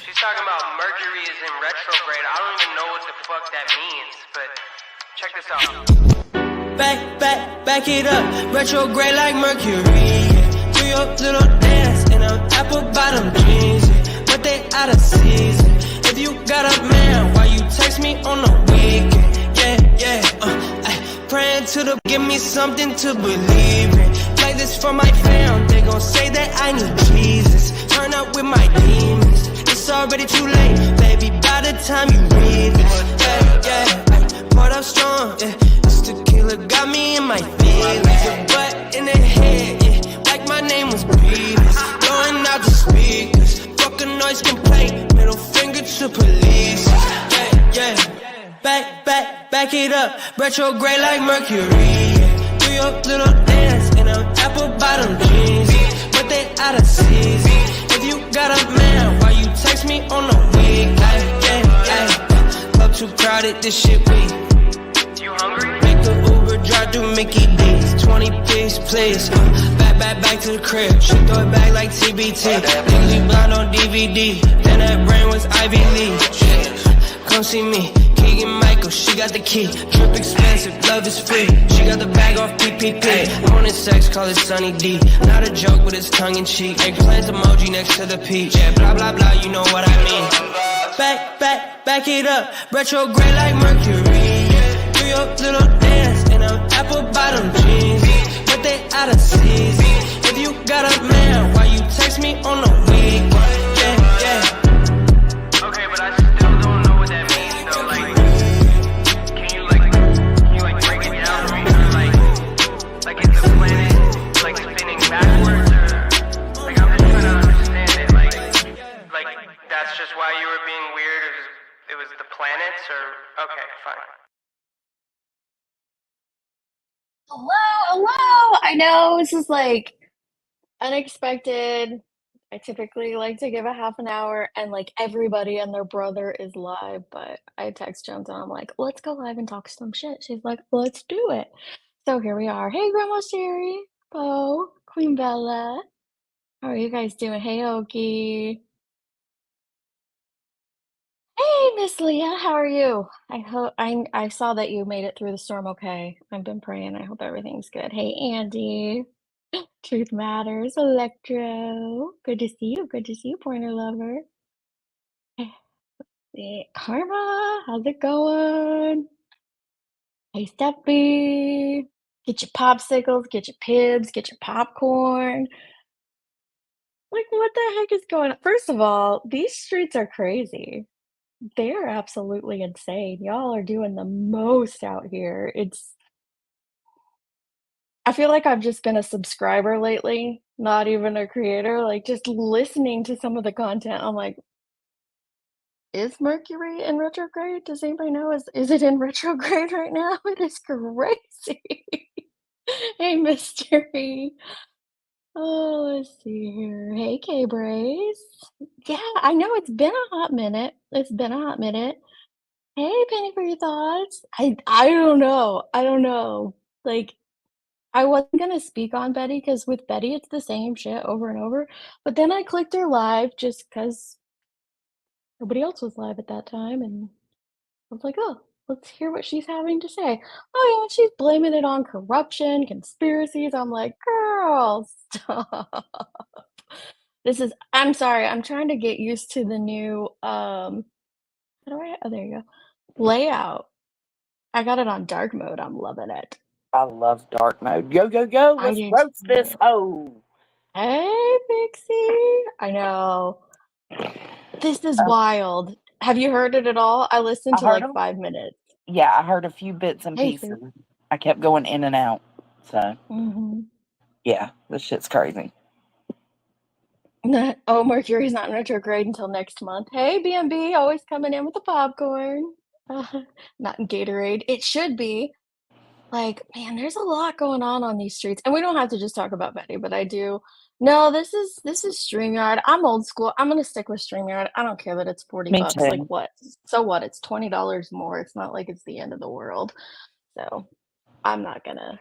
She's talking about Mercury is in retrograde. I don't even know what the fuck that means, but check this out. Back it up. Retrograde like Mercury. Do your little dance in them apple bottom jeans. But they out of season. If you got a man, why you text me on the weekend? Praying to the give me something to believe in. Play this for my fam. They gon' say that I need Jesus. Turn up with my demons. It's already too late, baby, by the time you read this. Poured up strong, this tequila got me in my feelings. Your butt in the head, like my name was Beavis. Blowing out the speakers, fuck a noise complaint, middle finger to police. Back it up, retrograde like Mercury. Do your little dance in them apple bottom jeans. But they out of season. If you got a man, why you text me on the weekend? Club too crowded, this shit weak. You hungry? Make the Uber drive through Mickey D's. 20 piece, please. Back to the crib. She throw it back like TBT. Legally blind on DVD. Then that brain was Ivy League. Come see me. Keegan Michael, she got the key. Trip expensive, love is free. She got the bag off PPP. Wanted sex, call it Sunny D. Not a joke, but it's tongue in cheek. Eggplant emoji next to the peach. Yeah, blah, blah, blah, you know what I mean. Back it up. Retrograde like Mercury. Do your little dance in them apple bottom jeans. But they out of season. If you got a man, why you text me on the weekend? Okay, but I still don't know what that means though. Like, can you break it down for me? Like is the planet like spinning backwards, or like I'm just trying to understand it. Like that's just why you were being weird. It was the planets, or okay, fine. Hello. I know this is like unexpected. I typically like to give a half an hour and like everybody and their brother is live, but I text Jones and I'm like, let's go live and talk some shit. She's like, let's do it. So here we are. Hey, Grandma Sherry, Bo, Queen Bella. How are you guys doing? Hey, Okie. Hey, Miss Leah, how are you? I saw that you made it through the storm okay. I've been praying. I hope everything's good. Hey, Andy. Truth Matters, Electro. Good to see you. Good to see you, Pointer Lover. Hey, Karma, how's it going? Hey, Steffi. Get your popsicles, get your pibs, get your popcorn. Like, what the heck is going on? First of all, these streets are crazy. They're absolutely insane. Y'all are doing the most out here. I feel like I've just been a subscriber lately, not even a creator, like, just listening to some of the content, I'm like, "Is Mercury in retrograde? Does anybody know? Is it in retrograde right now?" It is crazy. Hey, Mystery. Oh, let's see here. Hey, K-Brace. Yeah, I know it's been a hot minute. It's been a hot minute. Hey, Penny for your thoughts. I don't know. I don't know. Like, I wasn't gonna speak on Betty because with Betty, it's the same shit over and over. But then I clicked her live just because nobody else was live at that time, and I was like, oh, let's hear what she's having to say. Oh yeah, she's blaming it on corruption, conspiracies. I'm like, girl, stop. I'm sorry, I'm trying to get used to the new oh there you go. Layout. I got it on dark mode. I'm loving it. I love dark mode. Go. I Let's do roast this too. hoe. Hey, Pixie. I know. This is wild. Have you heard it at all? I listened to heard like them. 5 minutes. Yeah, I heard a few bits and Hey, pieces. I kept going in and out. So, yeah, this shit's crazy. Oh, Mercury's not in retrograde until next month. Hey, BNB, always coming in with the popcorn. Not in Gatorade. It should be. Like, man, there's a lot going on these streets. And we don't have to just talk about Betty, but I do. No, this is StreamYard. I'm old school. I'm gonna stick with StreamYard. I don't care that it's 40 Me bucks. too. Like what? So what? It's $20 more. It's not like it's the end of the world. So I'm not gonna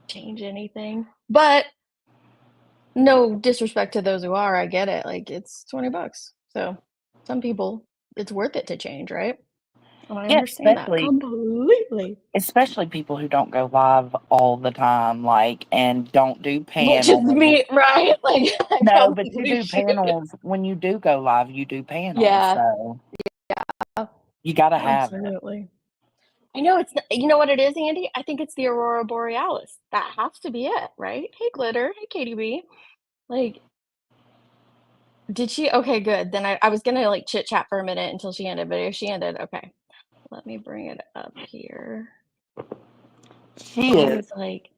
change anything. But no disrespect to those who are, I get it. Like it's 20 bucks. So some people, it's worth it to change, right? And I understand that especially completely. especially people who don't go live all the time, like, and don't do Which is panels. me, right? Like, I No, but you probably do should. panels. When you do go live, you do panels, Yeah, so you gotta have it. absolutely. I know it's you know what it is, Andy? I think it's the aurora borealis. That has to be it, right? Hey, Glitter. Hey, Katie B. Like, did she okay, good. Then I was gonna, like, chit chat for a minute until she ended, but if she ended, okay. Let me bring it up here. She I is, was like,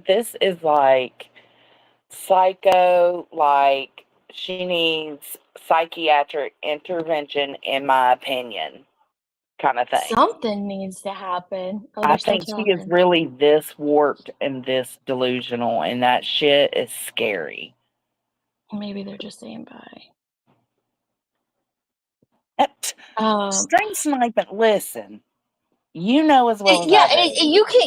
this is, psycho, she needs psychiatric intervention, in my opinion, kinda thing. something needs to happen. Oh, I they're still think she is talking. really this warped and this delusional, and that shit is scary. Maybe they're just saying bye. Et Um, String sniping, listen, you know as well as yeah, I do.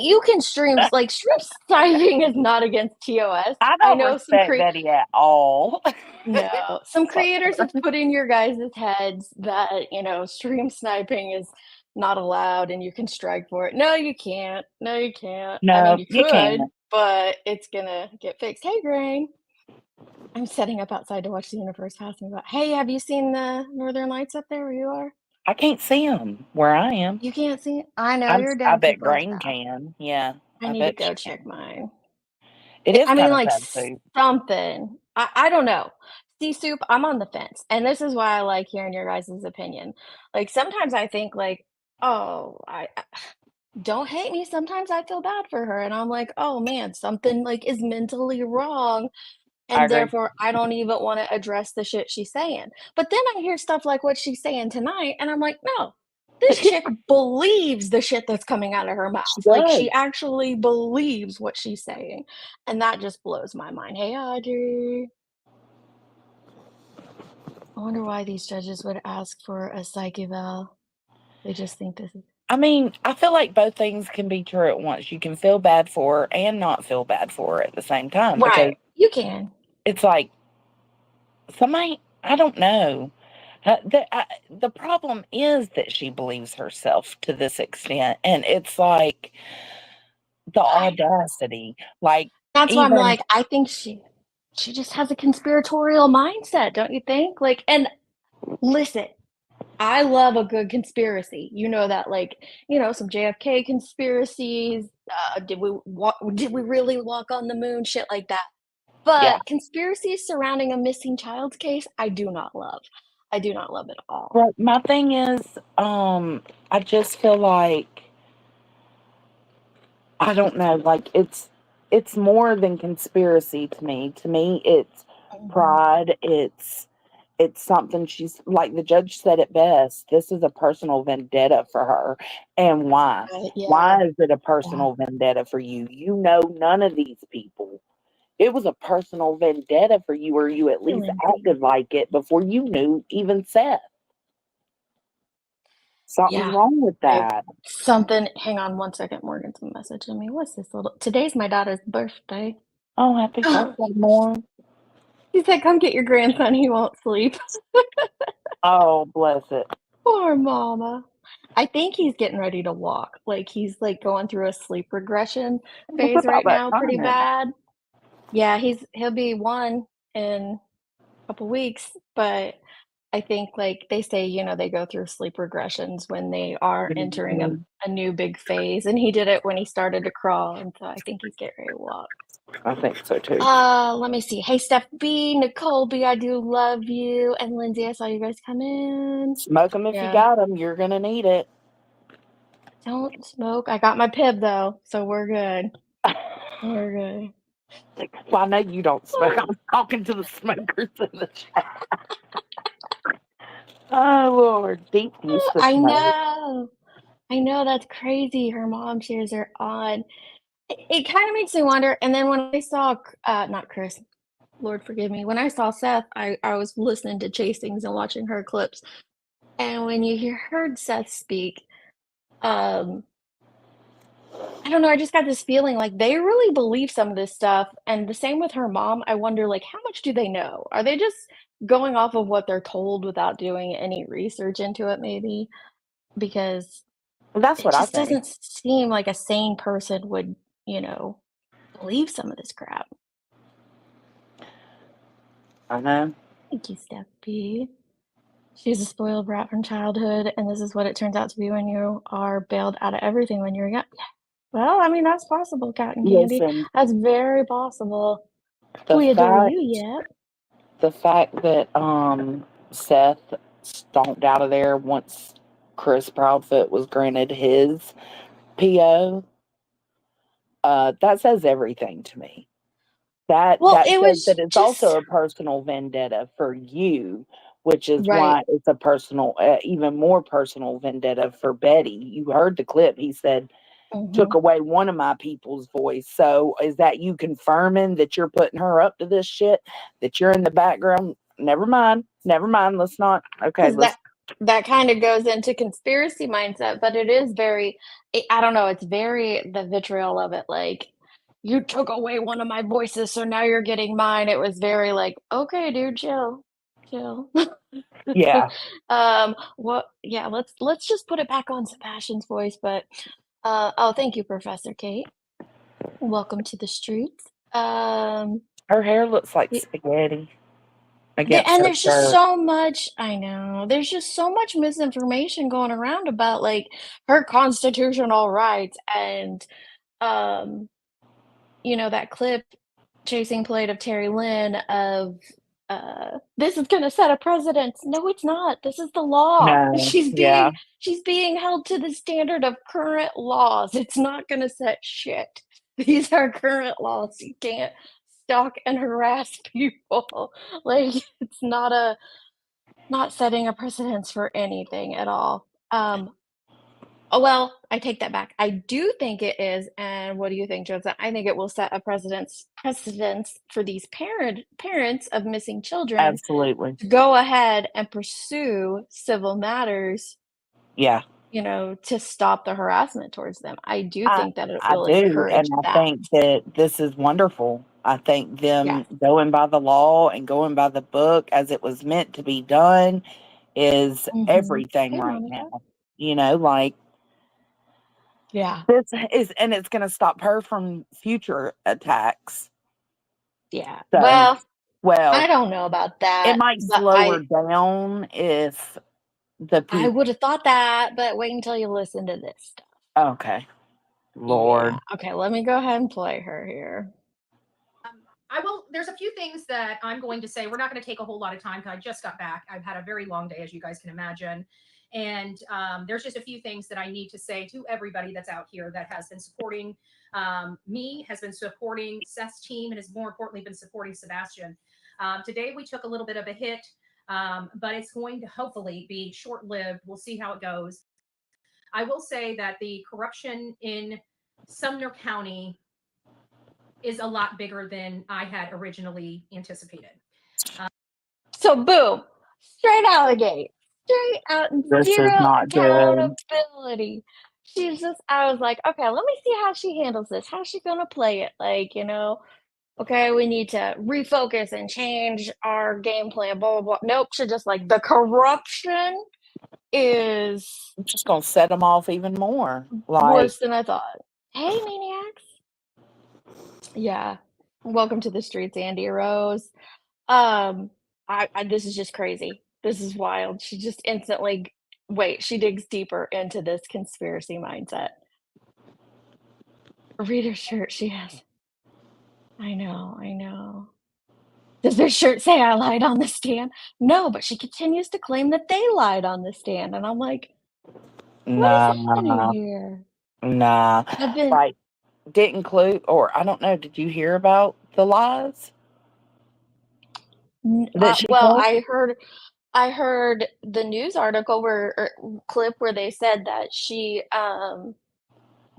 you can stream like stream sniping is not against TOS. I I don't know some respect Betty at all. no, some creators have put in your guys' heads that, you know, stream sniping is not allowed and you can strike for it. No, you can't. No, you can't. I mean, No, you you could, can't. but it's gonna get fixed. Hey, Grain. I'm setting up outside to watch the universe pass me by. Hey, have you seen the Northern Lights up there where you are? I can't see them where I am. You can't see it? I know you're I down too bet far Grain south. can. Yeah, I I need to bet she go check can. mine. It is I mean, kind of like sad too. something. I don't know. See, Soup, I'm on the fence, and this is why I like hearing your guys' opinion. Like sometimes I think like, oh, don't hate me. Sometimes I feel bad for her, and I'm like, oh man, something like is mentally wrong, I and agree. therefore I don't even want to address the shit she's saying. But then I hear stuff like what she's saying tonight, and I'm like, no, this chick believes the shit that's coming out of her mouth. She Like does. she actually believes what she's saying. And that just blows my mind. Hey, Audrey. I wonder why these judges would ask for a psych eval. They just think this is I mean, I feel like both things can be true at once. You can feel bad for her and not feel bad for her at the same time, because right. You can. it's like somebody, I don't know. The problem is that she believes herself to this extent, and it's like the Right. audacity. Like, That's why I'm even, like, I think she just has a conspiratorial mindset, don't you think? Like, and listen, I love a good conspiracy. You know that, like, you know, some JFK conspiracies. Did we really walk on the moon? Shit like that. yeah. But conspiracies surrounding a missing child's case, I do not love. I do not love at all. But my thing is, I just feel like, I don't know, like it's more than conspiracy to me. To me, it's Mhm. pride. It's something she's like, the judge said it best. This is a personal vendetta for her. And why? Yeah, Why is it a yeah, personal vendetta for you? You know none of these people. It was a personal vendetta for you, or you at least Lindsay. acted like it before you knew even Seth. Something's Yeah. wrong with Right. that. Something hang on one second, Morgan's messaging me. What's this little today's my daughter's birthday. Oh, happy birthday, more. She said, "Come get your grandson, he won't sleep." Oh, bless it. Poor mama. I think he's getting ready to walk. Like, he's, like, going through a sleep regression It's phase about right that now pretty time. bad. Yeah, he'll be 1 in a couple weeks, but I think, like, they say, you know, they go through sleep regressions when they are entering Mhm. a new big phase, and he did it when he started to crawl, and so I think he's getting ready to walk. I think so too. Let me see. Hey, Steph B, Nicole B, I do love you, and Lindsay, I saw you guys come in. Smoke them if you Yeah, got them. You're gonna need it. don't smoke. I got my pib though, so we're good. We're good. Well, I know you don't smoke. I'm talking to the smokers in the chat. Oh Lord, Deep used to I smoke. know. I know that's crazy. Her mom shares are on. It kind of makes me wonder. And then when I saw, not Chris, Lord forgive me, when I saw Seth, I was listening to Chasings and watching her clips. And when heard Seth speak, um, I don't know, I just got this feeling like they really believe some of this stuff. And the same with her mom. I wonder, like, how much do they know? Are they just going off of what they're told without doing any research into it, maybe, because Well, that's it what I just think. doesn't seem like a sane person would, believe some of this crap. I know. Thank you, Steffi. She's a spoiled brat from childhood, and this is what it turns out to be when you are bailed out of everything when you're young. Well, I mean, that's possible, Cotton Candy. Listen, That's very possible. the We adore fact you, yet. the fact that Seth stomped out of there once Chris Proudfoot was granted his PO, that says everything to me. Well, That it says that was it's just also a personal vendetta for you, which is right. why it's a personal, even more personal vendetta for Betty. You heard the clip. He said, took Mhm. away one of my people's voice. So is that you confirming that you're putting her up to this shit? That you're in the background? Never mind. Never mind. Let's not. Okay, Because let's. that kind of goes into conspiracy mindset, but it is very, I don't know, it's very the vitriol of it. Like, you took away one of my voices, so now you're getting mine. It was very like, okay, dude, chill, chill. Yeah. What? Yeah, let's just put it back on Sebastian's voice. But oh, thank you, Professor Kate. Welcome to the streets. Her hair looks like y- spaghetti against and her there's just shirt. so much. I know there's just so much misinformation going around about like her constitutional rights and um that clip chasing plate of Terry Lynn of this is gonna set a precedent. No, it's not. This is the law. No. She's Yeah. being she's being held to the standard of current laws. It's not gonna set shit. These are current laws. You can't stalk and harass people. Like it's not setting a precedence for anything at all. Oh, well, I take that back. I do think it is, and what do you think, Joseph? I think it will set a precedence for these parents of missing children Absolutely. to go ahead and pursue civil matters, Yeah. to stop the harassment towards them. I do I think that it I will do, encourage and I that. think that this is wonderful. I think Yes. them going by the law and going by the book as it was meant to be done is everything Hey, right Monica. now. Like Yeah. this is, and it's going to stop her from future attacks. Yeah. So, Well, I well, don't know about it that, might but slow her I down if the I people. would have thought that, but wait until you listen to this stuff. Okay, Yeah. Lord, Okay, let me go ahead and play her here. I will. There's a few things that I'm going to say. We're not going to take a whole lot of time because I just got back. I've had a very long day, as you guys can imagine. And there's just a few things that I need to say to everybody that's out here that has been supporting me, has been supporting Seth's team, and has more importantly been supporting Sebastian. Today, we took a little bit of a hit, but it's going to hopefully be short lived. We'll see how it goes. I will say that the corruption in Sumner County is a lot bigger than I had originally anticipated. So boom, straight out of the gate, straight out, this is zero not good. accountability. She's just, I was like, okay, let me see how she handles this. How's she gonna play it? Like, okay, we need to refocus and change our game plan, blah, blah, blah. Nope, she just like, the corruption is I'm just gonna set them off even more. Like, worse than I thought. Hey, maniacs. Yeah. Welcome to the streets, Andy Rose. Um, I this is just crazy. This is wild. She just instantly wait, she digs deeper into this conspiracy mindset. Read her shirt, she has. I know, I know. Does their shirt say I lied on the stand? No, but she continues to claim that they lied on the stand. And I'm like, what is happening nah, here? nah. I've been Like, didn't clue, or I don't know. Did you hear about the lies that she well, told? I heard the news article where or clip where they said that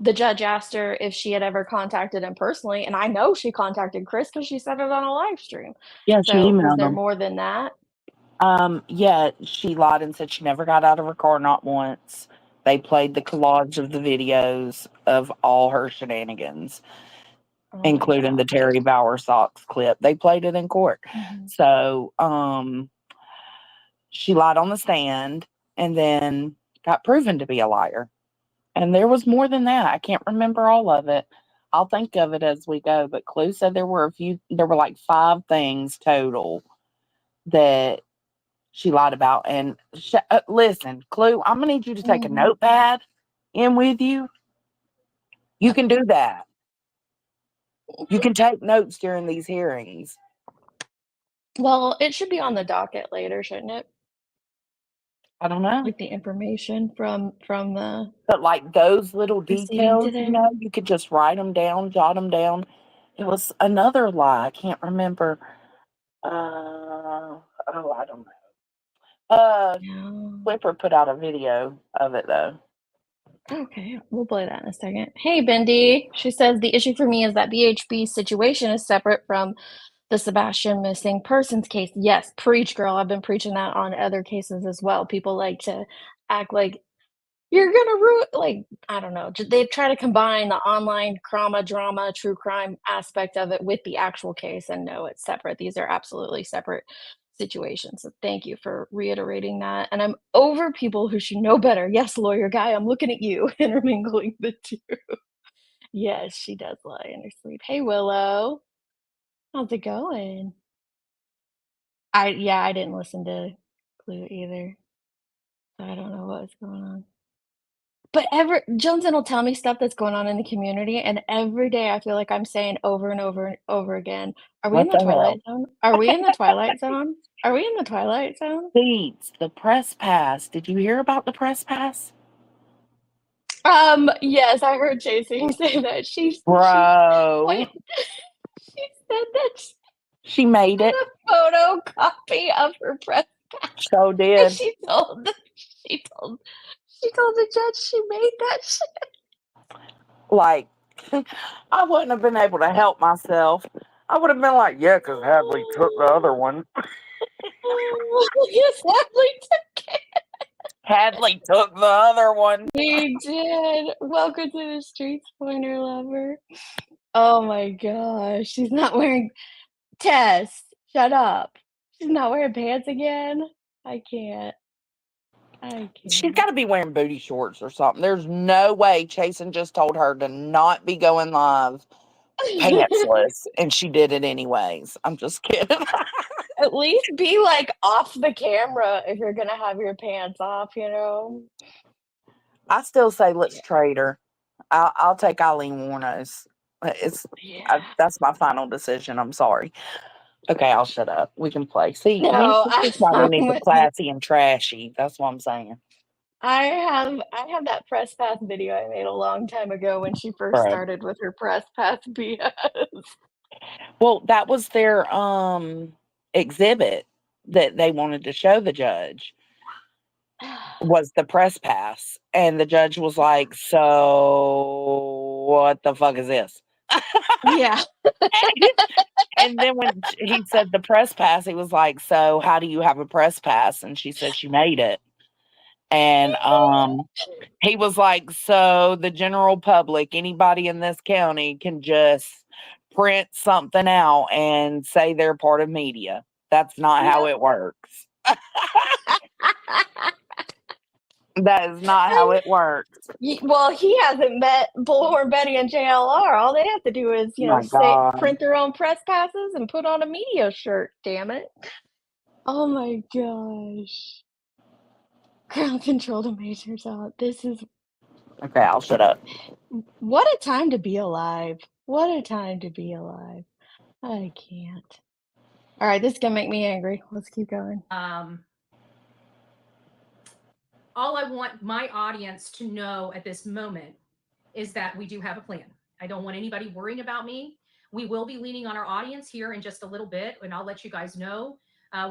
the judge asked her if she had ever contacted him personally, and I know she contacted Chris because she said it on a live stream. Yeah, she So, was emailed there them. more than that? Yeah, she lied and said she never got out of her car, not once. They played the collage of the videos of all her shenanigans, Oh my including the gosh. Terry Bauer socks clip. They played it in court. Mhm. So, she lied on the stand and then got proven to be a liar. And there was more than that. I can't remember all of it. I'll think of it as we go. But Clue said there were like 5 things total that she lied about. And listen, Clue, I'm going to need you to take a notepad in with you. You can do that. You can take notes during these hearings. Well, it should be on the docket later, shouldn't it? I don't know. Like the information from the But like those little proceeding details, today. you could just write them down, jot them down. It was another lie. I can't remember. I don't know. No. Flipper put out a video of it though. Okay, we'll play that in a second. Hey, Bendy. She says the issue for me is that BHB's situation is separate from the Sebastian missing persons case. Yes, preach, girl. I've been preaching that on other cases as well. People like to act like you're gonna ruin, like, I don't know. They try to combine the online drama, true crime aspect of it with the actual case, and no, it's separate. These are absolutely separate situations. So thank you for reiterating that. And I'm over people who should know better. Yes, lawyer guy, I'm looking at you, intermingling the two. Yes, she does lie in her sleep. Hey, Willow. How's it going? I didn't listen to Clue either. So I don't know what was going on. But Jonesy will tell me stuff that's going on in the community, and every day I feel like I'm saying over and over and over again, "Are we in What the the hell? Twilight Zone? Are we in the Twilight Zone? Are we in the Twilight Zone?" Seats, the press pass. Did you hear about the press pass? Yes, I heard Chasing say that. She Bro, wait, she said that she she made had it. a photocopy of her press pass, So and did. she told the judge she made that shit. Like, I wouldn't have been able to help myself. I would have been like, yeah, because Hadley took the other one. Yes, Hadley took it. Hadley took the other one. We did. Welcome to the streets, Pointer Lover. Oh my gosh. She's not wearing Tess. Shut up. She's not wearing pants again. I can't. She's got to be wearing booty shorts or something. There's no way Chasen just told her to not be going live pantsless, and she did it anyways. I'm just kidding. At least be like off the camera if you're gonna have your pants off, you know? I still say let's trade her. I'll take Eileen Warnos. That's my final decision. I'm sorry. Okay, I'll shut up. We can play. See, me and No, Sister's not I'm any but with you. classy and trashy. That's what I'm saying. I have that press pass video I made a long time ago when she first Bro. started with her press pass BS. Well, that was their exhibit that they wanted to show the judge was the press pass. And the judge was like, so what the fuck is this? Yeah. And then when he said the press pass, he was like, so how do you have a press pass? And she said she made it. And he was like, so the general public, anybody in this county can just print something out and say they're part of media. That's not how it works. That is not how it works. Well, he hasn't met Bullhorn Betty and JLR. All they have to do is, My God. print their own press passes and put on a media shirt. Damn it! Oh my gosh! Ground control to Major's out. This is Okay, I'll shut up. what a time to be alive. What a time to be alive. I can't. All right, this is gonna make me angry. Let's keep going. All I want my audience to know at this moment is that we do have a plan. I don't want anybody worrying about me. We will be leaning on our audience here in just a little bit, and I'll let you guys know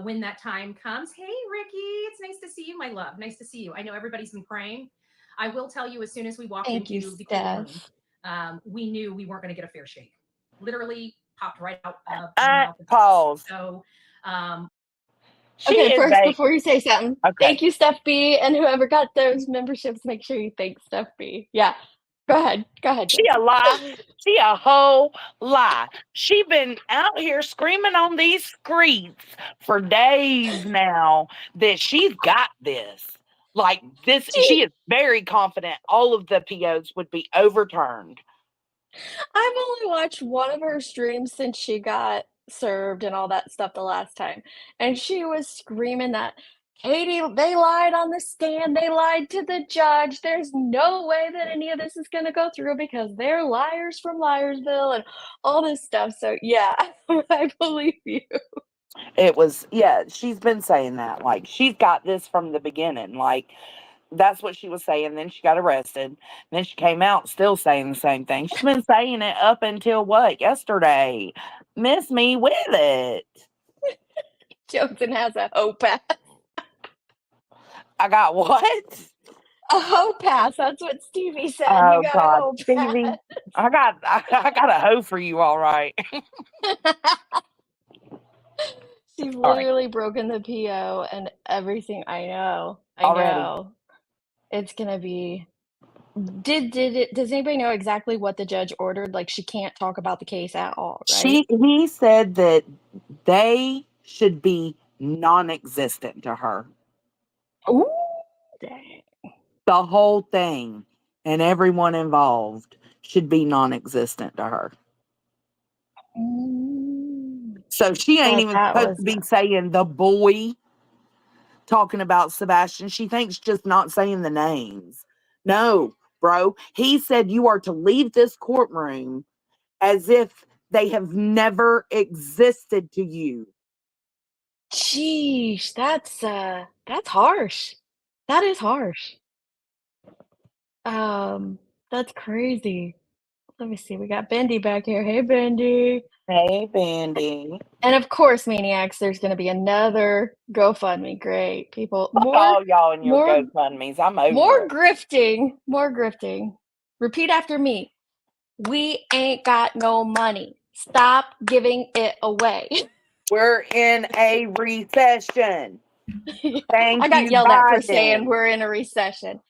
when that time comes. Hey, Ricky, it's nice to see you, my love. Nice to see you. I know everybody's been praying. I will tell you, as soon as we walked into the courtroom, we knew we weren't going to get a fair shake. Literally popped right out of the mouth of Pause. So, okay, first, before you say something, okay. Thank you, Steph B, and whoever got those memberships, make sure you thank Steph B. Yeah. Go ahead. Go ahead, She a Jesse. lie. She a whole lie. She been out here screaming on these streets for days now that she's got this. Like this, she She is very confident all of the POs would be overturned. I've only watched one of her streams since she got served and all that stuff the last time, and she was screaming that, "Katie, they lied on the stand, they lied to the judge, there's no way that any of this is gonna go through because they're liars from Liarsville," and all this stuff, so yeah, I believe you. It was, yeah, she's been saying that. Like, she's got this from the beginning. Like, that's what she was saying. Then she got arrested. Then she came out still saying the same thing. She's been saying it up until what? Yesterday. Miss me with it. Johnson has a hoe pass. I got what? A hoe pass, that's what Stevie said, you Oh got a God, hoe Stevie, pass. I got a hoe for you, all right. She's All right, literally broken the PO and everything. I know. I already. know. It's gonna be. Does anybody know exactly what the judge ordered? Like she can't talk about the case at all, right? He said that they should be non-existent to her. Ooh, dang. The whole thing and everyone involved should be non-existent to her. Mm. So she ain't But even that supposed was to be saying the boy talking about Sebastian. She thinks just not saying the names. No, bro. He said you are to leave this courtroom as if they have never existed to you. Sheesh, that's harsh. That is harsh. That's crazy. Let me see. We got Bendy back here. Hey, Bendy. Hey, Bandy. And of course, Maniacs, there's gonna be another GoFundMe. Great. People Fuck all y'all and your more GoFundMes. I'm over it. more grifting. Repeat after me. We ain't got no money. Stop giving it away. We're in a recession. I Thank got you, yelled at for saying Biden. we're in a recession.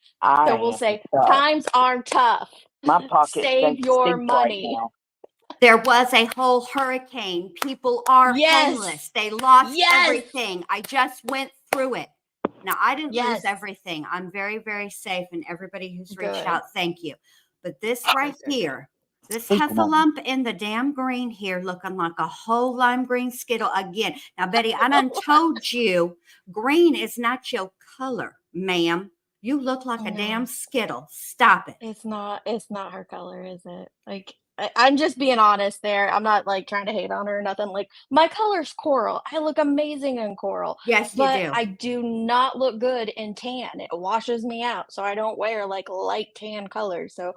So we'll I am say tough. times are tough. My pocket Save stinks your stink right money. now. There was a whole hurricane. People are Yes. homeless. They lost Yes. everything. I just went through it. Now, I didn't Yes. lose everything. I'm very, very safe. And everybody who's reached Good. out, thank you. But this right here, this Thank you, Mom. heffalump in the damn green here looking like a whole lime green Skittle again. Now, Betty, I done told you green is not your color, ma'am. You look like a No. damn Skittle. Stop it. It's not her color, is it? Like I'm just being honest there. I'm not like trying to hate on her or nothing. Like my color's coral. I look amazing in coral. Yes, you But do. I do not look good in tan. It washes me out. So I don't wear like light tan colors. So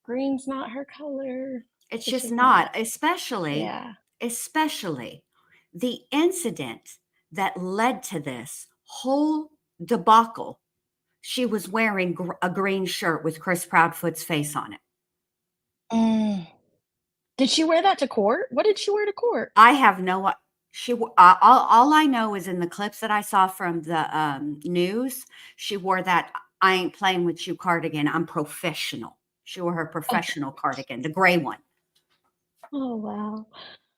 green's not her color. It's just not, especially Yeah. the incident that led to this whole debacle. She was wearing a green shirt with Chris Proudfoot's face on it. Mm. Did she wear that to court? What did she wear to court? I have no. All I know is in the clips that I saw from the news, she wore that "I ain't playing with you" cardigan. I'm professional. She wore her professional cardigan, the gray one. Oh wow.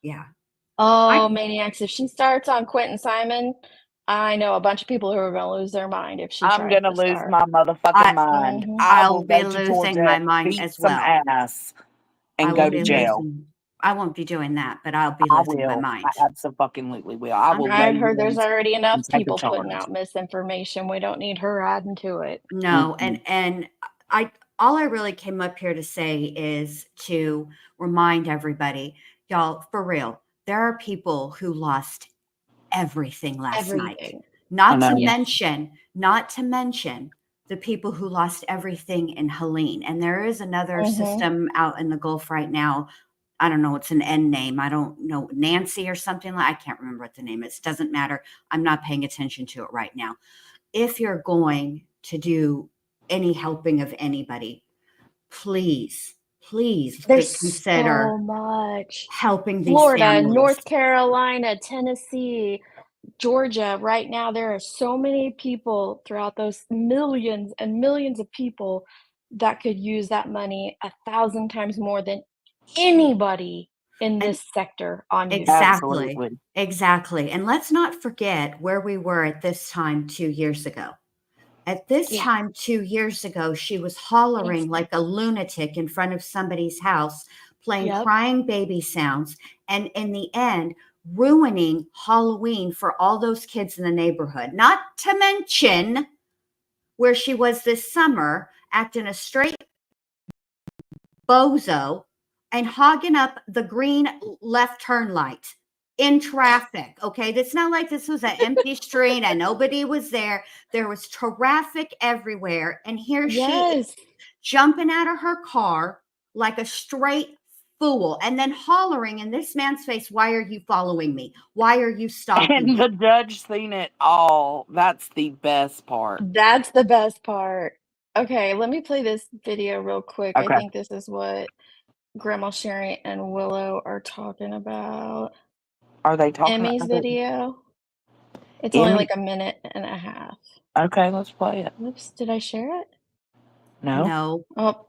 Yeah. Oh, Maniacs, if she starts on Quentin Simon, I know a bunch of people who are gonna lose their mind if she I'm tries gonna to lose start. my motherfucking mind. Mhm. I I'll will be go to losing Georgia my and mind beat as some well. ass I and will go to be jail. losing. I won't be doing that, but I'll be I losing my will. mind. I absolutely will. I will lay I've heard there's hands already and enough take a people putting charge. out misinformation. We don't need her adding to it. No, Mm-mm. and I all I really came up here to say is to remind everybody, y'all, for real, there are people who lost everything last night. Everything. I Not to know. mention, the people who lost everything in Helene. And there is another Mhm. system out in the Gulf right now. I don't know, it's an N name. I don't know, Nancy or something like. I can't remember what the name is. Doesn't matter. I'm not paying attention to it right now. If you're going to do any helping of anybody, please There's consider so much. helping these Florida, families. North Carolina, Tennessee, Georgia, right now there are so many people throughout those millions and millions of people that could use that money 1,000 times more than anybody in And this sector on YouTube. exactly, Absolutely. exactly. And let's not forget where we were at this time 2 years ago. At this Yeah. time 2 years ago, she was hollering like a lunatic in front of somebody's house, playing Yep. crying baby sounds, and in the end, ruining Halloween for all those kids in the neighborhood. Not to mention where she was this summer, acting a straight bozo and hogging up the green left turn light in traffic. Okay. It's not like this was an empty street and nobody was there. There was traffic everywhere. And here she is Yes. jumping out of her car like a straight fool and then hollering in this man's face, "Why are you following me? Why are you stopping And me?" the judge seen it all. That's the best part. That's the best part. Okay, let me play this video real quick. I Okay. think this is what Grandma Sherry and Willow are talking about. Are they talking Emmy's about video. It's only Emmy? like a minute and a half. Okay, let's play it. Oops, did I share it? No? No. Oh,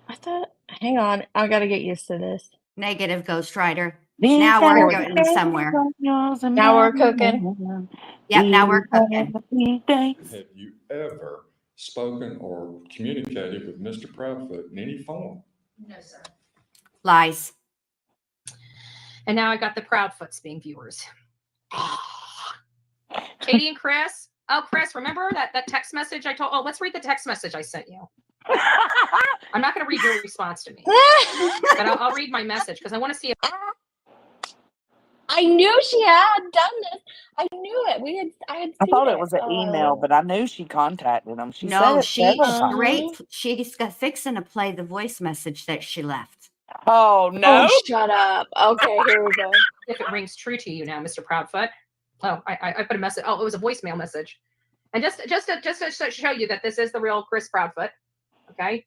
I thought, hang on, I gotta get used to this. Negative, Ghost Rider. These Now we're days getting somewhere. are yours and Now we're mine. cooking. Yep, now we're These cooking. happy days. Have you ever spoken or communicated with Mr. Proudfoot in any form? No, sir. Lies. And now I got the Proudfoots being viewers. Katie and Chris. Oh, Chris, remember that text message I told? Oh, let's read the text message I sent you. I'm not going to read your response to me, but I'll read my message because I want to see if I knew she had done this. I knew it. I had seen I thought it. it was an email, but I knew she contacted him. She said No, it several times. straight. She's fixing to play the voice message that she left. Oh, no. Oh, shut up. Okay, here we go. it rings true to you now, Mr. Proudfoot. Oh, I put a message. Oh, it was a voicemail message. And just to show you that this is the real Chris Proudfoot. Okay.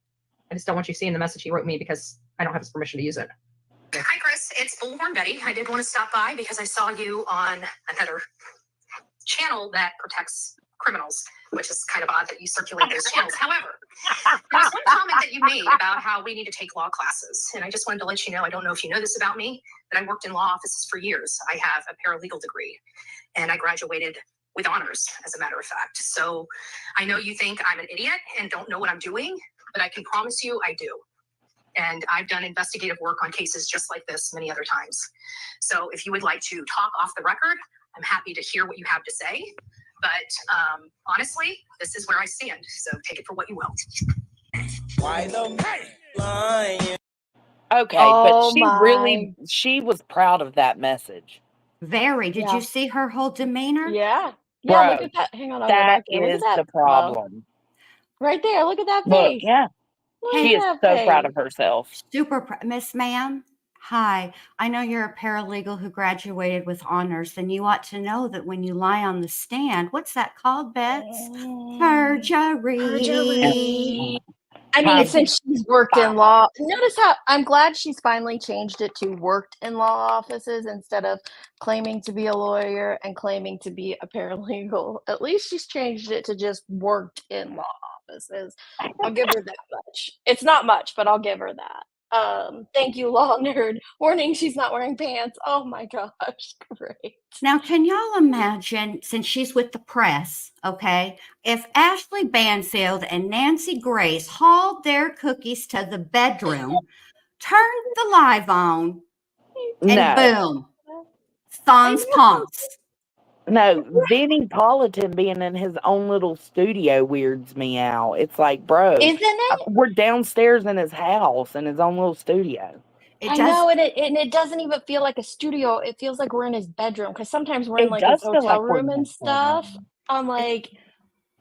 I just don't want you seeing the message he wrote me because I don't have his permission to use it. Hi, Chris. It's Bullhorn Betty. I did want to stop by because I saw you on another channel that protects criminals, which is kind of odd that you circulate those channels. However, there was one comment that you made about how we need to take law classes. And I just wanted to let you know, I don't know if you know this about me, but I worked in law offices for years. I have a paralegal degree and I graduated with honors, as a matter of fact. So I know you think I'm an idiot and don't know what I'm doing, but I can promise you I do. And I've done investigative work on cases just like this many other times. So if you would like to talk off the record, I'm happy to hear what you have to say. But honestly, this is where I stand. So take it for what you will. Why the lying? Okay, Oh, but she was proud of that message. Very. Did Yeah. you see her whole demeanor? Yeah. Yeah, Bro, look at that. Hang on, I'll go That back there. Look is at that. the problem. Right there. Look at that Look, face. yeah, Look she at is that so proud face. of herself. Super. Miss Ma'am, hi. I know you're a paralegal who graduated with honors, and you ought to know that when you lie on the stand, what's that called, Bets? Perjury. Perjury. I mean, Time since she's worked in law, notice how I'm glad she's finally changed it to worked in law offices instead of claiming to be a lawyer and claiming to be a paralegal. At least she's changed it to just worked in law offices. I'll give her that much. It's not much, but I'll give her that. Thank you, law nerd. Warning, she's not wearing pants. Oh my gosh, great. Now, can y'all imagine, since she's with the press, okay, if Ashley Banfield and Nancy Grace hauled their cookies to the bedroom, turned the live on, and boom, Thon's pumps. No, Vinny Politan being in his own little studio weirds me out. It's like, bro, Isn't it? we're downstairs in his house in his own little studio. It know, and it doesn't even feel like a studio. It feels like we're in his bedroom because sometimes we're in It like his does feel hotel like we're room in and his bedroom. stuff. I'm like,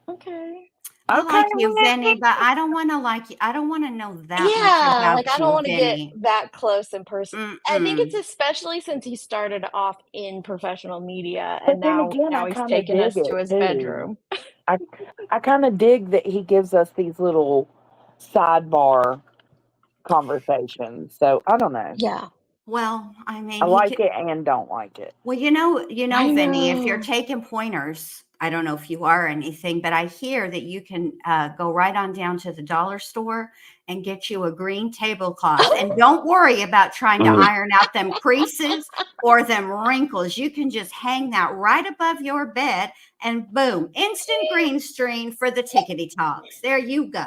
okay. I Okay, like you, well, Vinny, but I don't want to like you. I don't want to know that much Yeah, about like I you, don't want to get Vinny. that close in person. I think it's Mm-mm. especially since he started off in professional media But and then now again, I he's kind of taken dig us to it his too. bedroom. I kind of dig that he gives us these little sidebar conversations. So I don't know. Yeah. Well, I I mean, he like could. it and don't like it. Well, I Vinny, if you're know. taking pointers, I don't know if you are or anything, but I hear that you can go right on down to the dollar store and get you a green tablecloth. And don't worry about trying to iron out them creases or them wrinkles. You can just hang that right above your bed and boom, instant green screen for the tickety talks. There you go.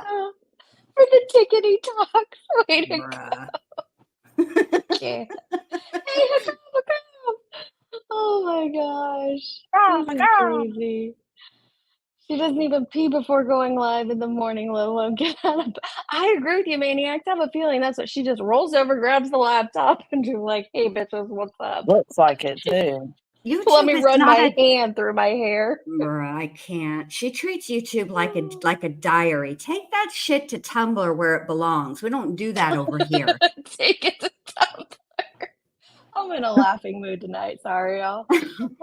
For the tickety talks. Way to Bruh. go. Hey, come. Oh my gosh. Oh my This is God. crazy. She doesn't even pee before going live in the morning, let alone get out of bed. I agree with you, Maniacs. I have a feeling that's what she just rolls over, grabs the laptop, and she's like, hey, bitches, what's up? Looks like it too. Let YouTube me is run not my a hand through my hair. Bruh, I can't. She treats YouTube like a diary. Take that shit to Tumblr where it belongs. We don't do that over here. Take it to Tumblr. I'm in a laughing mood tonight. Sorry, y'all.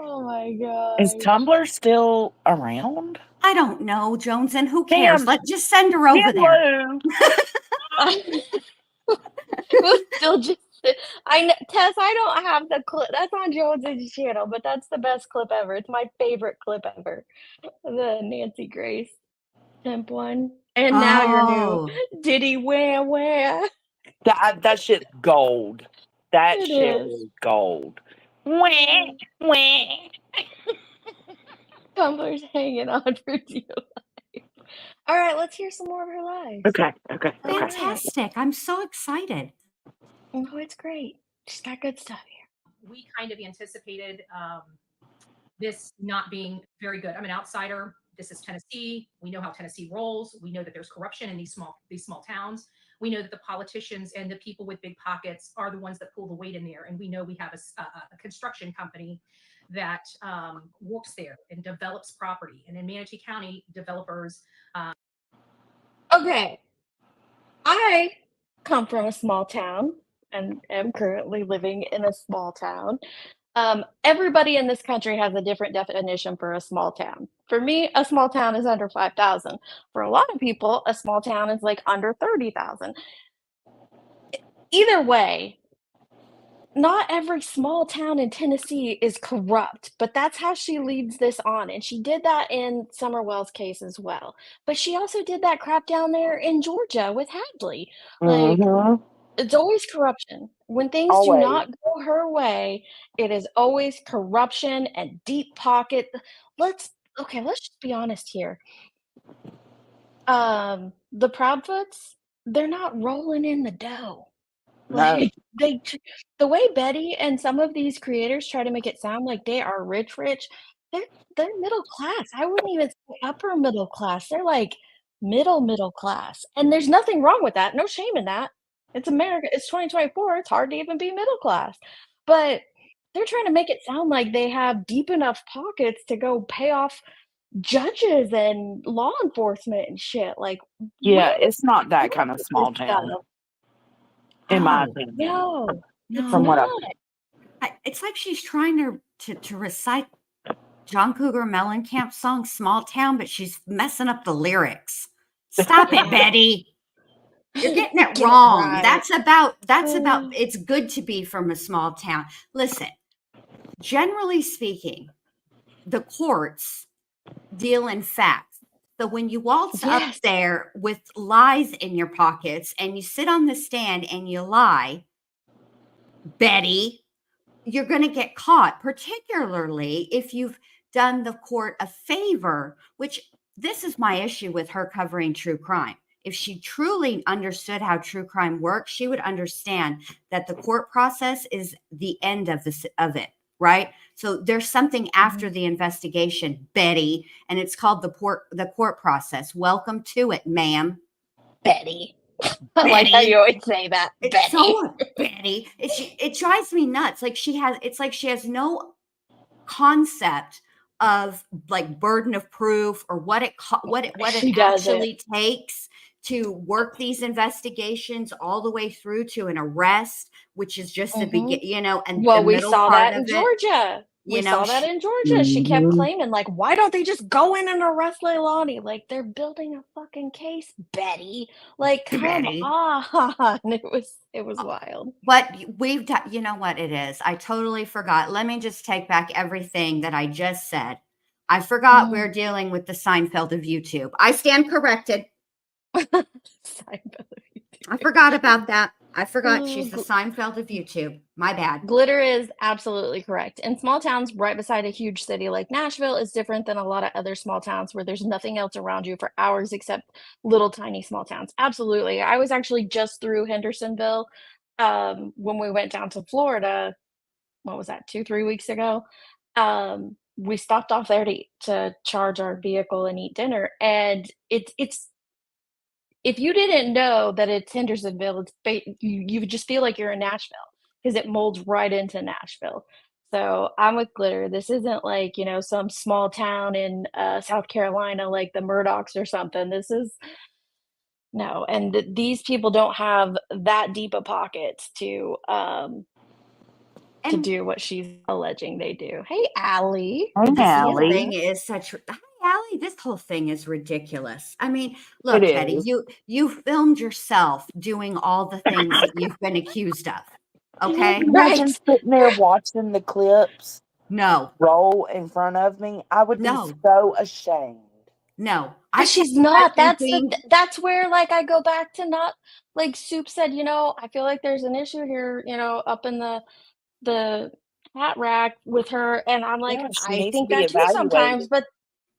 Oh my Is gosh. Tumblr still around? I don't know, Jones, and who cares? Damn, Just send her over there. Lou. We'll still just Tess, I don't have the clip. That's on Jones's channel, but that's the best clip ever. It's my favorite clip ever. The Nancy Grace temp one. And now your new Oh, Diddy where? That shit's gold. That It shit is. is gold. Wah, wah. Tumblr's hanging on for dear life. All right, let's hear some more of her lives. Okay. All right. fantastic. I'm so excited. Oh, it's great. She's got good stuff here. We kind of anticipated this not being very good. I'm an outsider. This is Tennessee. We know how Tennessee rolls. We know that there's corruption in these small towns. We know that the politicians and the people with big pockets are the ones that pull the weight in there. And we know we have a construction company that works there and develops property. And in Manatee County, developers. Okay. I come from a small town and am currently living in a small town. Everybody in this country has a different definition for a small town. For me, a small town is under 5,000. For a lot of people, a small town is like under 30,000. Either way, not every small town in Tennessee is corrupt, but that's how she leads this on. And she did that in Summerwell's case as well. But she also did that crap down there in Georgia with Hadley. Like, Mm-hmm. it's always corruption. When things do Always. not go her way, it is always corruption and deep pocket. Let's just be honest here. The Proudfoots, they're not rolling in the dough. No. Like, the way Betty and some of these creators try to make it sound like they are rich, they're middle class. I wouldn't even say upper middle class. They're like middle class. And there's nothing wrong with that. No shame in that. It's America. It's 2024. It's hard to even be middle class. But they're trying to make it sound like they have deep enough pockets to go pay off judges and law enforcement and shit. Like, Yeah, where it's not that is kind of this small town, stuff? in my Oh, opinion. No, it's From what not. it's like she's trying to recite John Cougar Mellencamp's song "Small Town," but she's messing up the lyrics. Stop it, Betty. You're getting it Get it wrong. right. That's about it's good to be from a small town. Listen, generally speaking, the courts deal in facts. So when you waltz up Yes. there with lies in your pockets and you sit on the stand and you lie, Betty, you're going to get caught, particularly if you've done the court a favor, which this is my issue with her covering true crime. If she truly understood how true crime works, she would understand that the court process is the end of it, right? So there's something after the investigation, Betty, and it's called the court process. Welcome to it, ma'am. Betty. I like how you always say that. It's Betty. so Betty. It drives me nuts. It's like she has no concept of like burden of proof or what it She doesn't. actually takes to work these investigations all the way through to an arrest, which is just the begin, and Well, the we middle saw part that in of it. Georgia. We You know, saw that she, in Georgia. She kept Mhm. claiming, like, why don't they just go in and arrest Leilani? Like, they're building a fucking case, Betty. Like, come Betty. on. It was wild. What we've done, you know what it is? I totally forgot. Let me just take back everything that I just said. I forgot we're dealing with the Seinfeld of YouTube. I stand corrected. Seinfeld. I forgot about that. I forgot Oh, she's the Seinfeld of YouTube. My bad. Glitter is absolutely correct. In small towns right beside a huge city like Nashville is different than a lot of other small towns where there's nothing else around you for hours except little tiny small towns. Absolutely. I was actually just through Hendersonville when we went down to Florida. What was that, 2, 3 weeks ago? We stopped off there to charge our vehicle and eat dinner. And it's if you didn't know that it's Hendersonville, you would just feel like you're in Nashville because it molds right into Nashville. So I'm with Glitter. This isn't like, some small town in South Carolina like the Murdochs or something. This is no, and these people don't have that deep of pockets to And do what she's alleging they do. Hey, Allie. Hey, Good to this see you, whole Allie. love. thing is such. Hi, Allie. This whole thing is ridiculous. I mean, It look, Betty, is. you filmed yourself doing all the things that you've been accused of. Okay? Imagine Right. sitting there watching the clips No, roll in front of me. I would be no, so ashamed. no. I 'Cause can't she's not. imagine being. That's where, like, I go back to not like Soup said, I feel like there's an issue here, up in the hat rack with her, and I'm like, Yeah, she I needs to think be that too evaluated. sometimes,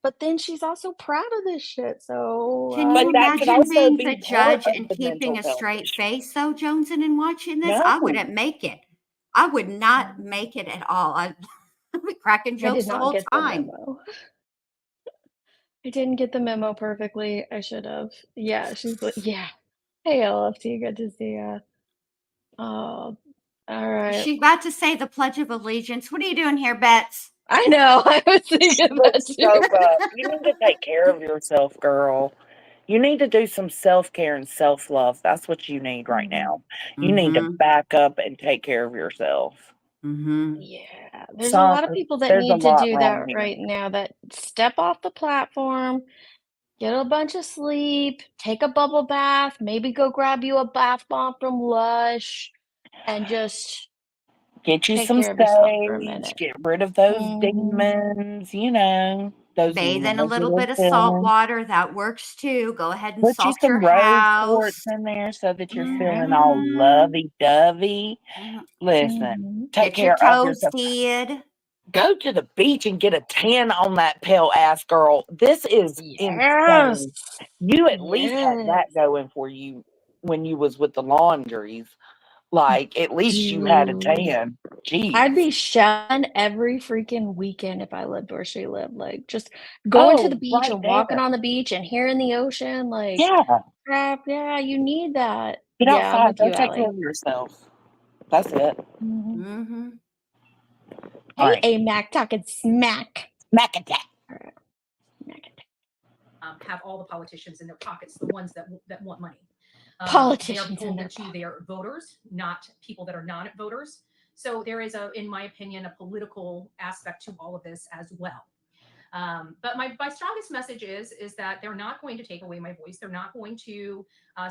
but then she's also proud of this shit, so, Can But you that could imagine also being be the part judge of and the keeping mental a health straight issue. face, though, Jonesing, and watching this? I No, wouldn't make it. I would not make it at all. I'd be cracking I did jokes the not whole get the time. memo. I didn't get the memo perfectly, I should have. Yeah, she's like, "Yeah. Hey, LFT, good to see ya." Oh, alright. She's about to say the Pledge of Allegiance. What are you doing here, Bets? I know, I was she thinking that looks too. so rough. You need to take care of yourself, girl. You need to do some self care and self love. That's what you need right Mhm. now. You need to Mm-hmm. back up and take care of yourself. Mm-hmm. Yeah, there's a Some, lot of people that there's a need to lot do wrong that here. right now that step off the platform, get a bunch of sleep, take a bubble bath, maybe go grab you a bath bomb from Lush, and just Get you take some care of yourself for a sage, minute. get rid of those Mhm. demons, those Bathe in a little negative bit of salt feelings. water. That works too. Go ahead and Put you salt your some rose quartz house. in there so that you're feeling all Mm-hmm. lovey dovey. Mhm. Listen, Mhm. take Get your care of toes yourself. did. Go to the beach and get a tan on that pale ass girl. This is Yes. insane. You at least had Yes. that going for you when you was with the laundries. Like, at least you had a Dude. tan. I'd Jeez. be shelling every freaking weekend if I lived where she lived, like, just going to the Oh, beach right and walking there. on the beach and hearing the ocean, like, Yeah. crap, yeah, you need that. Get Yeah, I'm outside. with Go you, take care Allie. of yourself. That's it. Mhm. Mm-hmm. All Hey, right. AMAC, talking smack. Smack attack. Alright, smack it. Have all the politicians in their pockets, the ones that want money. They are Politicians in their beholden to their voters, not people that are non-voters. So there is in my opinion, a political aspect to all of this as well. But my strongest message is that they're not going to take away my voice. They're not going to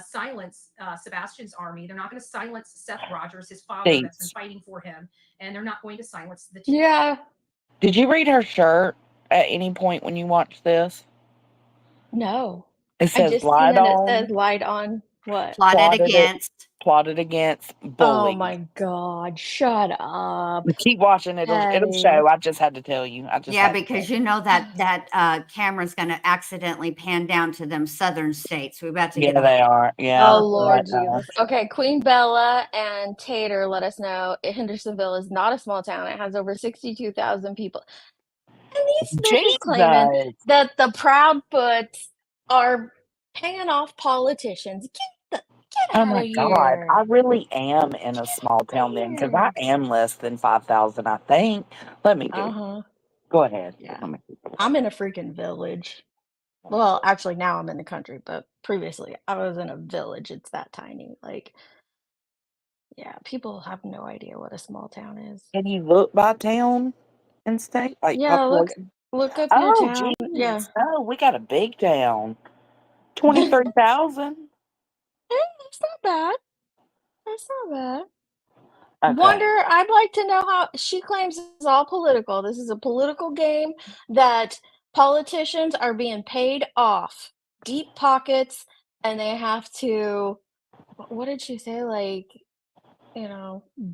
silence Sebastian's army. They're not going to silence Seth Rogers, his father, that's been Thanks. fighting for him, and they're not going to silence the Yeah. Did you read her shirt at any point when you watched this? No. It I says just seen lied that it says on, light on what? Plotted against. plotted against, Oh bullied. my god, shut up, Keep watching. It'll Patty. show. I just had to tell you. I just Yeah, had to tell because you. you know that camera's going to accidentally pan down to them southern states. We're about to Yeah, get a. they are. Oh Yeah. Lord But, Jesus. Okay, Queen Bella and Tater let us know Hendersonville is not a small town. It has over 62,000 people. And these bitches claiming Jesus. that the Proudfoots are paying off politicians. Get Oh out my of God. I here. really am in a Get small out of town then because I here. am less than 5,000, I think. Let me Google. Uh-huh. Go ahead. Yeah. Let me Google. I'm in a freaking village. Well, actually now I'm in the country, but previously I was in a village. It's that tiny. Like, yeah, people have no idea what a small town is. Can you look by town in state? Like Yeah, population? look up your Oh, town. Yeah. geez. Oh, we got a big town. 23,000. It's not bad. It's not bad. Okay. Wonder, I'd like to know how she claims this is all political. This is a political game that politicians are being paid off, deep pockets, and they have to, what did she say? Like,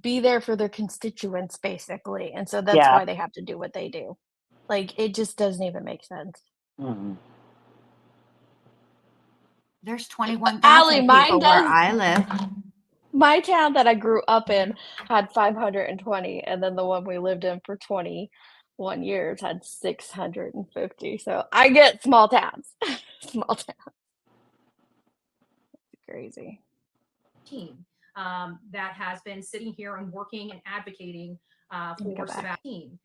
be there for their constituents, basically. And so that's Yeah. why they have to do what they do. Like, it just doesn't even make sense. Mhm. There's Allie, 21,000 people where I live. my town that I grew up in had 520, and then the one we lived in for 21 years had 650. So I get small towns. Small towns. Crazy. team that has been sitting here and working and advocating Let me go for back. Sebastian.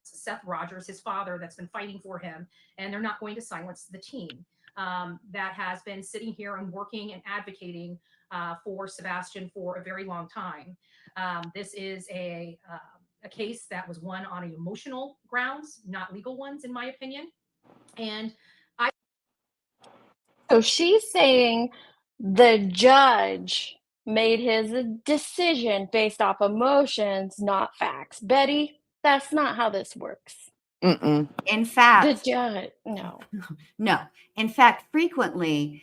Seth Rogers, his father, that's been fighting for him, and they're not going to silence the team that has been sitting here and working and advocating for Sebastian for a very long time. This is a case that was won on emotional grounds, not legal ones, in my opinion. And So she's saying the judge made his decision based off emotions, not facts. Betty, that's not how this works. Mm-mm. In The fact, judge, no. no. In fact, frequently,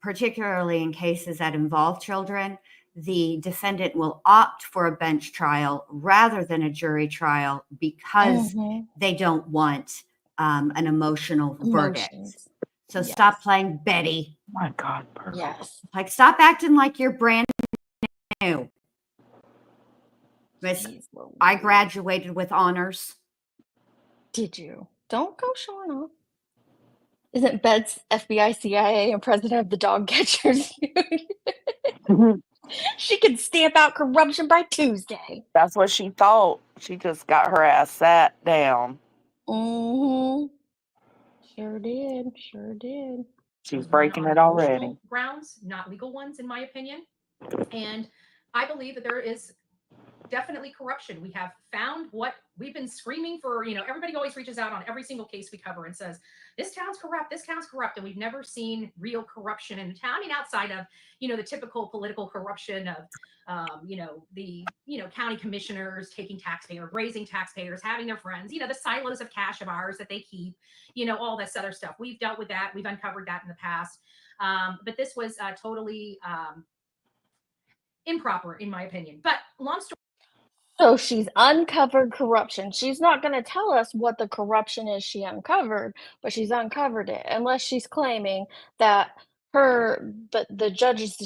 particularly in cases that involve children, the defendant will opt for a bench trial rather than a jury trial because Mhm. they don't want an emotional verdict. Emotions. So Yes. stop playing Betty. My God, Pearl. Yes. Like, stop acting like you're brand new. Miss, Jeez I Louise. graduated with honors. Did you? Don't go showing off. Isn't Betts FBI, CIA, and president of the Dog Catchers Union? She can stamp out corruption by Tuesday. That's what she thought. She just got her ass sat down. Mm-hmm. Sure did. Sure did. She's was won breaking on it already. emotional grounds, not legal ones, in my opinion. And I believe that there is definitely corruption. We have found what we've been screaming for. Everybody always reaches out on every single case we cover and says, this town's corrupt, this town's corrupt. And we've never seen real corruption in the town. I mean, outside of, the typical political corruption of, the, county commissioners taking taxpayers, raising taxpayers, having their friends, the silos of cash of ours that they keep, all this other stuff. We've dealt with that. We've uncovered that in the past. But this was totally improper, in my opinion. But long story. So she's uncovered corruption. She's not going to tell us what the corruption is she uncovered, but she's uncovered it, unless she's claiming that the judge's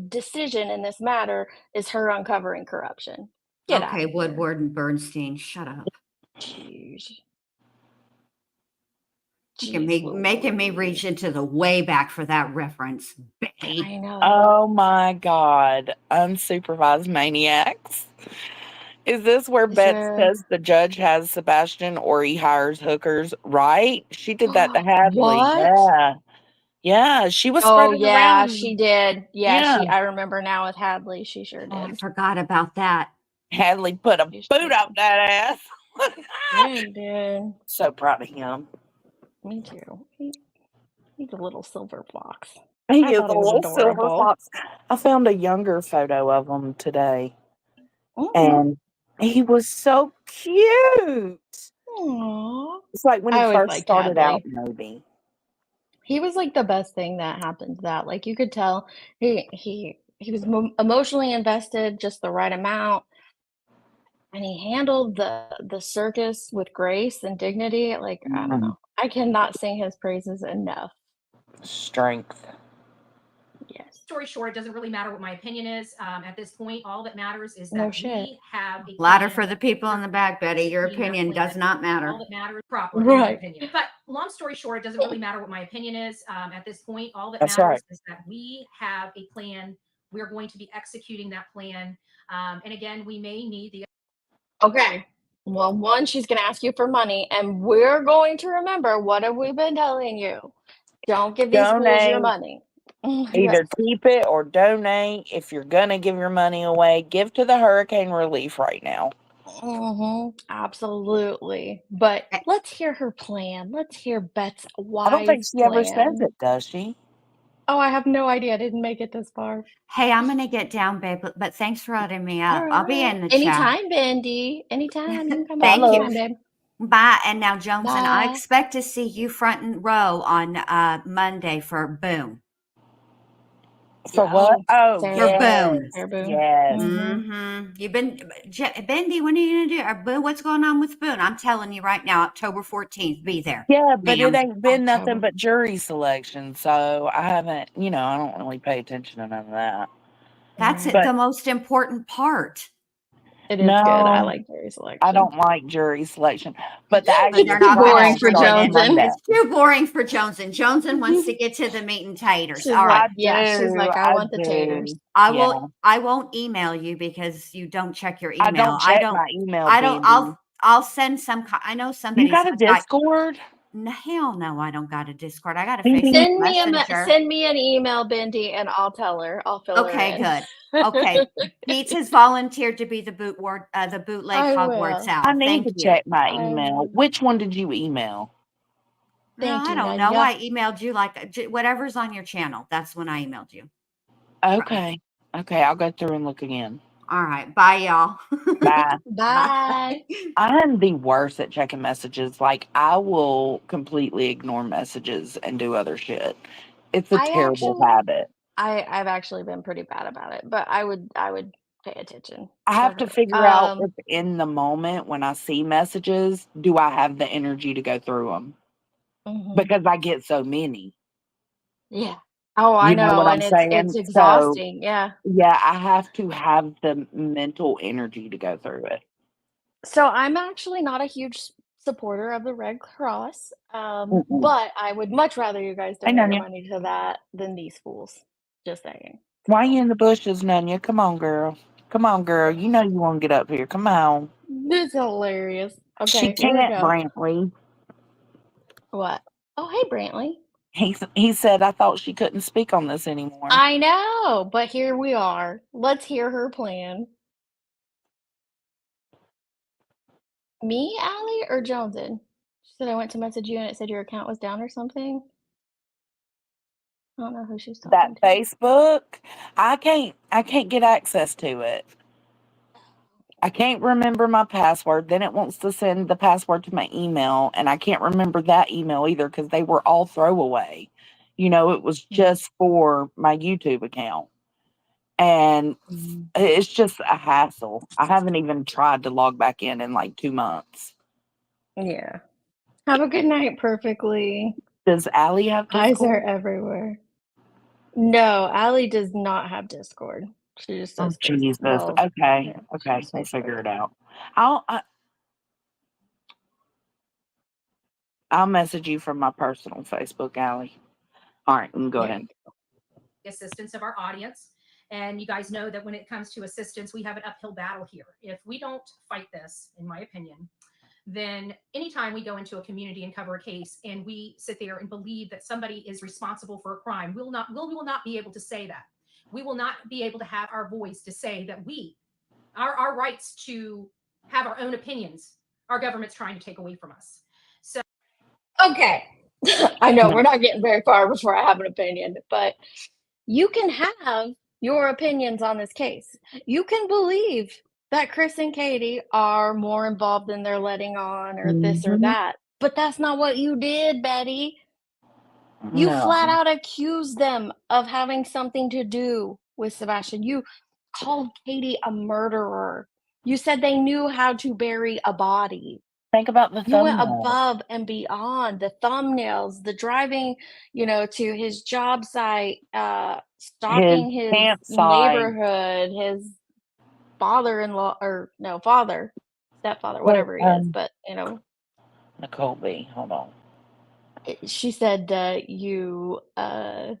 decision in this matter is her uncovering corruption. Get out Okay, of here. Woodward and Bernstein, shut up. Jeez. Making me reach into the way back for that reference. Betty. I know. Oh my God. Unsupervised maniacs. Is this where Beth says the judge has Sebastian or he hires hookers? Right? She did that to Hadley. What? Yeah. Yeah. She was Oh spreading yeah, around. she did. Yeah, Yeah. I remember now with Hadley. She sure Oh, I did. forgot about that. Hadley put a She sure boot up did. that ass. Yeah, he did. So proud of him. Me too. He's a little silver fox. He I is thought a he was little silver adorable. fox. I found a younger photo of him today. Mm. And he was so cute. Aww. It's like when I he always first liked started out, Hadley. maybe. He was like the best thing that happened to that. Like you could tell he was emotionally invested just the right amount, and he handled the circus with grace and dignity. Like I don't know. I cannot sing his praises enough. Strength. Yes. Story short, it doesn't really matter what my opinion is. At this point, all that matters is No that shit. we have a Louder plan for the people in the back, Betty. Your executing that opinion plan. does not matter. All that matters proper, in my Right. opinion. But long story short, it doesn't really matter what my opinion is. At this point, all that That's matters right. is that we have a plan. We're going to be executing that plan. And again, we may need the Okay. Well, one, she's going to ask you for money, and we're going to remember what have we been telling you? Don't give these fools your Donate. money. Either keep it or donate. If you're going to give your money away, give to the hurricane relief right now. Absolutely. But Eh, let's hear her plan. Let's hear Beth's I don't think wise she ever says plan. it, does she? Oh, I have no idea. I didn't make it this far. Hey, I'm gonna get down, babe, but thanks for letting me All up. I'll be right. in the chat. Anytime, Bendy. Anytime. You can come Bye, back Thank you. love. anytime, babe. Bye. And now, Joneson, I Bye. expect to see you front and row on Monday for Boom. For Yeah. what? Oh, For Sarah Boom. yes. Boone. Yes. You've been, Bendy, when are you going to do Boone? What's going on with Boone? I'm telling you right now, October 14th, be there. Yeah, but it Ma'am. ain't been nothing October. but jury selection. So I haven't, I don't really pay attention to none of that. That's Yeah. it, But the most important part. It is good. I no, like jury I selection. don't like jury selection. But the But actual they're Too not going to boring trial for switch starts it. Joneson. Monday. It's too boring for Joneson. Joneson wants to get to the meat and taters. She's All right. like, yeah, she's like, I want the taters. I Yeah. won't email you because you don't check your I email. don't check my email, Bendy. I'll send some. I know You somebody's got a got. Discord? No, hell no, I don't got a Discord. I got a Bendy, Facebook Messenger. Send me an email, Bendy, and I'll tell her. I'll fill her Okay, in. good. Okay, Beats has volunteered to be the bootleg I Hogwarts will. owl. I need Thank to you. check my I email. will. Which one did you email? Girl, Thank I you. don't Now know. you I emailed you whatever's on your channel. That's when I emailed you. Okay. Okay, I'll go through and look again. All right. Bye, y'all. Bye. Bye. I'm the worst at checking messages. Like, I will completely ignore messages and do other shit. It's a terrible habit. I've actually been pretty bad about it, but I would pay attention. I have to her. figure out if in the moment when I see messages, do I have the energy to go through them? Because I get so many. Yeah. Oh, I You know what know, I'm and saying? it's So, exhausting. Yeah. yeah, I have to have the mental energy to go through it. So I'm actually not a huge supporter of the Red Cross, Mm-mm. but I would much rather you guys Hey, donate your Nunya. money to that than these fools. Just saying. Why you in the bushes, Nunya? Come on, girl. Come on, girl. You know you want to get up here. Come on. This is hilarious. She Okay, here we can't, go. Brantley. What? Oh, hey, Brantley. He said, I thought she couldn't speak on this anymore. I know, but here we are. Let's hear her plan. Me, Allie, or Joneson? She said I went to message you and it said your account was down or something. I don't know who she's talking That to. Facebook, I can't get access to it. I can't remember my password. Then it wants to send the password to my email, and I can't remember that email either because they were all throwaway. It was just for my YouTube account. And it's just a hassle. I haven't even tried to log back in like 2 months. Yeah. Have a good night, perfectly. Does Allie have Eyes are Discord? everywhere. No, Allie does not have Discord. She just Oh, does Facebook. Jesus. Well, Okay. yeah, Okay. she's We'll Facebook. figure it out. I'll message you from my personal Facebook, Allie. All right. Go ahead. Assistance of our audience. And you guys know that when it comes to assistance, we have an uphill battle here. If we don't fight this, in my opinion, then anytime we go into a community and cover a case and we sit there and believe that somebody is responsible for a crime, we will not be able to say that. We will not be able to have our voice to say that our rights to have our own opinions, our government's trying to take away from us. So, okay. I know we're not getting very far before I have an opinion, but you can have your opinions on this case. You can believe that Chris and Katie are more involved than they're letting on or this or that. But that's not what you did, Betty. You flat out accused them of having something to do with Sebastian. You called Katie a murderer. You said they knew how to bury a body. Think about the You went thumbnail. above and beyond the thumbnails, the driving, to his job site, stalking his campsite. neighborhood, his father-in-law, or no, stepfather, Wait, whatever he is. But, Nicole B. Hold on. she said you What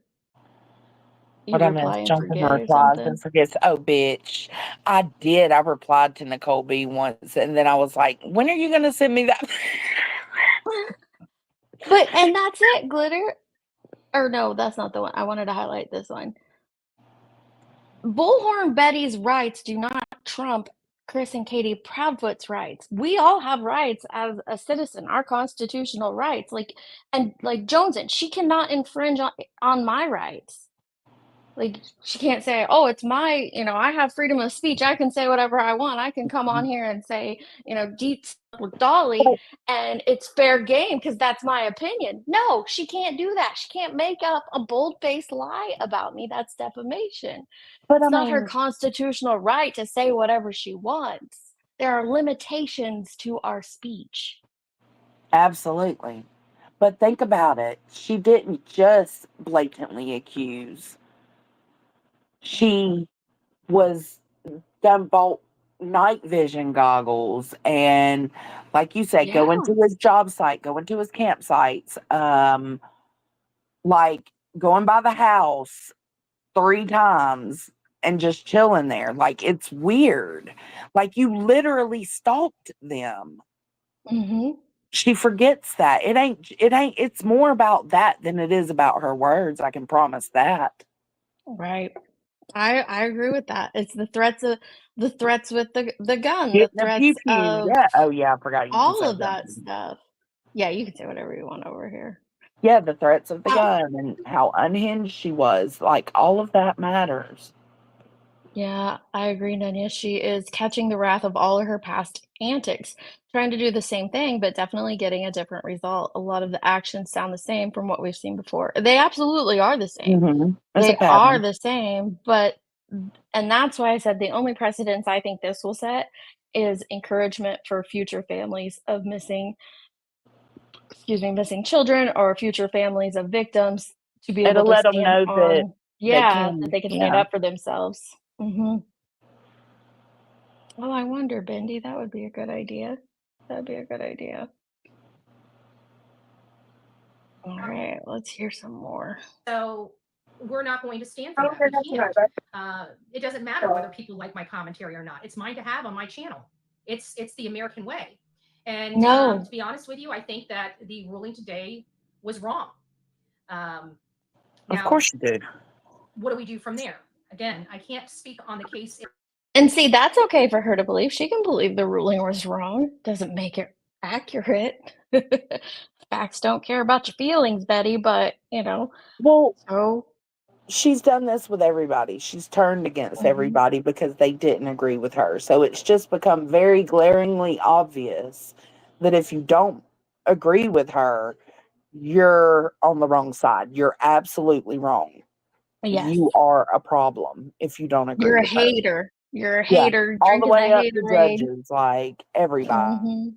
I reply missed? and Jumping forget or replies something. and forgets. Oh, bitch. I did. I replied to Nicole B once, and then I was like, when are you going to send me that? And that's it, Glitter. Or no, that's not the one. I wanted to highlight this one. Bullhorn Betty's rights do not trump Chris and Katie Proudfoot's rights. We all have rights as a citizen, our constitutional rights. And Joneson, she cannot infringe on my rights. Like, she can't say, oh, it's my, I have freedom of speech. I can say whatever I want. I can come on here and say, deep stuff with Dolly, and it's fair game because that's my opinion. No, she can't do that. She can't make up a bold-faced lie about me. That's defamation. But It's not her constitutional right to say whatever she wants. There are limitations to our speech. absolutely. But think about it. She didn't just blatantly accuse. She was done bought night vision goggles and, like you said, Yeah. going to his job site, going to his campsites, like going by the house 3 times and just chilling there. Like, it's weird. Like, you literally stalked them. Mm-hmm. She forgets that. It's more about that than it is about her words. I can promise that. Right. I agree with that. It's the threats with the gun, the Getting the threats pew pew. of Yeah. Oh, yeah. I forgot you can all say of that. that stuff. Yeah, you can say whatever you want over here. Yeah, the threats of the Uh, gun and how unhinged she was. Like, all of that matters. Yeah, I agree, Nanya. She is catching the wrath of all of her past antics, trying to do the same thing, but definitely getting a different result. A lot of the actions sound the same from what we've seen before. They absolutely are the same. It's a They are pattern. the same, and that's why I said the only precedence I think this will set is encouragement for future families of missing children or future families of victims to be able It'll to let them stand know that on, they that can, they can stand up for themselves. Oh, I wonder, Bendy, that would be a good idea. That'd be a good idea. All right, let's hear some more. So we're not going to stand for that. We can't. It doesn't matter whether people like my commentary or not. It's mine to have on my channel. It's the American way. And No. to be honest with you, I think that the ruling today was wrong. Of Now, course you do. what do we do from there? Again, I can't speak on the case. And see, that's okay for her to believe. She can believe the ruling was wrong. Doesn't make it accurate. Facts don't care about your feelings, Betty, but, Well, so. she's done this with everybody. She's turned against everybody because they didn't agree with her. So it's just become very glaringly obvious that if you don't agree with her, you're on the wrong side. You're absolutely wrong. Yes. You are a problem if you don't agree You're a with her. hater. You're a Yeah, hater all the drinking way the up to haterade. judges, like everybody. Mhm.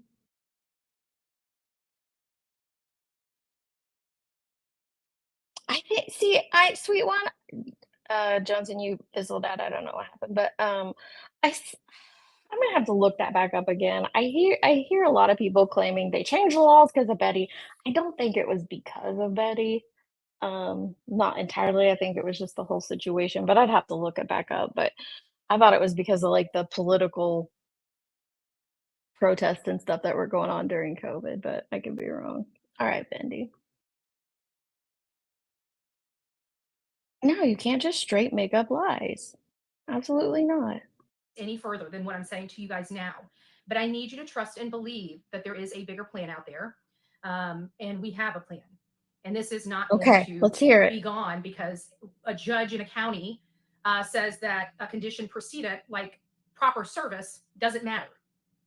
I think sweet one, Johnson, you fizzled out. I don't know what happened, but I'm gonna have to look that back up again. I hear a lot of people claiming they changed the laws because of Betty. I don't think it was because of Betty. Not entirely. I think it was just the whole situation, but I'd have to look it back up. But I thought it was because of like the political protests and stuff that were going on during COVID, but I could be wrong. All right, Bendy. No, you can't just straight make up lies. Absolutely not. Any further than what I'm saying to you guys now. But I need you to trust and believe that there is a bigger plan out there. And we have a plan. And this is not going Okay, to let's hear be it. gone because a judge in a county says that a condition precedent, like proper service, doesn't matter.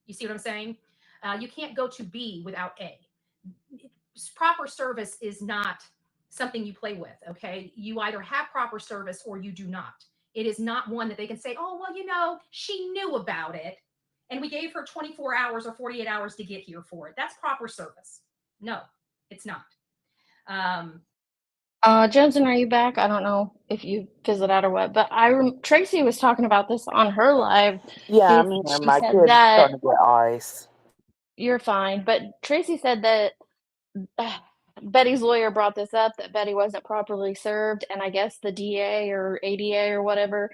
You see what I'm saying? You can't go to B without A. Proper service is not something you play with, okay? You either have proper service or you do not. It is not one that they can say, oh, well, she knew about it and we gave her 24 hours or 48 hours to get here for it. That's proper service. No, it's not. Jensen, are you back? I don't know if you fizzled out or what, but Tracy was talking about this on her live. Yeah, I'm here. She My said kid's that trying to get ice. you're fine, but Tracy said that Betty's lawyer brought this up, that Betty wasn't properly served, and I guess the DA or ADA or whatever,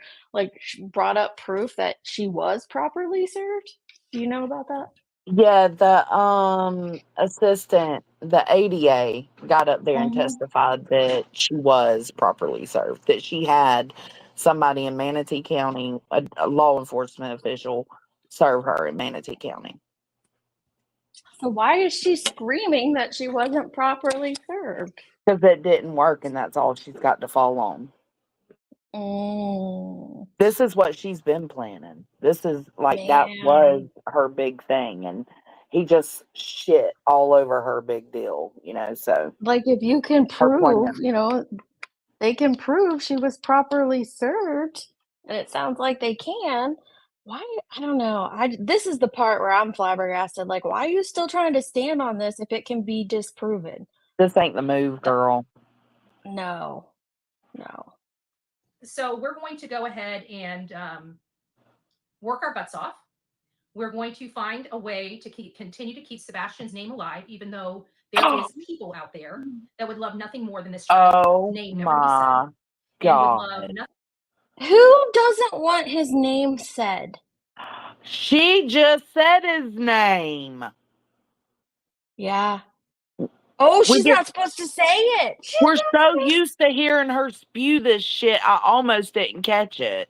brought up proof that she was properly served. Do you know about that? Yeah, the assistant, the ADA got up there and Mhm. testified that she was properly served, that she had somebody in Manatee County, a law enforcement official, serve her in Manatee County. So why is she screaming that she wasn't properly served? Because it didn't work, and that's all she's got to fall on. This is what she's been planning. This is like, that was her big thing, and he just shit all over her big deal, so. Like, if you can Her prove, plan. they can prove she was properly served, and it sounds like they can. Why? I don't know. This is the part where I'm flabbergasted. Like, why are you still trying to stand on this if it can be disproven? This ain't the move, girl. No. So we're going to go ahead and work our butts off. We're going to find a way to continue to keep Sebastian's name alive, even though there is people out there that would love nothing more than this child's name never to be said. Oh, my God. Who doesn't want his name said? She just said his name. Yeah. Oh, she's not supposed to say it. We're so used to hearing her spew this shit, I almost didn't catch it.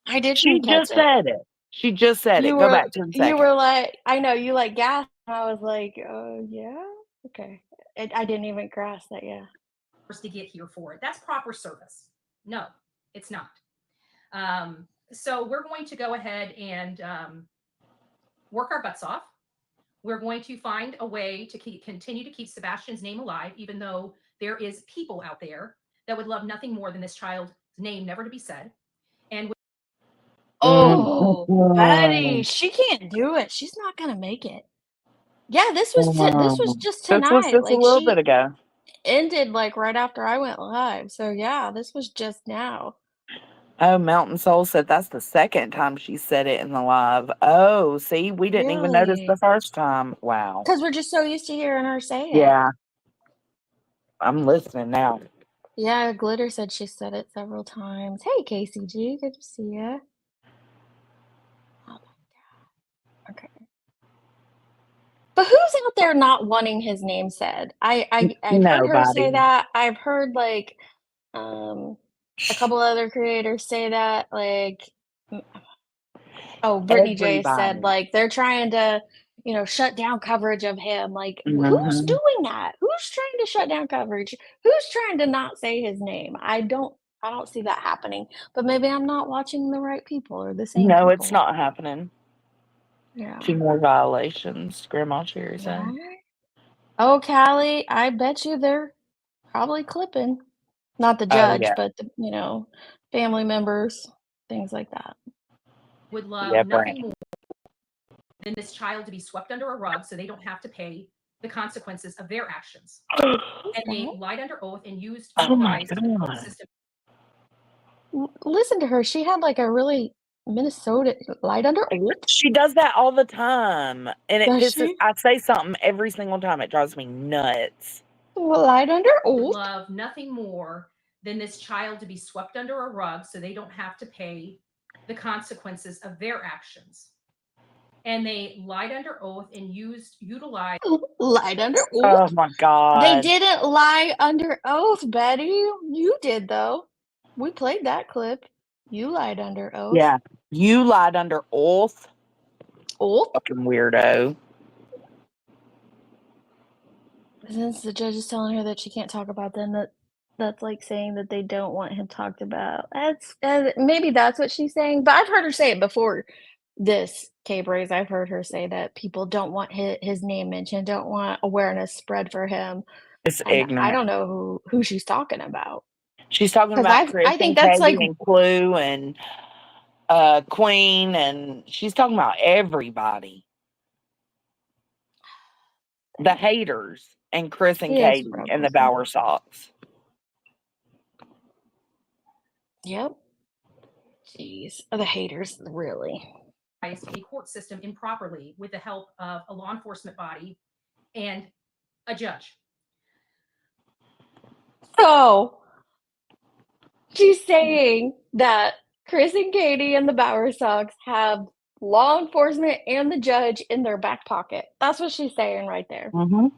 I didn't She catch just it. said it. She just said it. Go back 10 seconds. You were like, I know, you like gasped. I was like, oh, yeah? Okay. I didn't even grasp that, yeah. To get here for it. That's proper service. No, it's not. So we're going to go ahead and work our butts off. We're going to find a way to continue to keep Sebastian's name alive, even though there is people out there that would love nothing more than this child's name never to be said. And Betty, she can't do it. She's not gonna make it. Yeah, this was just tonight. This was just a little bit ago. Ended like right after I went live. So yeah, this was just now. Oh, Mountain Soul said that's the second time she said it in the live. Oh, see, we didn't even notice the first time. Wow. Because we're just so used to hearing her say it. Yeah. I'm listening now. Yeah, Glitter said she said it several times. Hey, KCG, good to see you. Oh my God. Okay. But who's out there not wanting his name said? I've heard her say that. I've heard like a couple other creators say that. Like, Brittany J said like they're trying to, shut down coverage of him. Like, who's doing that? Who's trying to shut down coverage? Who's trying to not say his name? I don't see that happening. But maybe I'm not watching the right people or the same. No, it's not happening. Yeah. 2 more violations, Grandma Cherry said. Oh, Callie, I bet you they're probably clipping. Not the judge, but the, family members, things like that. Would love nothing more than this child to be swept under a rug so they don't have to pay the consequences of their actions. And they lied under oath and utilized the court system. Listen to her. She had like a really Minnesota lied under oath. She does that all the time. And it pisses. I say something every single time. It drives me nuts. Lied under oath. Would love nothing more than this child to be swept under a rug so they don't have to pay the consequences of their actions. And they lied under oath and utilized. Lied under oath? Oh my God. They didn't lie under oath, Betty. You did, though. We played that clip. You lied under oath. Yeah. You lied under oath. Oath? Fucking weirdo. Since the judge is telling her that she can't talk about them, that's like saying that they don't want him talked about. Maybe that's what she's saying. But I've heard her say it before this, K-Braze. I've heard her say that people don't want his name mentioned, don't want awareness spread for him. It's ignorant. I don't know who she's talking about. She's talking about Chris and Katie and Clue and Queen, and she's talking about everybody. The haters and Chris and Katie and the Bower Sox. Yep. Jeez. The haters, really. A court system improperly with the help of a law enforcement body and a judge. So she's saying that Chris and Katie and the Bower Sox have law enforcement and the judge in their back pocket. That's what she's saying right there. Mm-hmm.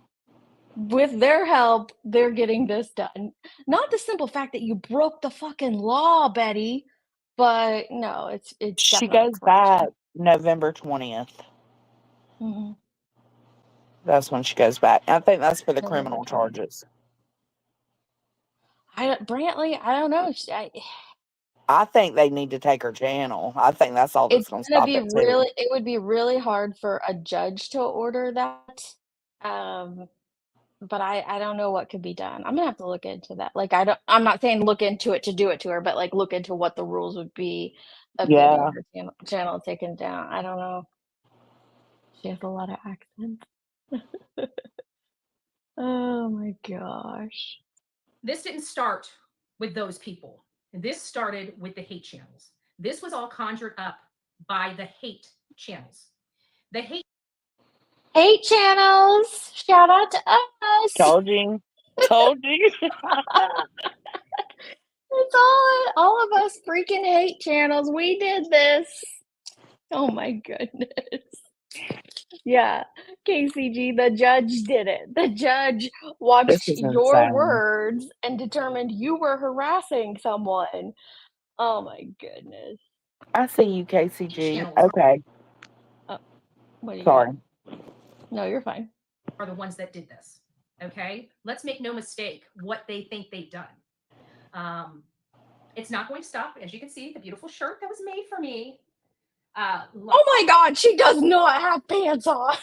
With their help, they're getting this done. Not the simple fact that you broke the fucking law, Betty, but no, it's she goes back. November 20th. Mm-hmm. That's when she goes back. I think that's for the November criminal 20th. charges. Brantley, I don't know. I think they need to take her channel. I think that's all that's It's going to gonna stop be it too. really. It would be really hard for a judge to order that. But I don't know what could be done. I'm gonna have to look into that. Like I'm not saying look into it to do it to her, but like look into what the rules would be of getting Yeah. her channel taken down. I don't know. She has a lot of accents. Oh my gosh. This didn't start with those people. This started with the hate channels. This was all conjured up by the hate channels. The Hate channels. Shout out to us. Told you. Told you. It's all of us freaking hate channels. We did this. Oh my goodness. Yeah, KCG, the judge did it. The judge watched This is your insane. words and determined you were harassing someone. Oh my goodness. I see you, KCG. channels Okay. What do you Sorry. got? No, you're fine. are the ones that did this. Okay, let's make no mistake what they think they've done. It's not going to stop. As you can see, the beautiful shirt that was made for me. Oh my God, she does not have pants on.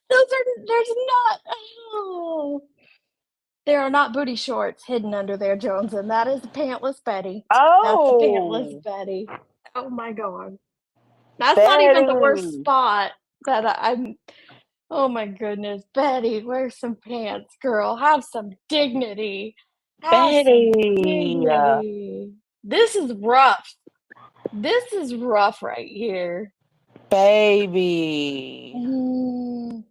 There's not. Oh. There are not booty shorts hidden under there, Jones, and that is the pantless Betty. That's the pantless Oh, Betty. Oh my God. That's not even the worst Betty. spot that I'm. Oh my goodness, Betty, wear some pants, girl. Have some dignity. Have some Betty. dignity. This is rough. This is rough right here. Baby. Mm,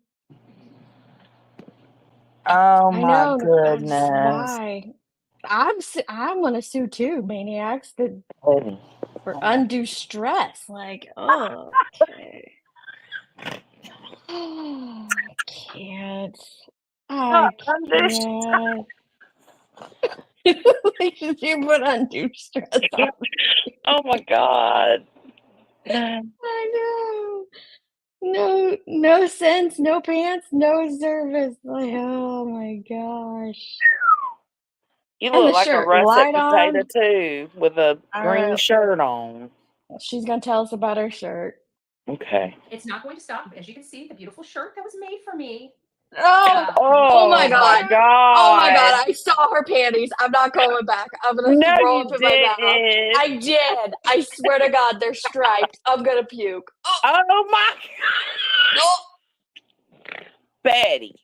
Oh I my know. goodness. Why? I'm gonna sue too, maniacs. Betty. For undue stress. Like, oh, okay. I can't. I can't. You put undue stress on me. Oh my God. I know. No sense, no pants, no service. Like, oh my gosh. You And look the like a shirt, russet light potato on. too, with a green Alright, shirt on. she's gonna tell us about her shirt. Okay. It's not going to stop. As you can see, the beautiful shirt that was made for me. Oh my God. God. Oh my God, I saw her panties. I'm not going back. I'm gonna No, throw you up in my mouth. didn't. I did. I swear to God, they're striped. I'm gonna puke. Oh my God. Betty,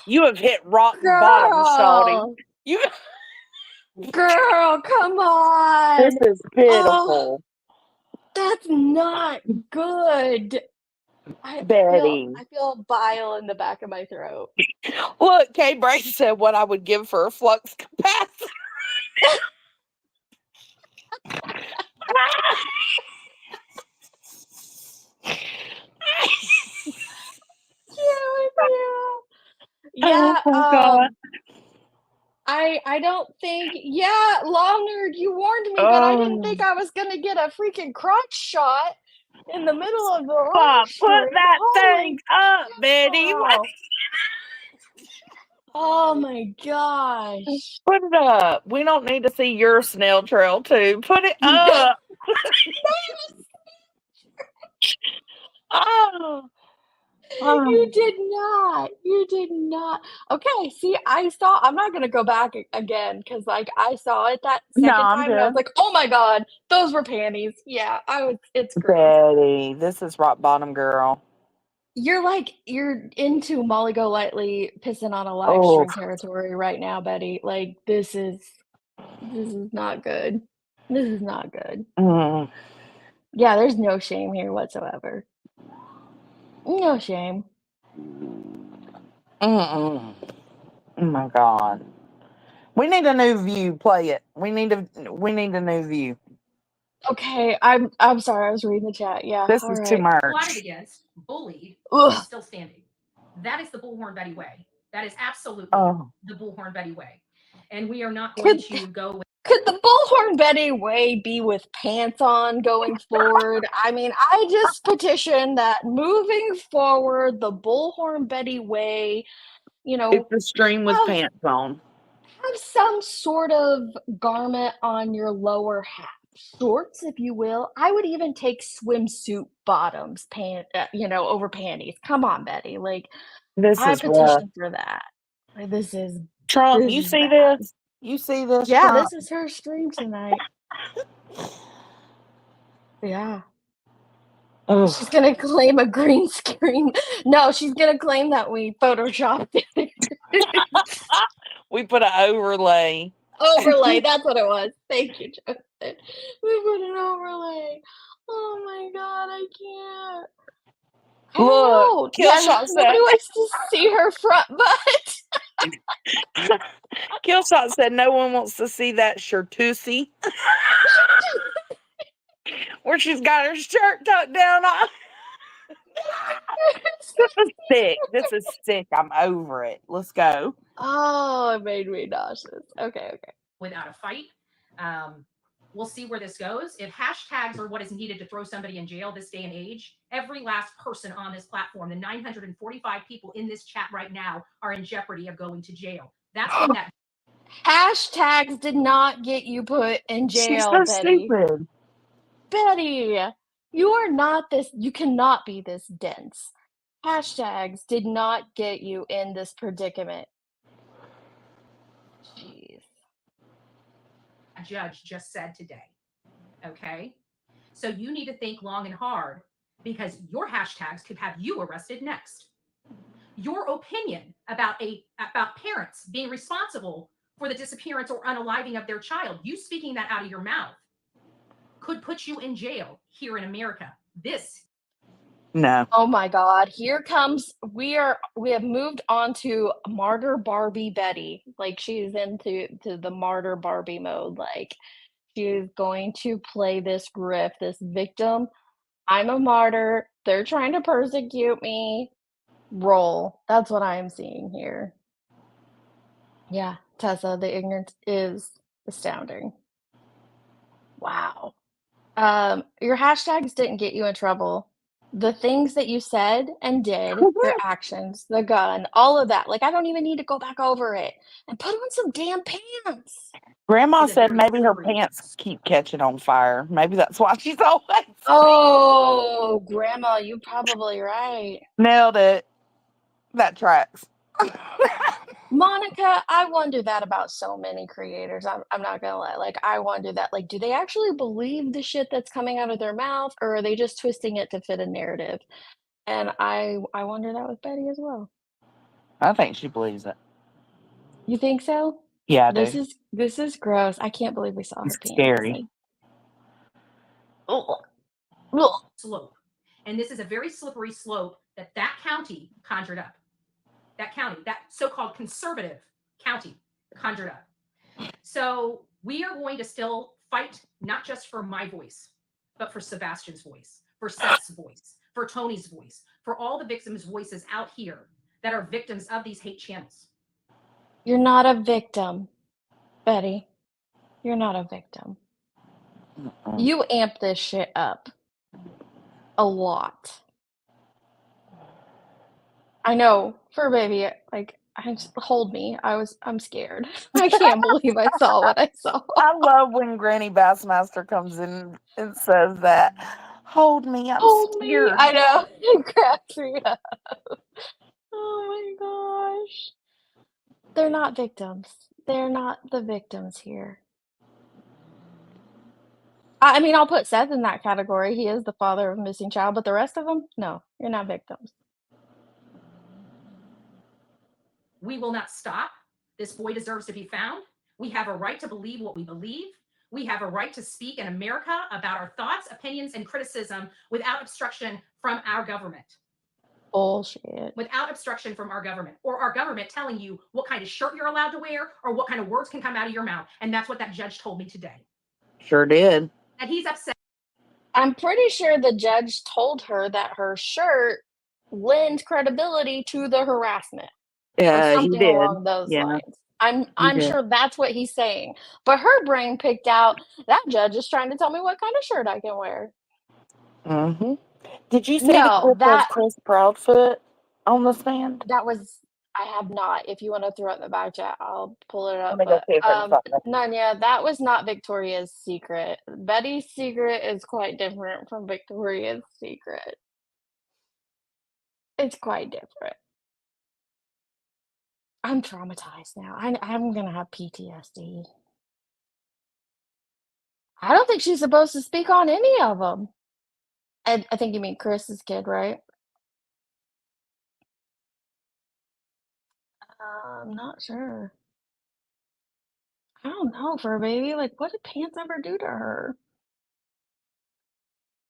you have hit rock bottom, shawty. Girl, You. girl, come on. This is pitiful. That's not good. I Betty. feel bile in the back of my throat. Look, Kay Brace said what I would give for a flux capacitor. Yeah, Oh my God. I don't think. Yeah, Law Nerd, you warned me, but I didn't think I was gonna get a freaking crotch shot in the middle of the live Pop, put stream. that Holy thing up, Betty. cow. Oh my gosh. Put it up. We don't need to see your snail trail too. Put it up. Oh. You did not. You did not. Okay, see, I'm not gonna go back again because like I saw it that No, second I'm time and I was good. like, oh my God, those were panties. Yeah, it's gross. Betty, this is rock bottom, girl. You're into Molly Golightly pissing on a live Oh. stream territory right now, Betty. Like this is not good. This is not good. Mm. Yeah, there's no shame here whatsoever. No shame. Mm-mm. Oh my God. We need a new view. Play it. We need a new view. Okay, I'm sorry, I was reading the chat. Yeah, This all is right. too much. Plotted against, bullied, Ugh. is still standing. That is the Bullhorn Betty way. That is absolutely Oh. the Bullhorn Betty way. And we are not going to go with Could the Bullhorn Betty way be with pants on going forward? I mean, I just petition that moving forward, the Bullhorn Betty way, It's a stream with have pants on. have some sort of garment on your lower half. Shorts, if you will. I would even take swimsuit bottoms, over panties. Come on, Betty. Like, This I is rough. petition for that. Like, this is Trump, this you is see bad. this? You see this, Yeah, Trump? this is her stream tonight. Yeah. Oh, She's gonna claim a green screen. No, she's gonna claim that we photoshopped it. we put an overlay. Overlay, that's what it was. Thank you, Justin. We put an overlay. Oh my god, I can't. I don't know. Look, Yeah, Killshot nobody said. wants to see her front butt. Killshot said no one wants to see that shirtussy where she's got her shirt tucked down on. This is sick. This is sick. I'm over it. Let's go. Oh, it made me nauseous. Okay. Without a fight. We'll see where this goes. If hashtags are what is needed to throw somebody in jail this day and age, every last person on this platform, the 945 people in this chat right now, are in jeopardy of going to jail. That's when that Hashtags did not get you put in She's jail, so Betty. stupid. Betty, you are not this. You cannot be this dense. Hashtags did not get you in this predicament. Jeez. a judge just said today. Okay? So you need to think long and hard because your hashtags could have you arrested next. Your opinion about parents being responsible for the disappearance or unaliving of their child, you speaking that out of your mouth, could put you in jail here in America. No. Oh my God! Here comes. We have moved on to Martyr Barbie Betty. Like, she's into the Martyr Barbie mode. Like, she's going to play this griff, this victim. I'm a martyr. They're trying to persecute me. Roll. That's what I'm seeing here. Yeah, Tessa, the ignorance is astounding. Wow. Your hashtags didn't get you in trouble. The things that you said and did, your actions, the gun, all of that. Like, I don't even need to go back over it. And put on some damn pants. Grandma Is a said very maybe her slippery- pants keep catching on fire. Maybe that's why she's always Oh, Grandma, you're probably right. nailed it. That tracks. Monica, I wonder that about so many creators. I'm not gonna lie. Like, I wonder that. Like, do they actually believe the shit that's coming out of their mouth, or are they just twisting it to fit a narrative? And I wonder that with Betty as well. I think she believes it. You think so? Yeah, I do. This is gross. I can't believe we saw her It's pants. scary. Like, ugh. slope. And this is a very slippery slope that county conjured up. That county, that so-called conservative county conjured up. So we are going to still fight, not just for my voice, but for Sebastian's voice, for Seth's voice, for Tony's voice, for all the victims' voices out here that are victims of these hate channels. You're not a victim, Betty. You're not a victim. You amp this shit up a lot. I know, for baby, like, hold me. I'm scared. I can't believe I saw what I saw. I love when Granny Bassmaster comes in and says that. Hold me, I'm Hold me. scared. I know. It cracks me up. Oh my gosh. They're not victims. They're not the victims here. I mean, I'll put Seth in that category. He is the father of a missing child, but the rest of them, no, you're not victims. We will not stop. This boy deserves to be found. We have a right to believe what we believe. We have a right to speak in America about our thoughts, opinions, and criticism without obstruction from our government. Bullshit. Without obstruction from our government, or our government telling you what kind of shirt you're allowed to wear or what kind of words can come out of your mouth. And that's what that judge told me today. Sure did. And he's upset. I'm pretty sure the judge told her that her shirt lends credibility to the harassment. Or Yeah, he something did. along those Yeah. lines. I'm Yeah. sure that's what he's saying. But her brain picked out that judge is trying to tell me what kind of shirt I can wear. Mm-hmm. Did you see the No, clip of Chris Proudfoot on the stand? that was I have not. If you want to throw it in the back chat, I'll pull it Let up. me go But see if I can find it. Nanya, that was not Victoria's Secret. Betty's Secret is quite different from Victoria's Secret. It's quite different. I'm traumatized now. I'm gonna have PTSD. I don't think she's supposed to speak on any of them. I think you mean Chris's kid, right? I'm not sure. I don't know, for a baby, like, what did Pants ever do to her?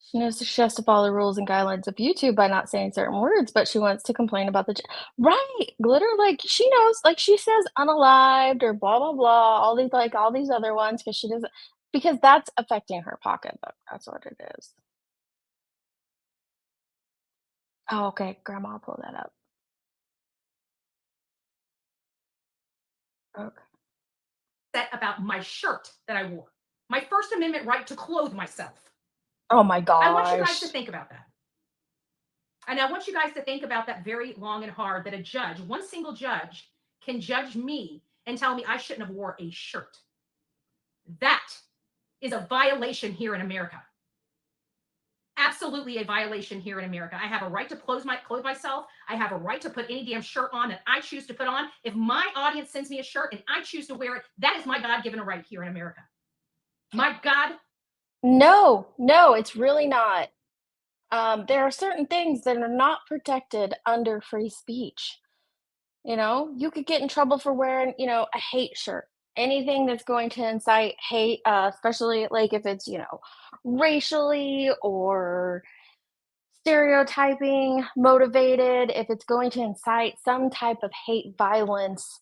She knows she has to follow the rules and guidelines of YouTube by not saying certain words, but she wants to complain about the right, Glitter, like, she knows, like, she says unalived or blah, blah, blah, all these other ones because she doesn't because that's affecting her pocketbook, that's what it is. Oh, okay, grandma, will pull that up. Okay. That about my shirt that I wore, my First Amendment right to clothe myself. Oh my I want you guys to gosh. think about that. And I want you guys to think about that very long and hard, that a judge, one single judge, can judge me and tell me I shouldn't have wore a shirt. That is a violation here in America. Absolutely a violation here in America. I have a right to clothe myself. I have a right to put any damn shirt on that I choose to put on. If my audience sends me a shirt and I choose to wear it, that is my God-given right here in America. My God. No, it's really not. There are certain things that are not protected under free speech. You know, you could get in trouble for wearing, a hate shirt. Anything that's going to incite hate, especially like if it's, racially or stereotyping motivated, if it's going to incite some type of hate violence,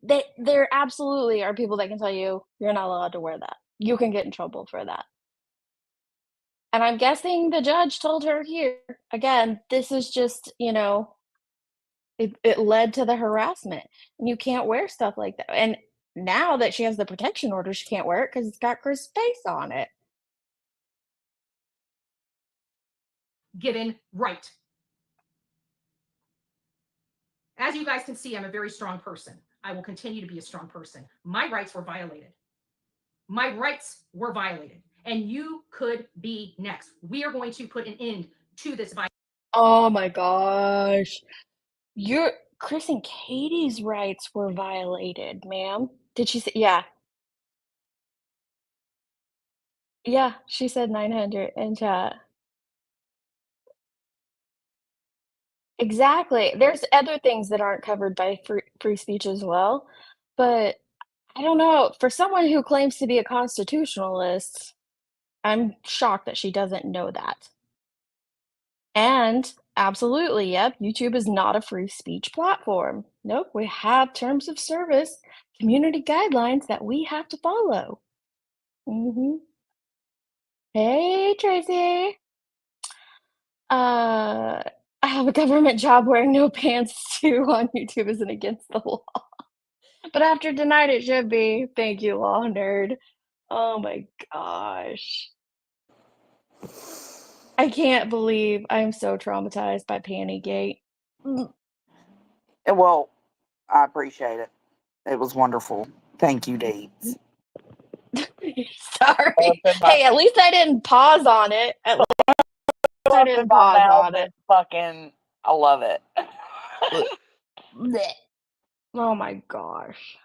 there absolutely are people that can tell you you're not allowed to wear that. You can get in trouble for that. And I'm guessing the judge told her here, again, this is just, it led to the harassment. And you can't wear stuff like that. And now that she has the protection order, she can't wear it because it's got Chris' face on it. Given right. As you guys can see, I'm a very strong person. I will continue to be a strong person. My rights were violated. My rights were violated. And you could be next. We are going to put an end to this violence. Oh my gosh. Chris and Katie's rights were violated, ma'am. Did she say yeah. Yeah, she said 900 in chat. Exactly. There's other things that aren't covered by free speech as well, but I don't know, for someone who claims to be a constitutionalist, I'm shocked that she doesn't know that. And absolutely, yep, YouTube is not a free speech platform. Nope, we have terms of service, community guidelines that we have to follow. Mhm. Hey, Tracy. I have a government job wearing no pants too on YouTube isn't against the law. But after tonight, it should be. Thank you, law nerd. Oh my gosh. I can't believe I'm so traumatized by Pantygate. Well, I appreciate it. It was wonderful. Thank you, Deeds. Sorry. Hey, at least I didn't pause on it. At least I didn't pause on it. Fucking, I love it. Blech. Oh my gosh.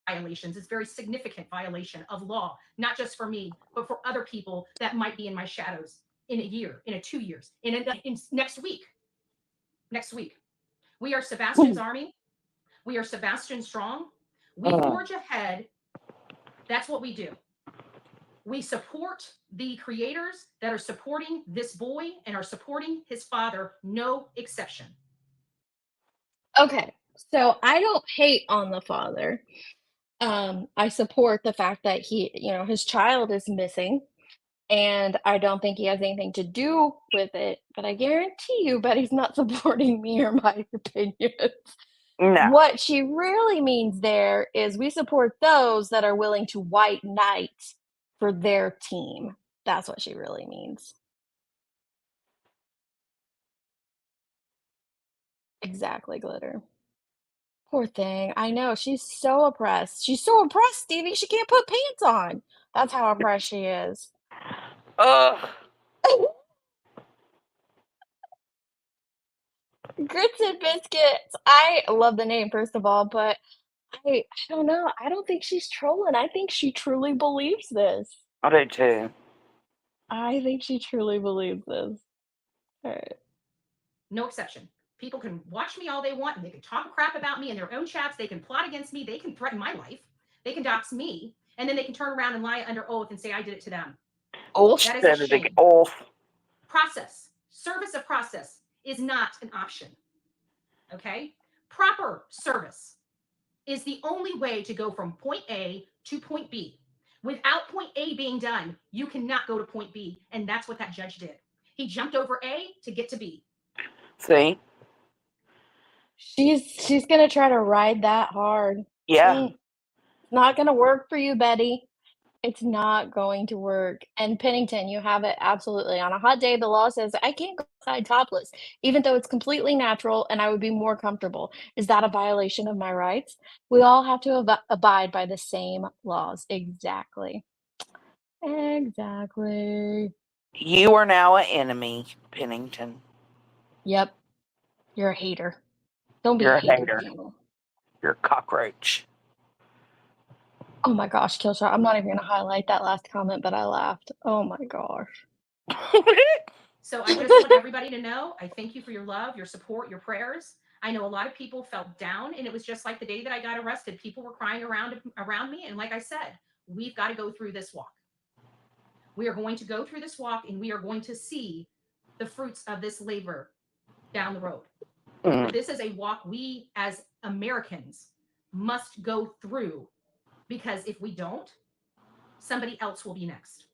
Violations. It's a very significant violation of law, not just for me, but for other people that might be in my shadows in a year, in 2 years, in next week. Next week. We are Sebastian's army. We are Sebastian strong. We forge ahead. That's what we do. We support the creators that are supporting this boy and are supporting his father, no exception. Okay, so I don't hate on the father. I support the fact that his child is missing, and I don't think he has anything to do with it, but I guarantee you Betty's not supporting me or my opinions. No. What she really means there is we support those that are willing to white knight for their team. That's what she really means. Exactly, Glitter. Poor thing. I know, she's so oppressed. She's so oppressed, Stevie, she can't put pants on. That's how oppressed she is. Ugh. Grits and Biscuits. I love the name, first of all, but I don't know. I don't think she's trolling. I think she truly believes this. I do too. I think she truly believes this. Alright. No exception. People can watch me all they want and they can talk crap about me in their own chats. They can plot against me. They can threaten my life. They can dox me. And then they can turn around and lie under oath and say I did it to them. Oh, That is a Said it again. shame. Off. Process, service of process is not an option. Okay? Proper service is the only way to go from point A to point B. Without point A being done, you cannot go to point B. And that's what that judge did. He jumped over A to get to B. See? she's gonna try to ride that hard. Yeah. It's not gonna work for you, Betty. It's not going to work. And Pennington, you have it absolutely. On a hot day, the law says I can't go outside topless, even though it's completely natural and I would be more comfortable. Is that a violation of my rights? We all have to abide by the same laws. Exactly. Exactly. You are now an enemy, Pennington. Yep. You're a hater. Don't be You're a a hater, hater. Daniel. You're a cockroach. Oh my gosh, Killshot. I'm not even going to highlight that last comment, but I laughed. Oh my gosh. So I just want everybody to know, I thank you for your love, your support, your prayers. I know a lot of people felt down, and it was just like the day that I got arrested. People were crying around me, and like I said, we've got to go through this walk. We are going to go through this walk, and we are going to see the fruits of this labor down the road. But this is a walk we as Americans must go through, because if we don't, somebody else will be next.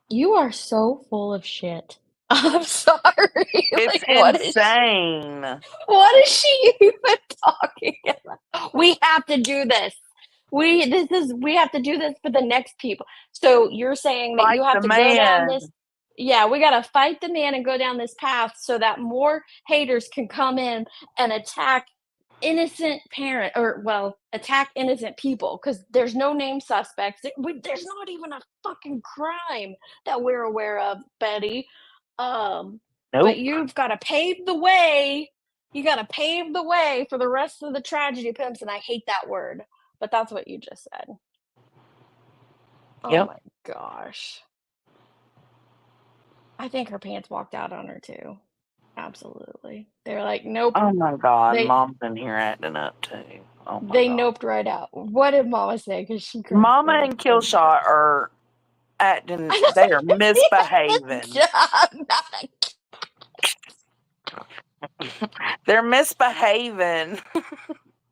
You are so full of shit. I'm sorry. It's Like, insane. what is she even talking about? We have to do this. We have to do this for the next people. So you're saying that you Fight have the to go down man. this. Yeah, we got to fight the man and go down this path so that more haters can come in and attack innocent parent or attack innocent people because there's no named suspects. There's not even a fucking crime that we're aware of, Betty. But Nope. you've got to pave the way. You got to pave the way for the rest of the tragedy pimps, and I hate that word, but that's what you just said. Oh Yep. my gosh. I think her pants walked out on her too. Absolutely. They're like, nope. Oh my God. They- Mom's in here acting up too. Oh my They God. noped right out. What did Mama say? Because she cracks Mama me up and so much. Killshot are acting, they are misbehaving. They're misbehaving.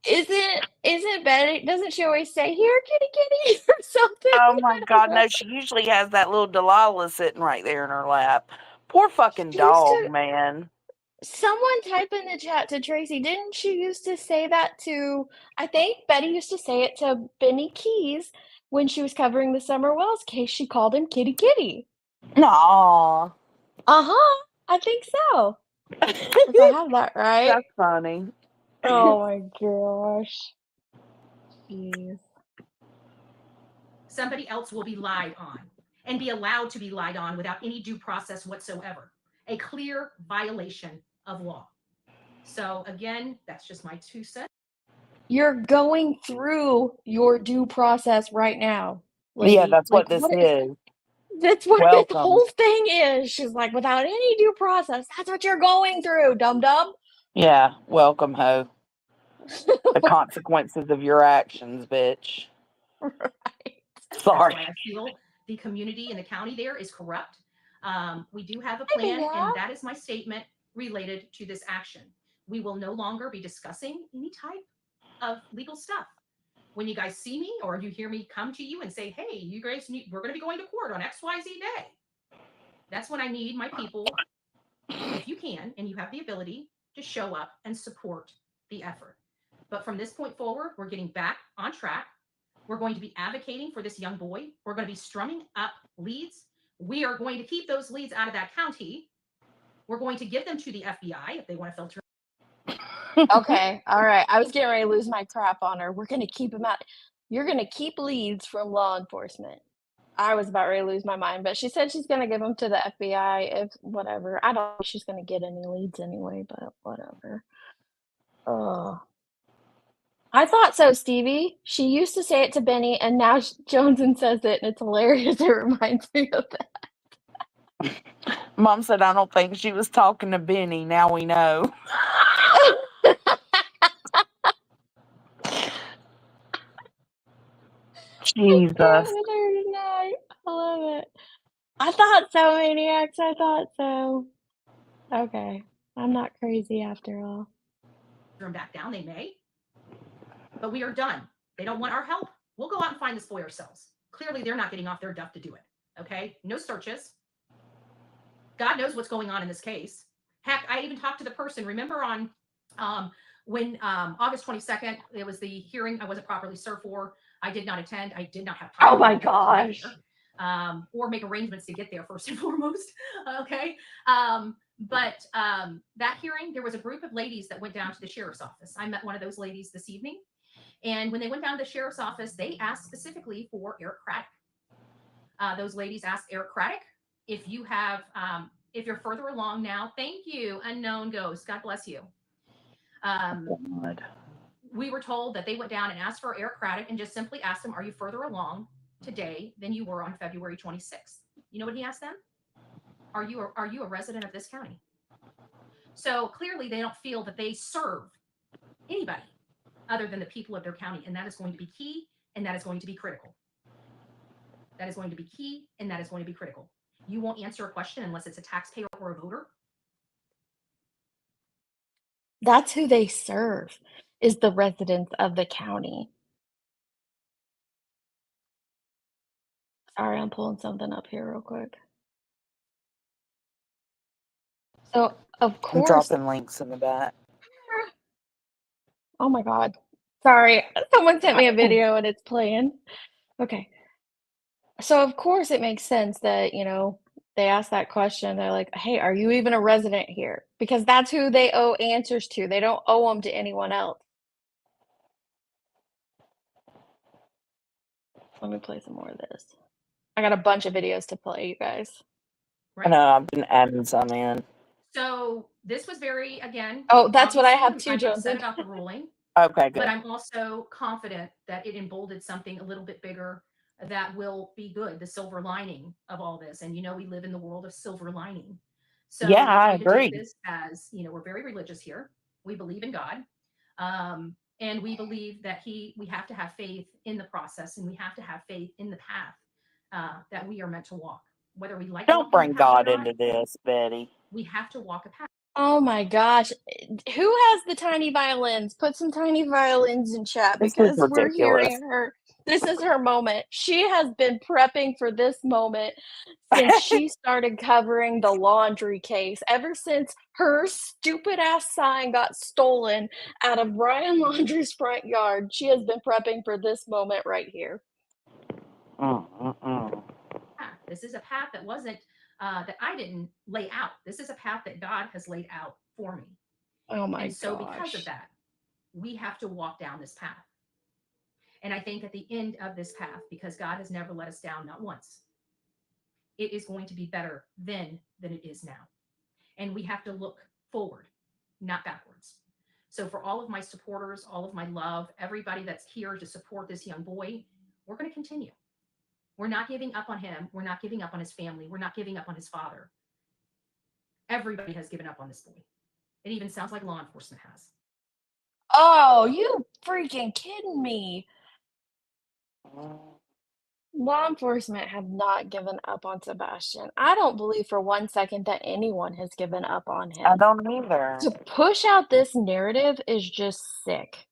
Isn't Betty? Doesn't she always say "here, kitty, kitty" or something? Oh my I don't God. know. No, she usually has that little Delilah sitting right there in her lap. Poor fucking She used dog, to. man. Someone type in the chat to Tracy. Didn't she used to say that to? I think Betty used to say it to Benny Keys when she was covering the Summer Wells case. She called him Kitty Kitty. Aw. I think so. If I have that right. That's funny. Oh my gosh. Jeez. Somebody else will be lied on and be allowed to be lied on without any due process whatsoever. A clear violation of law. So again, that's just my 2 cents. You're going through your due process right now, lady. Yeah, that's what this is. That's what this Welcome. whole thing is. She's like, without any due process, that's what you're going through, dum-dum. Yeah, welcome, ho. The consequences of your actions, bitch. Right. Sorry. That's why I feel the community in the county there is corrupt. We do have a Maybe, plan, yeah. and that is my statement related to this action. We will no longer be discussing any type of legal stuff. When you guys see me or you hear me come to you and say, hey, you guys, we're going to be going to court on XYZ day. That's when I need my people, if you can, and you have the ability, to show up and support the effort. But from this point forward, we're getting back on track. We're going to be advocating for this young boy. We're going to be strumming up leads. We are going to keep those leads out of that county. We're going to give them to the FBI if they want to filter. Okay, all right. I was getting ready to lose my crap on her. We're gonna keep him out. You're gonna keep leads from law enforcement. I was about ready to lose my mind, but she said she's gonna give them to the FBI if whatever. I don't think she's gonna get any leads anyway, but whatever. Oh, I thought so, Stevie. She used to say it to Benny, and now Joneson says it, and it's hilarious. It reminds me of that. Mom said, I don't think she was talking to Benny. Now we know. Jesus. With her tonight. I love it. I thought so, Maniacs. I thought so. Okay. I'm not crazy after all. Them back down. They may. But we are done. They don't want our help. We'll go out and find this boy ourselves. Clearly, they're not getting off their duff to do it. Okay? No searches. God knows what's going on in this case. Heck, I even talked to the person. Remember on when August 22nd, it was the hearing I wasn't properly served for. I did not attend. I did not have time. Oh my gosh. Or make arrangements to get there first and foremost. Okay. But that hearing, there was a group of ladies that went down to the sheriff's office. I met one of those ladies this evening. And when they went down to the sheriff's office, they asked specifically for Eric Craddock. Those ladies asked Eric Craddock if you have, if you're further along now. Thank you, Unknown Ghost. God bless you. We were told that they went down and asked for Eric Craddock and just simply asked him, are you further along today than you were on February 26th? You know what he asked them? Are you a resident of this county? So clearly they don't feel that they serve anybody other than the people of their county. And that is going to be key, and that is going to be critical. That is going to be key, and that is going to be critical. You won't answer a question unless it's a taxpayer or a voter. That's who they serve, is the residents of the county. Sorry, I'm pulling something up here real quick. So, of I'm course. dropping links in the back. Oh my God. Sorry. Someone sent me a video and it's playing. Okay. So, of course, it makes sense that, they ask that question. They're like, hey, are you even a resident here? Because that's who they owe answers to. They don't owe them to anyone else. Let me play some more of this. I got a bunch of videos to play, you guys. Right. I know, I've been adding some in. So this was very, again. Oh, that's what I have too, Jones. I'm upset about the ruling. Okay, good. But I'm also confident that it emboldened something a little bit bigger that will be good, the silver lining of all this. And we live in the world of silver lining. So yeah, I agree. This as we're very religious here. We believe in God. And we believe that we have to have faith in the process, and we have to have faith in the path that we are meant to walk. Whether we like Don't bring God into this, Betty. We have to walk a path. Oh my gosh. Who has the tiny violins? Put some tiny violins in chat because we're hearing her. This is her moment. She has been prepping for this moment since she started covering the laundry case. Ever since her stupid ass sign got stolen out of Brian Laundrie's front yard, she has been prepping for this moment right here. This is a path that wasn't that I didn't lay out. This is a path that God has laid out for me. Oh my gosh. So because of that, we have to walk down this path. And I think at the end of this path, because God has never let us down, not once, it is going to be better then than it is now. And we have to look forward, not backwards. So for all of my supporters, all of my love, everybody that's here to support this young boy, we're going to continue. We're not giving up on him. We're not giving up on his family. We're not giving up on his father. Everybody has given up on this boy. It even sounds like law enforcement has. Oh, you freaking kidding me. Law enforcement have not given up on Sebastian. I don't believe for 1 second that anyone has given up on him. I don't either. To push out this narrative is just sick.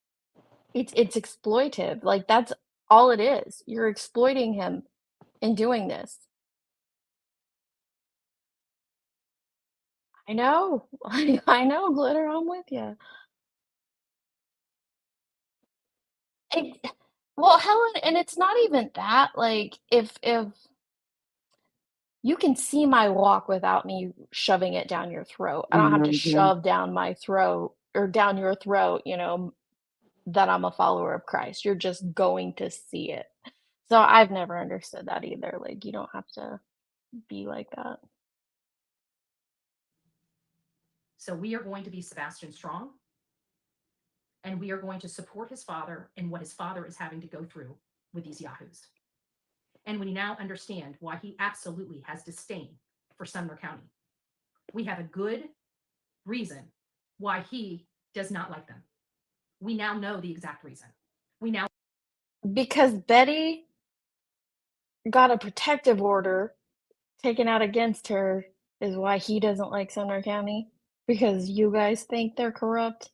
It's exploitive. Like, that's all it is. You're exploiting him in doing this. I know. I know, Glitter. I'm with you. Well, Helen, and it's not even that. Like, if you can see my walk without me shoving it down your throat. I don't have to shove down my throat or down your throat, that I'm a follower of Christ. You're just going to see it. So I've never understood that either. Like, you don't have to be like that. So we are going to be Sebastian Strong, and we are going to support his father and what his father is having to go through with these yahoos. And we now understand why he absolutely has disdain for Sumner County. We have a good reason why he does not like them. We now know the exact reason. Because Betty got a protective order taken out against her is why he doesn't like Sumner County. Because you guys think they're corrupt.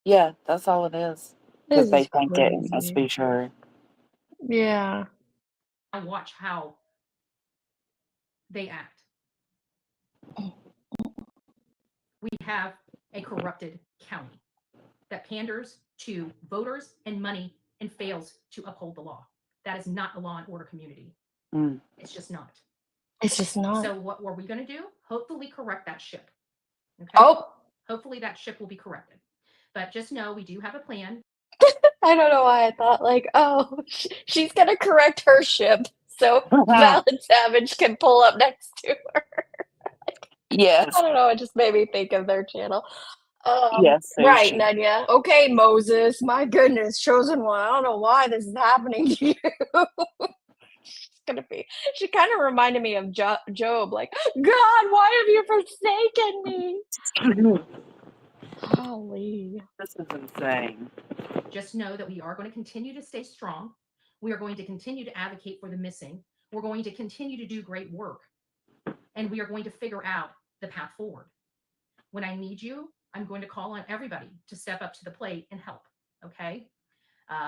Yeah, that's all it is. Because This they is think it must crazy. be sure. Yeah. I watch how they act. We have a corrupted county that panders to voters and money and fails to uphold the law. That is not a law and order community. Mm. It's just not. It's just not. So what were we going to do? Hopefully correct that ship. Okay. Oh, Hopefully that ship will be corrected. But just know we do have a plan. I don't know why I thought she's gonna correct her ship so Valid Savage can pull up next to her. Yes. I don't know. It just made me think of their channel. Yes, Right, sushi. Nanya. Okay, Moses. My goodness, chosen one. I don't know why this is happening to you. It's gonna be. She kind of reminded me of Job. Like, God, why have you forsaken me? Golly. This is insane. Just know that we are going to continue to stay strong. We are going to continue to advocate for the missing. We're going to continue to do great work. And we are going to figure out the path forward. When I need you, I'm going to call on everybody to step up to the plate and help. Okay.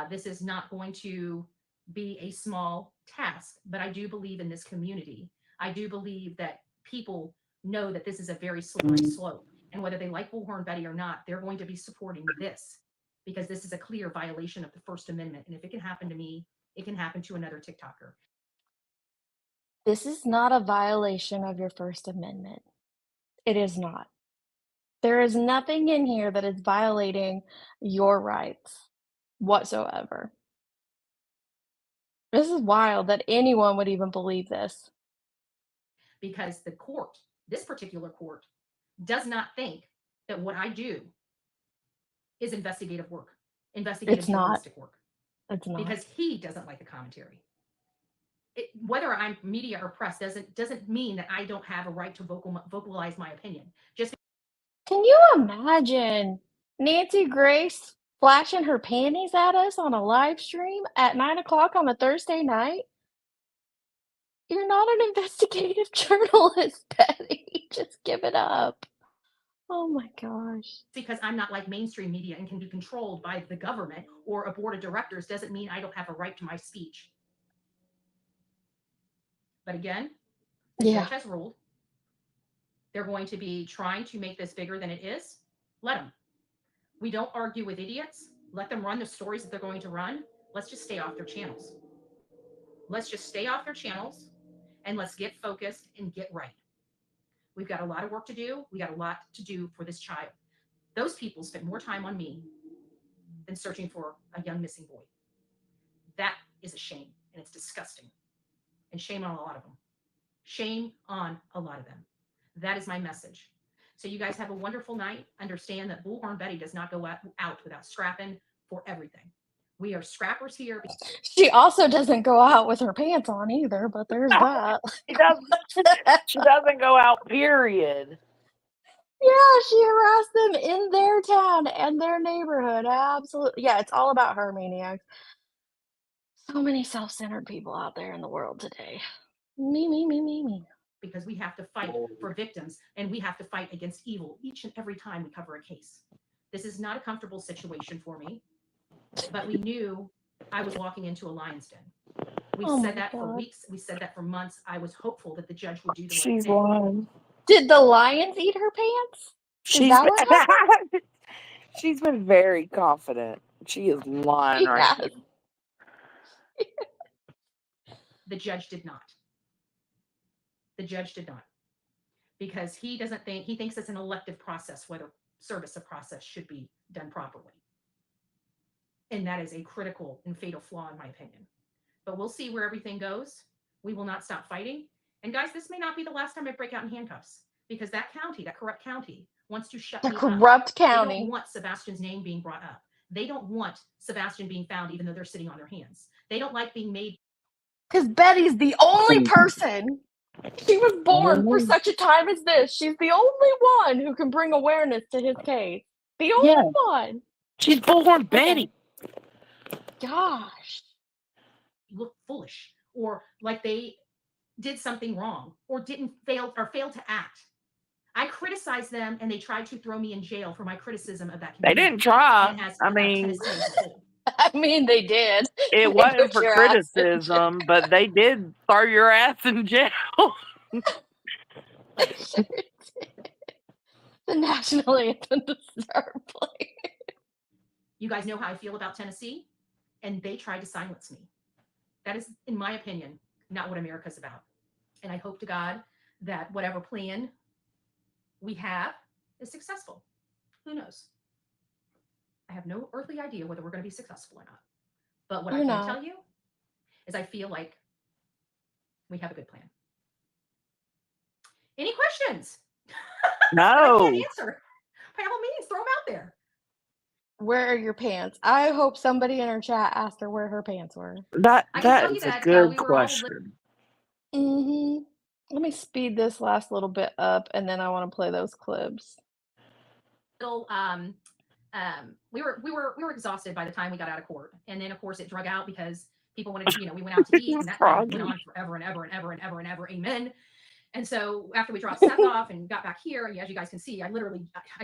This is not going to be a small task, but I do believe in this community. I do believe that people know that this is a very slippery slope. And whether they like Bullhorn Betty or not, they're going to be supporting this because this is a clear violation of the First Amendment. And if it can happen to me, it can happen to another TikToker. This is not a violation of your First Amendment. It is not. There is nothing in here that is violating your rights whatsoever. This is wild that anyone would even believe this. Because the court, this particular court, does not think that what I do is investigative work, investigative journalistic work. It's not. Because he doesn't like the commentary. Whether I'm media or press doesn't mean that I don't have a right to vocalize my opinion. Just Can you imagine Nancy Grace flashing her panties at us on a live stream at 9:00 on a Thursday night? You're not an investigative journalist, Betty. Just give it up. Oh my gosh. because I'm not like mainstream media and can be controlled by the government or a board of directors doesn't mean I don't have a right to my speech. But again, the judge has ruled. They're going to be trying to make this bigger than it is. Let them. We don't argue with idiots. Let them run the stories that they're going to run. Let's just stay off their channels. Let's just stay off their channels and let's get focused and get right. We've got a lot of work to do. We got a lot to do for this child. Those people spent more time on me than searching for a young missing boy. That is a shame, and it's disgusting. And shame on a lot of them. Shame on a lot of them. That is my message. So you guys have a wonderful night. Understand that Bullhorn Betty does not go out without scrapping for everything. We are scrappers here. She also doesn't go out with her pants on either, but there's that. She doesn't go out, period. Yeah, she harassed them in their town and their neighborhood. Absolutely. Yeah, it's all about her, maniacs. So many self-centered people out there in the world today. Me. Because we have to fight for victims and we have to fight against evil each and every time we cover a case. This is not a comfortable situation for me, but we knew I was walking into a lion's den. We've said that for weeks. We said that for months. I was hopeful that the judge would do the right thing. Won. Did the lions eat her pants? Is that what happened? She's been very confident. She is lying right Yes. now. The judge did not. The judge did not. Because he thinks it's an elective process, whether service of process should be done properly. And that is a critical and fatal flaw, in my opinion. But we'll see where everything goes. We will not stop fighting. And guys, this may not be the last time I break out in handcuffs, because that county, that corrupt county, wants to shut The me up. corrupt They county. don't want Sebastian's name being brought up. They don't want Sebastian being found, even though they're sitting on their hands. They don't like being made. Because Betty's the only person. She was born for such a time as this. She's the only one who can bring awareness to his case. The only Yeah. one. She's Bullhorn Betty. Gosh. look foolish, or like they did something wrong, or failed to act. I criticized them, and they tried to throw me in jail for my criticism of that They community. didn't try. And as I of mean, Tennessee as a whole. I mean, they did. it They wasn't put for your ass in criticism, but they did throw your ass in jail. Sure did. The national anthem to start playing. You guys know how I feel about Tennessee, and they tried to silence me. That is, in my opinion, not what America's about. And I hope to God that whatever plan we have is successful. Who knows? I have no earthly idea whether we're going to be successful or not. But what I can tell you is I feel like we have a good plan. Any questions? No. I can't answer. By all means, throw them out there. Where are your pants? I hope somebody in her chat asked her where her pants were. That I can tell you is a that, good we were all question. Let me speed this last little bit up, and then I want to play those clips. Little, we were exhausted by the time we got out of court, and then of course it drug out because people wanted, we went out to eat, and that went on forever and ever and ever and ever and ever. Amen. And so after we dropped Seth off and got back here, as you guys can see, I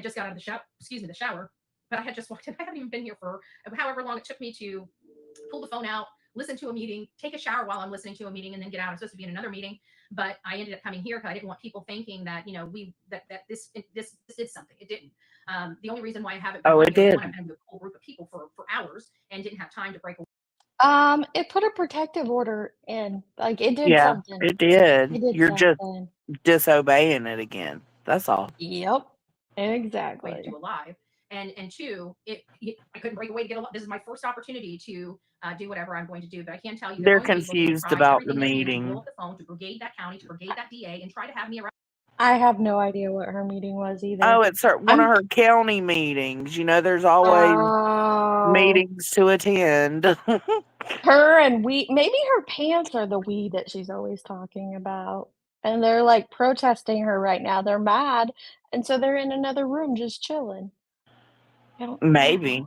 just got out of the shower, but I had just walked in. I haven't even been here for however long it took me to pull the phone out, listen to a meeting, take a shower while I'm listening to a meeting, and then get out. I'm supposed to be in another meeting, but I ended up coming here because I didn't want people thinking that, that this did something. It didn't. The only reason why I haven't been it did. I've been with a whole group of people for hours and didn't have time to break away. It put a protective order in. Like, it did Yeah, something. it did. It did You're something. just disobeying it again. That's all. Yep. Way Exactly. to do a live, and two, I couldn't break away to get a live. This is my first opportunity to do whatever I'm going to do, but I can tell you They're confused about the To meeting. blow up the phone, to brigade that county, to brigade that DA, and try to have me around. I have no idea what her meeting was either. Oh, it's one of her county meetings. There's always meetings to attend. Her and maybe her pants are the we that she's always talking about. And they're like protesting her right now. They're mad. And so they're in another room just chilling. Maybe.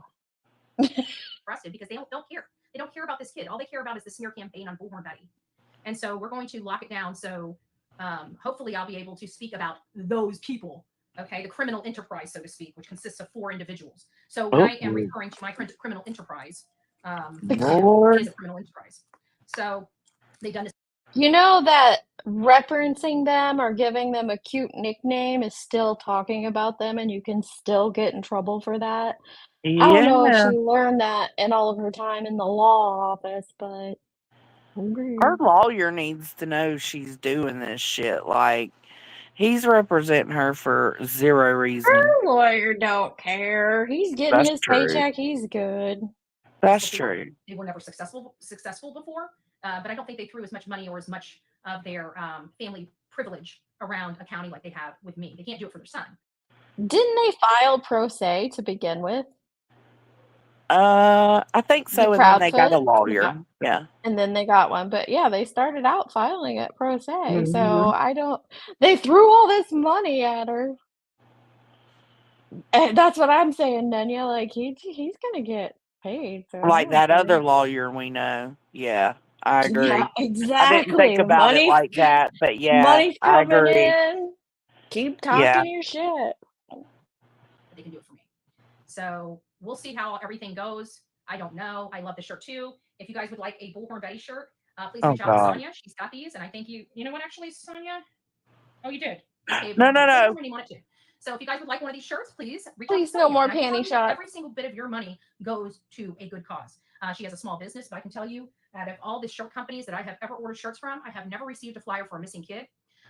Arrested because they don't care. They don't care about this kid. All they care about is the smear campaign on Bullhorn Betty. And so we're going to lock it down. So hopefully I'll be able to speak about those people. Okay, the criminal enterprise, so to speak, which consists of 4 individuals. So when I am referring to my criminal enterprise, it is a criminal enterprise. So they've done this. That referencing them or giving them a cute nickname is still talking about them, and you can still get in trouble for that. Yeah. I don't know if she learned that in all of her time in the law office, but her lawyer needs to know she's doing this shit. Like, he's representing her for zero reason. Her lawyer don't care. He's getting his paycheck. He's good. That's true. They were never successful before, but I don't think they threw as much money or as much of their family privilege around a county like they have with me. They can't do it for their son. Didn't they file pro se to begin with? I think so, and then they got a lawyer. Yeah. And then they got one. But yeah, they started out filing it pro se. So they threw all this money at her. And that's what I'm saying, Nanya. Like, he's gonna get paid. So like that other lawyer we know. Yeah, I agree. Yeah, exactly. I didn't think about it like that, but yeah, money's coming I agree. in. Keep talking your shit. They can do it for me. So we'll see how everything goes. I don't know. I love the shirt too. If you guys would like a Bullhorn Betty shirt, please reach out to Sonia. She's got these, and I think you know what? Actually, Sonia, oh, you did. Okay, No. I didn't want it to. So if you guys would like one of these shirts, please reach Please out to no Sonia. more And I can tell panty you that shots. every single bit of your money goes to a good cause. She has a small business, but I can tell you that of all the shirt companies that I have ever ordered shirts from, I have never received a flyer for a missing kid.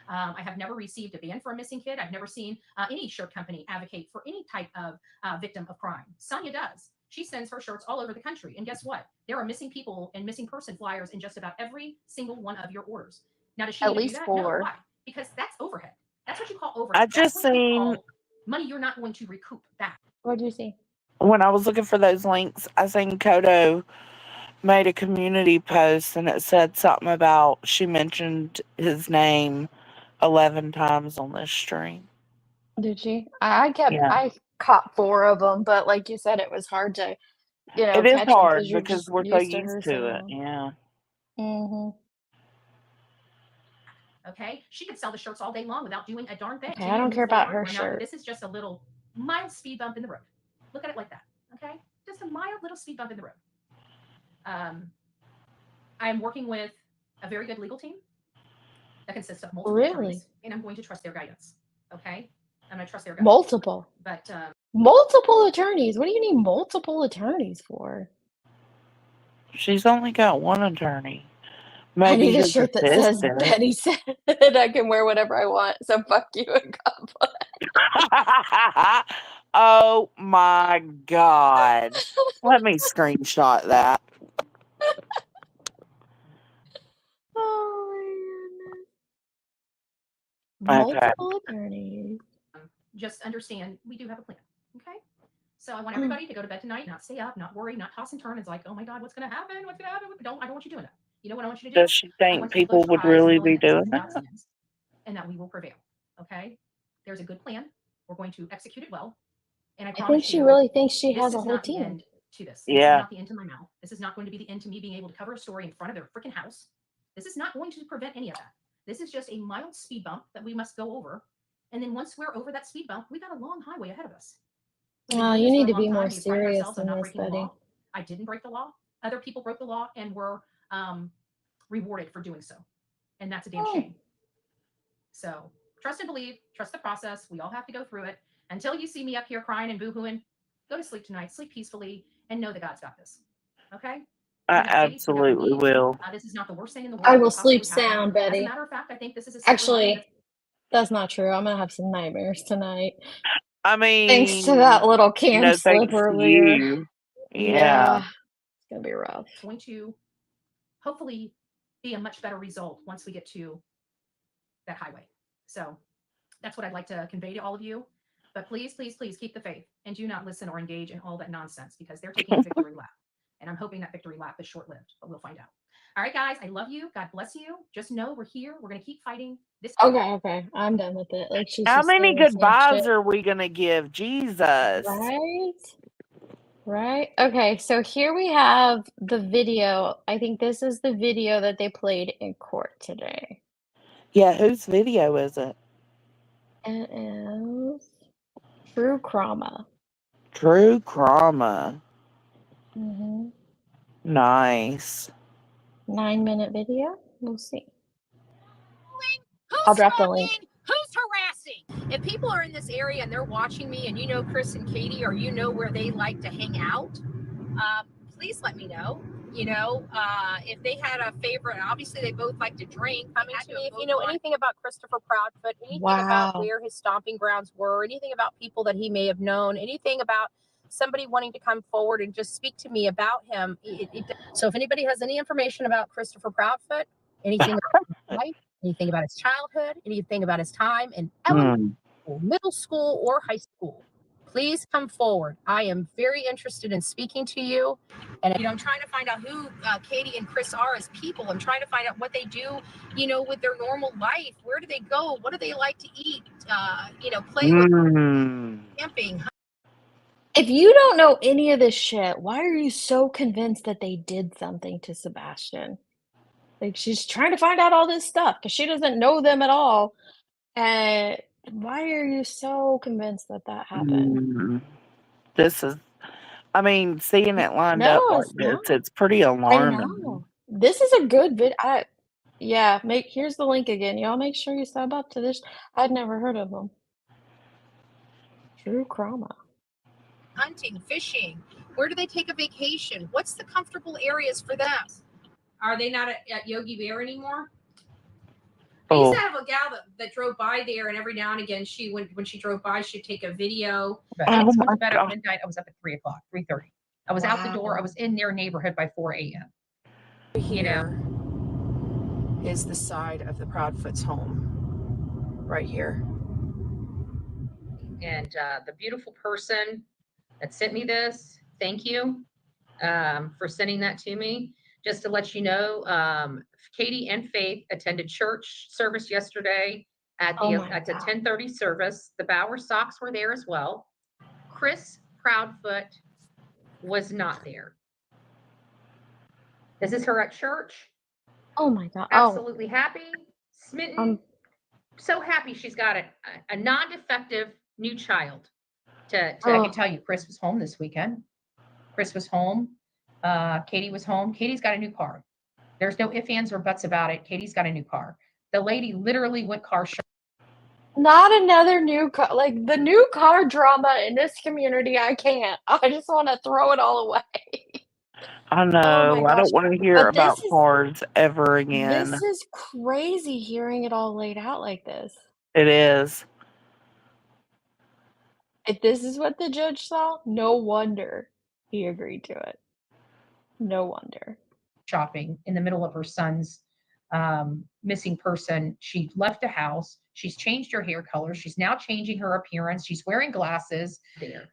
I have never received a ban for a missing kid. I've never seen any shirt company advocate for any type of victim of crime. Sonia does. She sends her shirts all over the country. And guess what? There are missing people and missing person flyers in just about every single one of your orders. Now, does she At need to do least that? 4. No. Why? Because that's overhead. That's what you call overhead. I That's just what you seen call money you're not going to recoup back. What do you see? when I was looking for those links, I seen Kodo made a community post and it said something about she mentioned his name 11 times on this stream. Did she? Yeah. I caught 4 of them, but like you said, it was hard to, It is catch them hard because you're because just we're so used to used her to it. sound. Yeah. Mhm. Okay, she could sell the shirts all day long without doing a darn thing. Okay, I don't care about her shirt. This is just a little mild speed bump in the road. Look at it like that. Okay, just a mild little speed bump in the road. I am working with a very good legal team that consists of multiple Really? attorneys, and I'm going to trust their guidance. Okay, I'm going to trust their guidance. Multiple. But Multiple attorneys. What do you need multiple attorneys for? She's only got one attorney. I Maybe need a his shirt that says assistant. Betty said I can wear whatever I want. So fuck you and God bless. Oh my God. Let me screenshot that. Oh my goodness. Okay. Multiple attorneys. just understand we do have a plan. Okay. So I want everybody to go to bed tonight, not stay up, not worry, not toss and turn. It's like, oh my God, what's going to happen? What's going to happen? I don't want you doing that. You know what I want you to do? Does she I think want you to people close your would eyes and really know be that this doing is that? God's hands and that we will prevail. Okay. There's a good plan. We're going to execute it well. And I I think promise she you, really thinks she this has a is whole not the team. end to this. This is Yeah. not the end to my mouth. This is not going to be the end to me being able to cover a story in front of their freaking house. This is not going to prevent any of that. This is just a mild speed bump that we must go over. And then once we're over that speed bump, we got a long highway ahead of us. We've been Oh, doing you this for need a to long be more time. We pride serious ourselves on than not this, breaking the Betty. law. I didn't break the law. Other people broke the law and were rewarded for doing so. And that's a damn shame. So trust and believe, trust the process. We all have to go through it. Until you see me up here crying and boohooing, go to sleep tonight, sleep peacefully, and know that God's got this. Okay? I You're not Katie, you're not absolutely me. will. This is not the worst thing in the world. I that will could possibly sleep happen. sound, As a Betty. matter of fact, I think this is a silver lining Actually, that's not true. I'm gonna have some nightmares tonight. I Thanks to that mean, little cam no slip thanks to earlier. you. Yeah. Yeah. It's gonna be rough. that's going to hopefully be a much better result once we get to that highway. So that's what I'd like to convey to all of you. But please, please, please keep the faith and do not listen or engage in all that nonsense because they're taking a victory lap. And I'm hoping that victory lap is short-lived, but we'll find out. All right, guys, I love you. God bless you. Just know we're here. We're going to keep fighting this. Okay. I'm done with it. Like she's How just many saying the same goodbyes shit. are we going to give? Jesus. Right. Okay, so here we have the video. I think this is the video that they played in court today. Yeah, whose video is it? It is True Crama. True Crama. Mm-hmm. Nice. 9-minute video. We'll see. Who's I'll drop the link. talking? Who's harassing? If people are in this area and they're watching me and you know Chris and Katie or you know where they like to hang out, please let me know. You know, if they had a favorite, obviously they both like to drink. Coming to me, if you know anything about Christopher Proudfoot, anything about where his stomping grounds were, anything about people that he may have known, anything about somebody wanting to come forward and just speak to me about him. So if anybody has any information about Christopher Proudfoot, anything about his life, anything about his childhood, anything about his time in elementary school, middle school, or high school, please come forward. I am very interested in speaking to you. And, I'm trying to find out who Katie and Chris are as people. I'm trying to find out what they do, with their normal life. Where do they go? What do they like to eat? Play with, camping. If you don't know any of this shit, why are you so convinced that they did something to Sebastian? Like, she's trying to find out all this stuff because she doesn't know them at all. And why are you so convinced that that happened? This is, I mean, seeing it lined up No, like it's this, not. it's pretty I alarming. know. This is a good vid. Here's the link again. Y'all make sure you sub up to this. I'd never heard of them. True trauma. Hunting, fishing. Where do they take a vacation? What's the comfortable areas for them? Are they not at Yogi Bear anymore? I used to have a gal that drove by there, and every now and again, when she drove by, she'd take a video. Oh It's my went to bed at God. midnight. I was up at 3:30. I was out the door. I was in their neighborhood by 4 a.m. Here is the side of the Proudfoot's home, right here. And the beautiful person that sent me this, thank you for sending that to me. Just to let you know, Katie and Faith attended church service yesterday at the 10:30 service. The Bauer Sox were there as well. Chris Proudfoot was not there. This is her at church. Oh my God. Absolutely happy, smitten, so happy she's got a non-defective new child. I can tell you, Chris was home this weekend. Chris was home. Katie was home. Katie's got a new car. There's no ifs, ands, or buts about it. Katie's got a new car. The lady literally went car shopping. Not another new car. Like the new car drama in this community, I can't. I just want to throw it all away. I know. I gosh. don't want to hear But about cars ever again. This is crazy hearing it all laid out like this. It is. If this is what the judge saw, no wonder he agreed to it. No wonder. Shopping in the middle of her son's missing person. She left the house. She's changed her hair color. She's now changing her appearance. She's wearing glasses. There.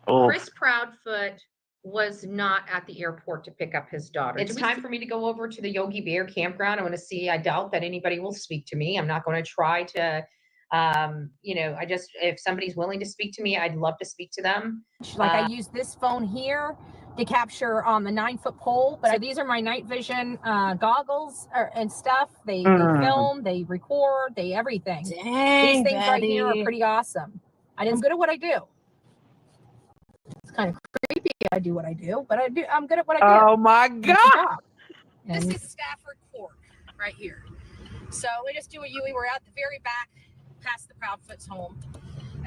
Oh. Chris Proudfoot was not at the airport to pick up his daughter. It's time for me to go over to the Yogi Bear campground. I want to see. I doubt that anybody will speak to me. I'm not going to try to, if somebody's willing to speak to me, I'd love to speak to them. Like I use this phone here to capture on the 9-foot pole, but these are my night vision goggles and stuff. They film, they record, they everything. Dang, these things right Betty. here are pretty awesome. I'm good at what I do. It's kind of creepy. I do what I do, but I'm good at what I do. Oh my God. This is Stafford Court right here. So we just do a Yui. We're at the very back, past the Proudfoot's home.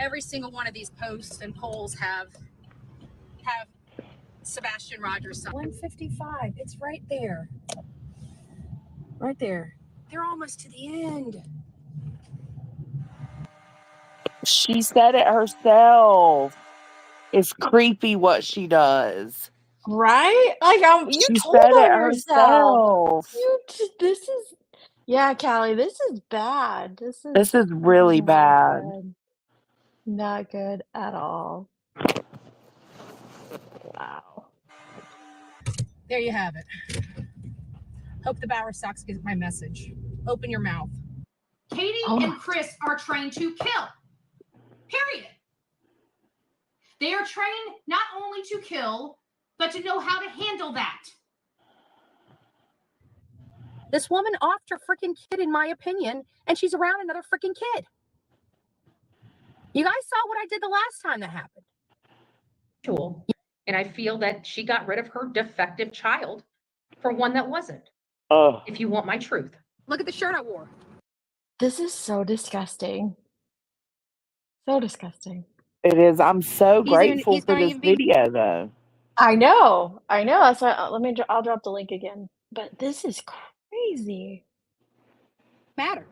Every single one of these posts and poles have Sebastian Rogers sign. 155. It's right there. Right there. They're almost to the end. She said it herself. It's creepy what she does. Right? Like you She told said it her yourself. herself. Yeah, Callie, this is bad. This is really bad. Good. Not good at all. Wow. There you have it. Hope the Bauer Sox get my message. Open your mouth. Katie and Chris are trained to kill. Period. They are trained not only to kill, but to know how to handle that. This woman offed her freaking kid, in my opinion, and she's around another freaking kid. You guys saw what I did the last time that happened. Tool. And I feel that she got rid of her defective child for one that wasn't. Oh. If you want my truth. Look at the shirt I wore. This is so disgusting. So disgusting. It is. I'm so grateful for this video, though. I know. That's why. I'll drop the link again. But this is crazy. Matter.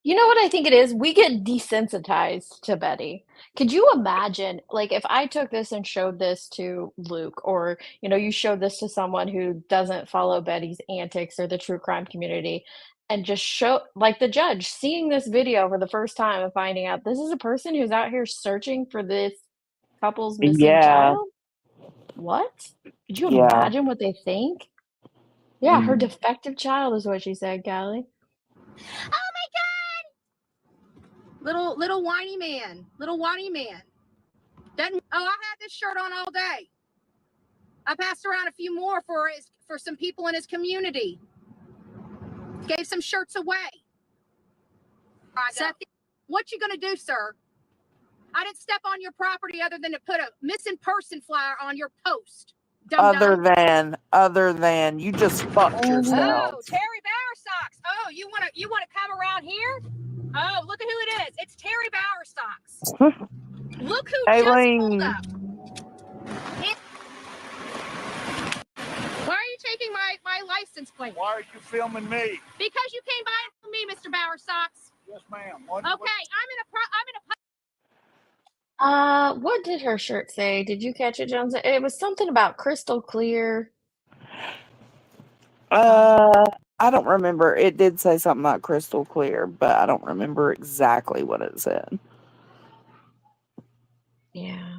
You know what I think it is? We get desensitized to Betty. Could you imagine, like, if I took this and showed this to Luke, or, you showed this to someone who doesn't follow Betty's antics or the true crime community, and just show, like, the judge seeing this video for the first time and finding out this is a person who's out here searching for this couple's missing child? What? Could you imagine what they think? Yeah, her defective child is what she said, Callie. Oh my God! Little whiny man. I had this shirt on all day. I passed around a few more for some people in his community. Gave some shirts away. Seth, what you gonna do, sir? I didn't step on your property other than to put a missing person flyer on your post. Other than you just fucked yourself. Oh, Terry Bauer Sox. Oh, you wanna come around here? Oh, look at who it is. It's Terry Bauer Sox. Look who just pulled Aileen. up. Why are you taking my license plate? Why are you filming me? Because you came by and filmed me, Mr. Bowersox. Yes, ma'am. Okay, I'm in a What did her shirt say? Did you catch it, Jones? It was something about crystal clear. I don't remember. It did say something about crystal clear, but I don't remember exactly what it said. Yeah.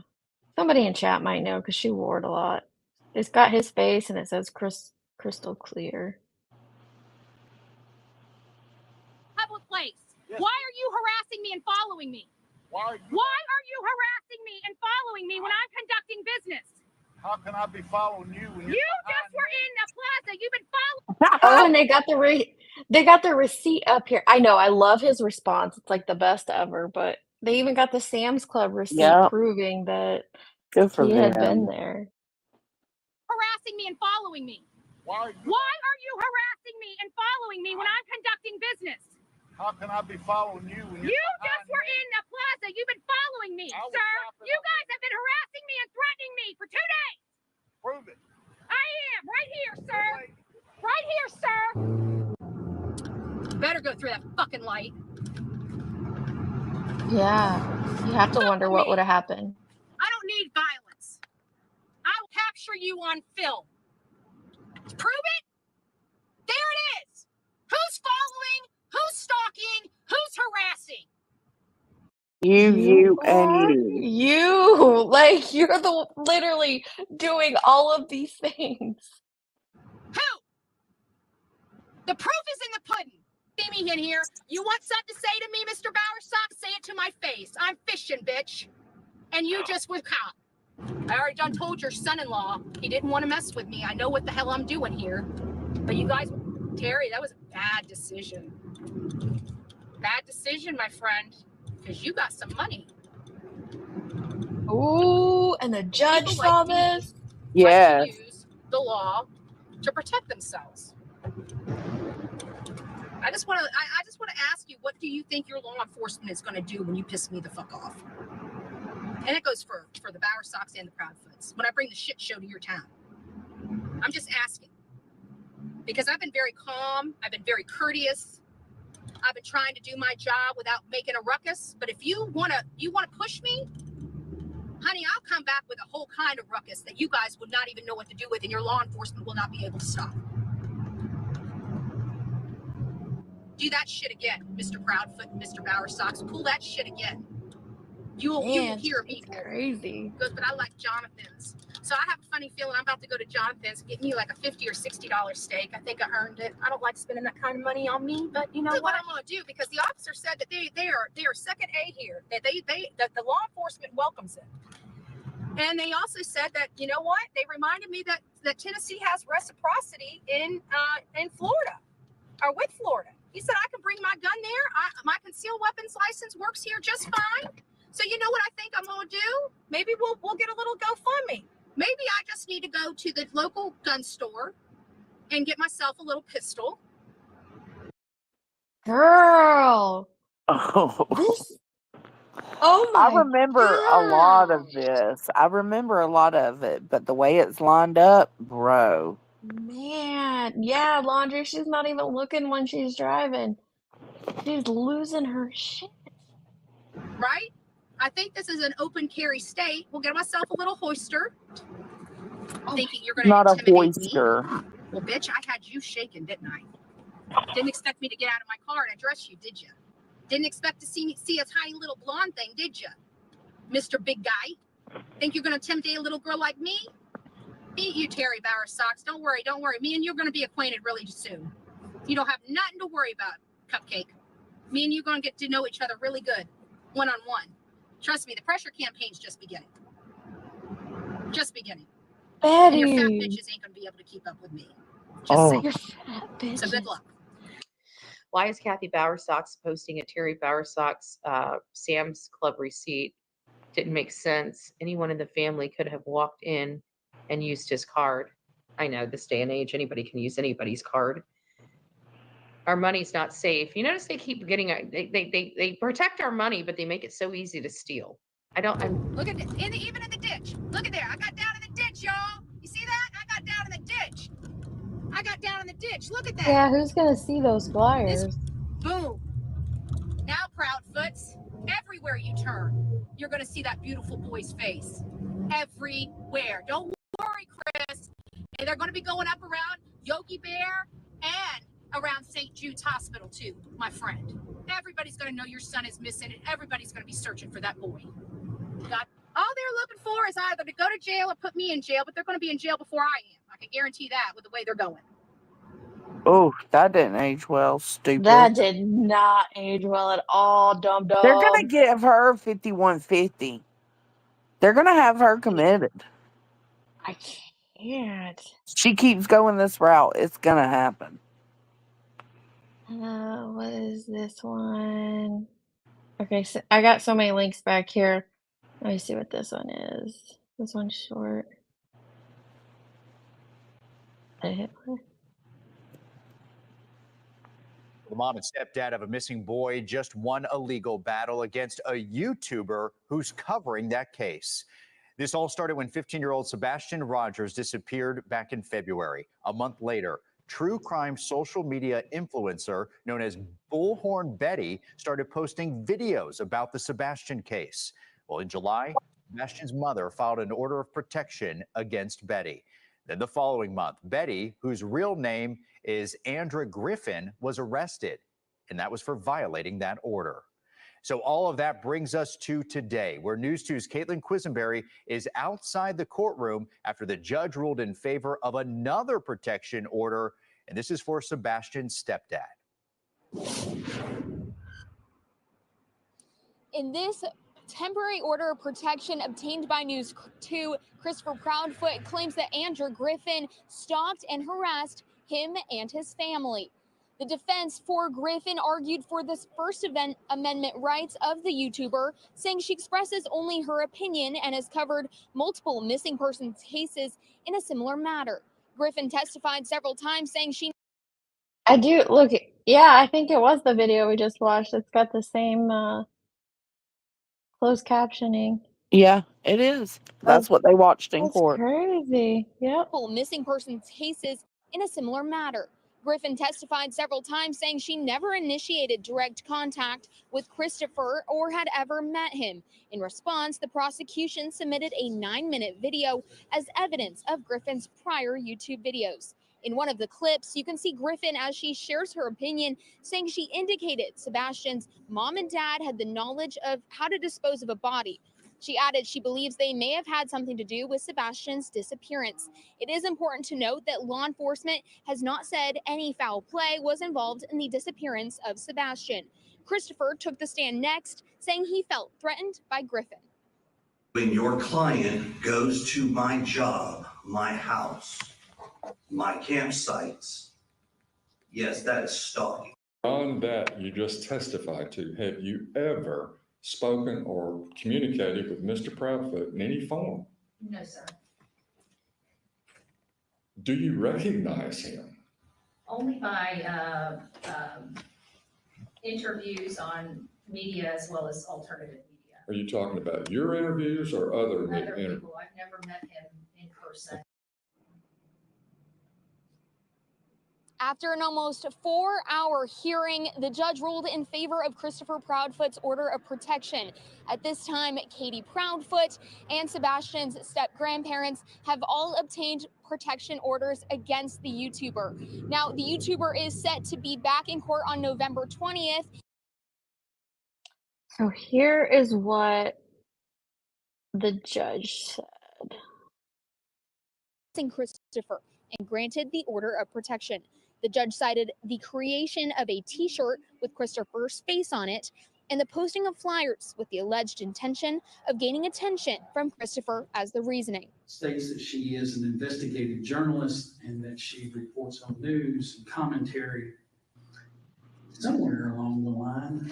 Somebody in chat might know because she wore it a lot. It's got his face and it says crystal clear. public place. Yes. Why are you harassing me and following me? Why are you? Why are you harassing me and following me when I'm conducting business? How can I be following you when You just were in the plaza. You've been following. Oh, and they got the receipt up here. I know, I love his response. It's like the best ever, but they even got the Sam's Club receipt Yep. proving that Good for he had been them. there. Harassing me and following me. Why are you? Why are you harassing me and following me when I'm conducting business? How can I be following you when You just were in the plaza. You've been following me, I was sir. shopping You up guys have been harassing me and threatening me for 2 days. Prove it. I am right here, sir. Right here, sir. You better go through that fucking light. Yeah. You have to wonder what would have happened. I don't need violence. I will capture you on film. Prove it. There it is. Who's following? Who's stalking? Who's harassing? You, and are? you. You. Like, you're the literally doing all of these things. Who? The proof is in the pudding. See me in here. You want something to say to me, Mr. Bowersox? Say it to my face. I'm fishing, bitch. And you just was caught. I already done told your son-in-law he didn't want to mess with me. I know what the hell I'm doing here. But you guys, Terry, that was a bad decision. Bad decision, my friend. Because you got some money. Ooh, and the judge People saw like me this. like Yes. to use the law to protect themselves. I just want to ask you, what do you think your law enforcement is going to do when you piss me the fuck off? And it goes for the Bowersox and the Proudfoots. When I bring the shit show to your town, I'm just asking because I've been very calm. I've been very courteous. I've been trying to do my job without making a ruckus. But if you wanna push me, honey, I'll come back with a whole kind of ruckus that you guys would not even know what to do with, and your law enforcement will not be able to stop. Do that shit again, Mr. Proudfoot and Mr. Bowersox. Pull that shit again. You will hear me. Crazy. Goes, but I like Jonathan's. So I have a funny feeling I'm about to go to Jonathan's and get me like a $50 or $60 steak. I think I earned it. I don't like spending that kind of money on me, but you know what I'm gonna do, because the officer said that they are second A here. That that the law enforcement welcomes it. And they also said that, you know what? They reminded me that Tennessee has reciprocity in Florida, or with Florida. He said I can bring my gun there. My concealed weapons license works here just fine. So you know what I think I'm gonna do? Maybe we'll get a little GoFundMe. Maybe I just need to go to the local gun store and get myself a little pistol. Girl. Oh. This. Oh my I remember a lot of gosh. this. I remember a lot of it, but the way it's lined up, bro. Man, yeah, Laundry, she's not even looking when she's driving. She's losing her shit. Right? I think this is an open carry state. We'll get myself a little hoister. Thinking you're going to Not a intimidate me. hoister. Well, bitch, I had you shaken, didn't I? Didn't expect me to get out of my car and address you, did you? Didn't expect to see a tiny little blonde thing, did you? Mr. Big Guy. Think you're going to intimidate a little girl like me? Beat you, Terry Bowersox. Don't worry. Me and you're going to be acquainted really soon. You don't have nothing to worry about, Cupcake. Me and you are going to get to know each other really good, one-on-one. Trust me, the pressure campaign's just beginning. Just beginning. And your fat Betty. bitches ain't going to be able to keep up with me. Just saying. Your fat bitches. So good luck. Why is Kathy Bowersox posting a Terry Bowersox Sam's Club receipt? Didn't make sense. Anyone in the family could have walked in and used his card. I know this day and age, anybody can use anybody's card. Our money's not safe. You notice they keep getting, they protect our money, but they make it so easy to steal. Look at it. Even in the ditch. Look at there. I got down in the ditch, y'all. You see that? I got down in the ditch. Look at that. Yeah, who's gonna see those flyers? Boom. Now, Proudfoots, everywhere you turn, you're going to see that beautiful boy's face. Everywhere. Don't worry, Chris. And they're going to be going up around Yogi Bear and around St. Jude's Hospital, too, my friend. Everybody's going to know your son is missing, and everybody's going to be searching for that boy. All they're looking for is either to go to jail or put me in jail, but they're going to be in jail before I am. I can guarantee that with the way they're going. Oh, that didn't age well. Stupid. That did not age well at all, dumb. They're gonna give her 5150. They're gonna have her committed. I can't. She keeps going this route. It's gonna happen. What is this one? Okay, so I got so many links back here. Let me see what this one is. This one's short. Did I hit play? The mom and stepdad of a missing boy just won a legal battle against a YouTuber who's covering that case. This all started when 15-year-old Sebastian Rogers disappeared back in February. A month later, true crime social media influencer known as Bullhorn Betty started posting videos about the Sebastian case. Well, in July, Sebastian's mother filed an order of protection against Betty. Then the following month, Betty, whose real name is Andra Griffin, was arrested, and that was for violating that order. So all of that brings us to today, where News 2's Caitlin Quisenberry is outside the courtroom after the judge ruled in favor of another protection order, and this is for Sebastian's stepdad. In this temporary order of protection obtained by News 2, Christopher Proudfoot claims that Andra Griffin stalked and harassed him and his family. The defense for Griffin argued for the First Amendment rights of the YouTuber, saying she expresses only her opinion and has covered multiple missing persons cases in a similar matter. Griffin testified several times saying she... I do, look, yeah, I think it was the video we just watched. It's got the same closed captioning. Yeah, it is. That's what they watched in court. That's crazy. Yep. Missing persons cases in a similar matter. Griffin testified several times saying she never initiated direct contact with Christopher or had ever met him. In response, the prosecution submitted a 9-minute video as evidence of Griffin's prior YouTube videos. In one of the clips, you can see Griffin as she shares her opinion, saying she indicated Sebastian's mom and dad had the knowledge of how to dispose of a body. She added she believes they may have had something to do with Sebastian's disappearance. It is important to note that law enforcement has not said any foul play was involved in the disappearance of Sebastian. Christopher took the stand next, saying he felt threatened by Griffin. When your client goes to my job, my house, my campsites, yes, that is stalking. On that you just testified to, have you ever spoken or communicated with Mr. Proudfoot in any form? No, sir. Do you recognize him? Only by interviews on media as well as alternative media. Are you talking about your interviews or other interviews? People. I've never met him in person. After an almost 4-hour hearing, the judge ruled in favor of Christopher Proudfoot's order of protection. At this time, Katie Proudfoot and Sebastian's step-grandparents have all obtained protection orders against the YouTuber. Now, the YouTuber is set to be back in court on November 20th. So here is what the judge said. Christopher and granted the order of protection. The judge cited the creation of a t-shirt with Christopher's face on it and the posting of flyers with the alleged intention of gaining attention from Christopher as the reasoning. States that she is an investigative journalist and that she reports on news and commentary. Somewhere along the line,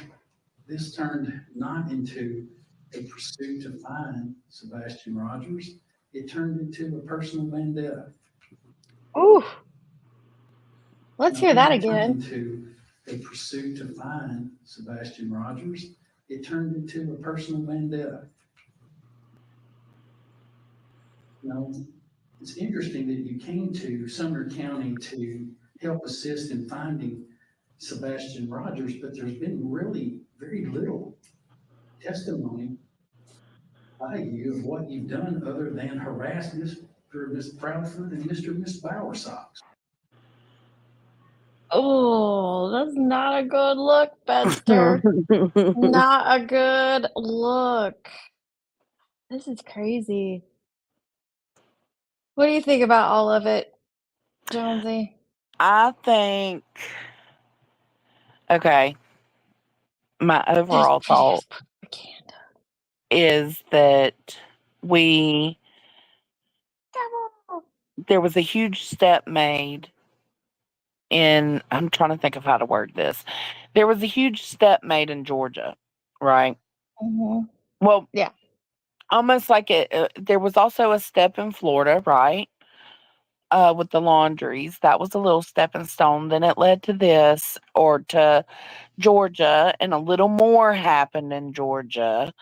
this turned not into a pursuit to find Sebastian Rogers. It turned into a personal vendetta. Ooh. Let's hear that again. It turned into a pursuit to find Sebastian Rogers. It turned into a personal vendetta. It's interesting that you came to Sumner County to help assist in finding Sebastian Rogers, but there's been really very little testimony by you of what you've done other than harass Miss Proudfoot and Mr. and Miss Bowersox. Oh, that's not a good look, Bedster. Not a good look. This is crazy. What do you think about all of it, Jonesy? I think, okay, my overall thought is that there was a huge step made in, I'm trying to think of how to word this. There was a huge step made in Georgia, right? Mhm. Well, Yeah. almost like there was also a step in Florida, right? With the laundries. That was a little stepping stone. Then it led to this or to Georgia, and a little more happened in Georgia.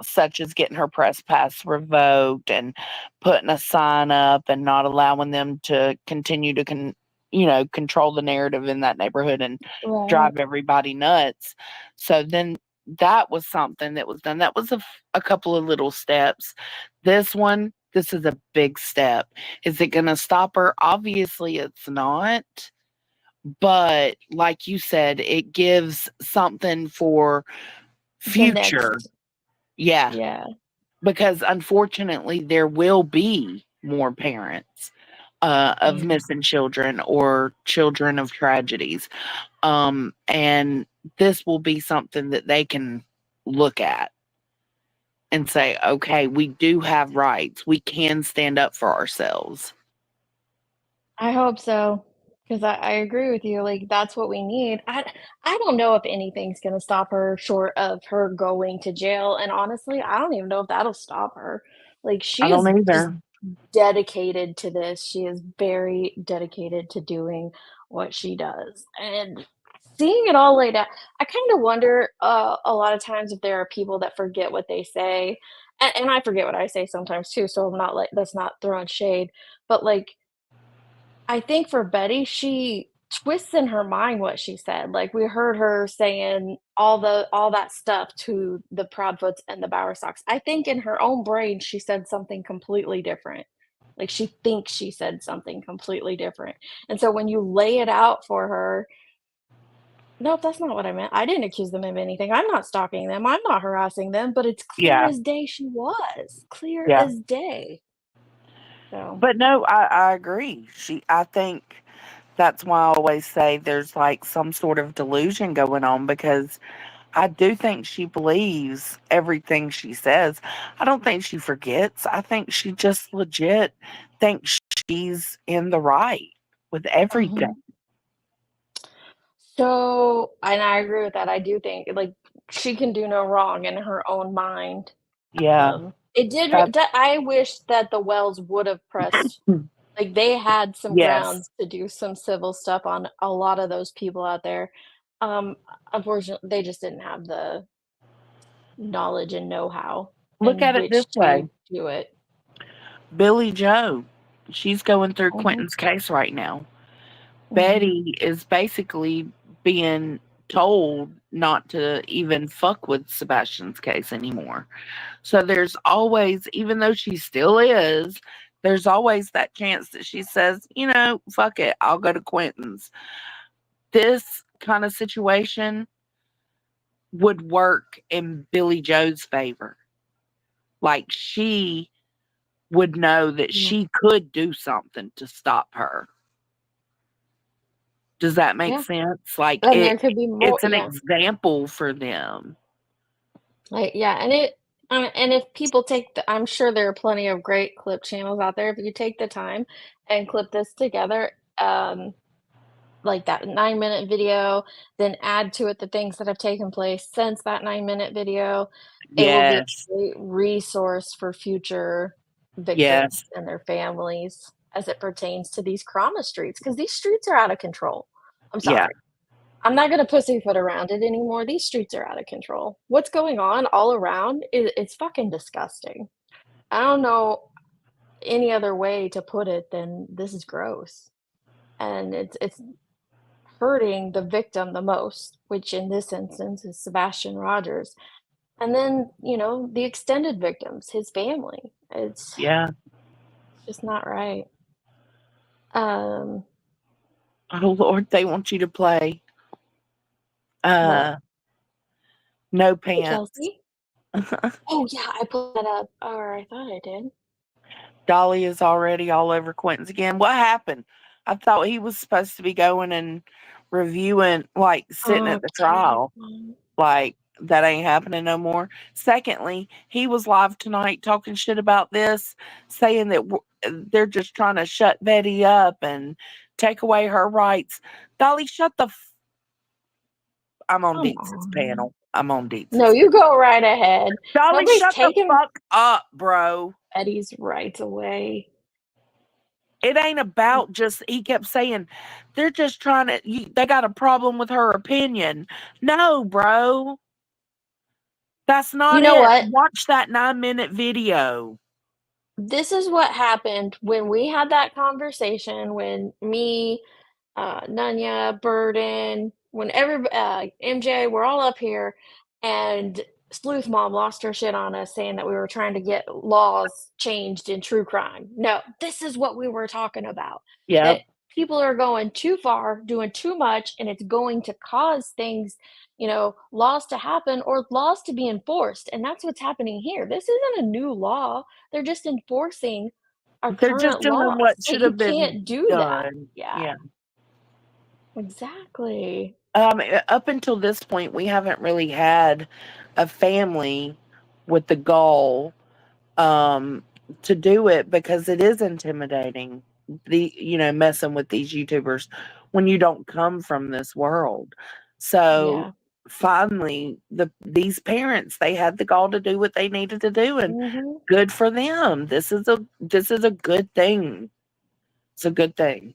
Such as getting her press pass revoked and putting a sign up and not allowing them to continue to control the narrative in that neighborhood and Right. drive everybody nuts. So then that was something that was done. That was a couple of little steps. This is a big step. Is it going to stop her? Obviously, it's not. But like you said, it gives something for The future. next. Yeah. Yeah. Because unfortunately, there will be more parents of Yeah. missing children or children of tragedies. And this will be something that they can look at and say, okay, we do have rights. We can stand up for ourselves. I hope so, because I agree with you. Like, that's what we need. I don't know if anything's gonna stop her short of her going to jail. And honestly, I don't even know if that'll stop her. Like, I she don't is just either. dedicated to this. She is very dedicated to doing what she does. And seeing it all laid out, I kind of wonder a lot of times if there are people that forget what they say. And I forget what I say sometimes too. So I'm not like, that's not throwing shade. But like, I think for Betty, she twists in her mind what she said. Like, we heard her saying all that stuff to the Proudfoots and the Bowerstocks. I think in her own brain, she said something completely different. Like, she thinks she said something completely different. And so when you lay it out for her, "Nope, that's not what I meant. I didn't accuse them of anything. I'm not stalking them. I'm not harassing them," but it's clear Yeah. as day she was. Clear Yeah. as day. So But no, I agree. I think that's why I always say there's like some sort of delusion going on because I do think she believes everything she says. I don't think she forgets. I think she just legit thinks she's in the right with everything. mhm. So, and I agree with that. I do think, like, she can do no wrong in her own mind. Yeah. It did That that I wish that the Wells would have pressed like, they had some yes. grounds to do some civil stuff on a lot of those people out there. Um, Unfortunately, they just didn't have the knowledge and know-how Look in at it this which way. to do it. Billy Joe, she's going through Mhm, Quentin's case right now. mhm. Betty is basically being told not to even fuck with Sebastian's case anymore. So there's always, even though she still is, there's always that chance that she says, fuck it, I'll go to Quentin's. This kind of situation would work in Billy Joe's favor. Like she would know that Yeah. she could do something to stop her. Does that make Yeah, sense? Like and there could be more it's an yeah. example for them. Like, yeah, and if people take I'm sure there are plenty of great clip channels out there. If you take the time and clip this together, like that 9-minute video, then add to it the things that have taken place since that 9-minute video, it will be Yes. a great resource for future victims Yes. and their families as it pertains to these trauma streets, because these streets are out of control. I'm Yeah. sorry. I'm not gonna pussyfoot around it anymore. These streets are out of control. What's going on all around it's fucking disgusting. I don't know any other way to put it than this is gross. And it's hurting the victim the most, which in this instance is Sebastian Rogers. And then, the extended victims, his family. It's Yeah. just not right. Um, Oh Lord, they want you to play. what? No Hey, Pants. Kelsey. Oh, yeah, I pulled that up. Or I thought I did. Dolly is already all over Quentin's again. What happened? I thought he was supposed to be going and reviewing, like sitting at the trial. Like, that ain't happening no more. Secondly, he was live tonight talking shit about this, saying that they're just trying to shut Betty up and take away her rights. Dolly, shut the I'm on Come Dietz's on. panel. I'm on Dietz's No, you go right ahead. Dolly, Nobody's shut the taking fuck up, bro. Eddie's rights away. It ain't about just, he kept saying, they're just trying to, they got a problem with her opinion. No, bro. That's not You know it. what? Watch that 9-minute video. This is what happened when we had that conversation when me, Nanya, Burden, when MJ, we're all up here, and Sleuth Mom lost her shit on us saying that we were trying to get laws changed in true crime. No, this is what we were talking about. Yep. That people are going too far, doing too much, and it's going to cause things, laws to happen or laws to be enforced. And that's what's happening here. This isn't a new law. They're just enforcing our They're just current doing laws. what That should you have been can't do that. done. Yeah. Exactly. Up until this point, we haven't really had a family with the goal to do it because it is intimidating, messing with these YouTubers when you don't come from this world. So Yeah. finally, these parents, they had the gall to do what they needed to do, and Mhm. good for them. This is a good thing. It's a good thing.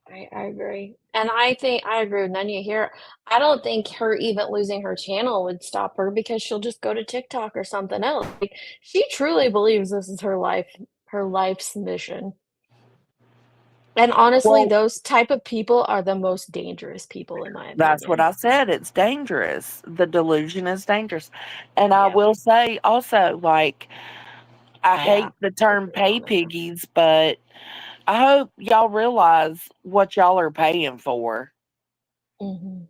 I agree. And I think I agree with Nanya here. I don't think her even losing her channel would stop her because she'll just go to TikTok or something else. Like, she truly believes this is her life's mission. And honestly, Well, those type of people are the most dangerous people in my that's what opinion. I said. It's dangerous. The delusion is dangerous. And I Yeah. will say also, like, I Yeah. hate the term Agree pay on that. piggies, but I hope y'all realize what y'all are paying for. Mhm.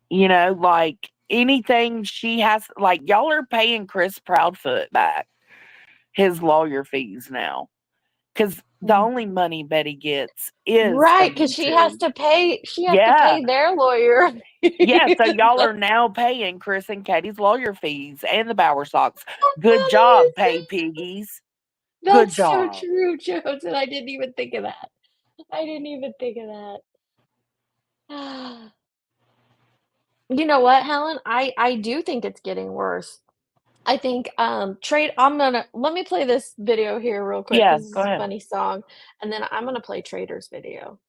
Like anything she has, like y'all are paying Chris Proudfoot back his lawyer fees now. Because the Mm. only money Betty gets is Right, from because she has YouTube. to Yeah. pay their lawyer. Yeah, so y'all are now paying Chris and Katie's lawyer fees and the Bower Sox. How Good funny job, is pay that? piggies. Good That's so job. true, Jones, and I didn't even think of that. I didn't even think of that. You know what, Helen? I do think it's getting worse. I think, let me play this video here real quick Yeah, because this go is a ahead. funny song, and then I'm gonna play Trader's video.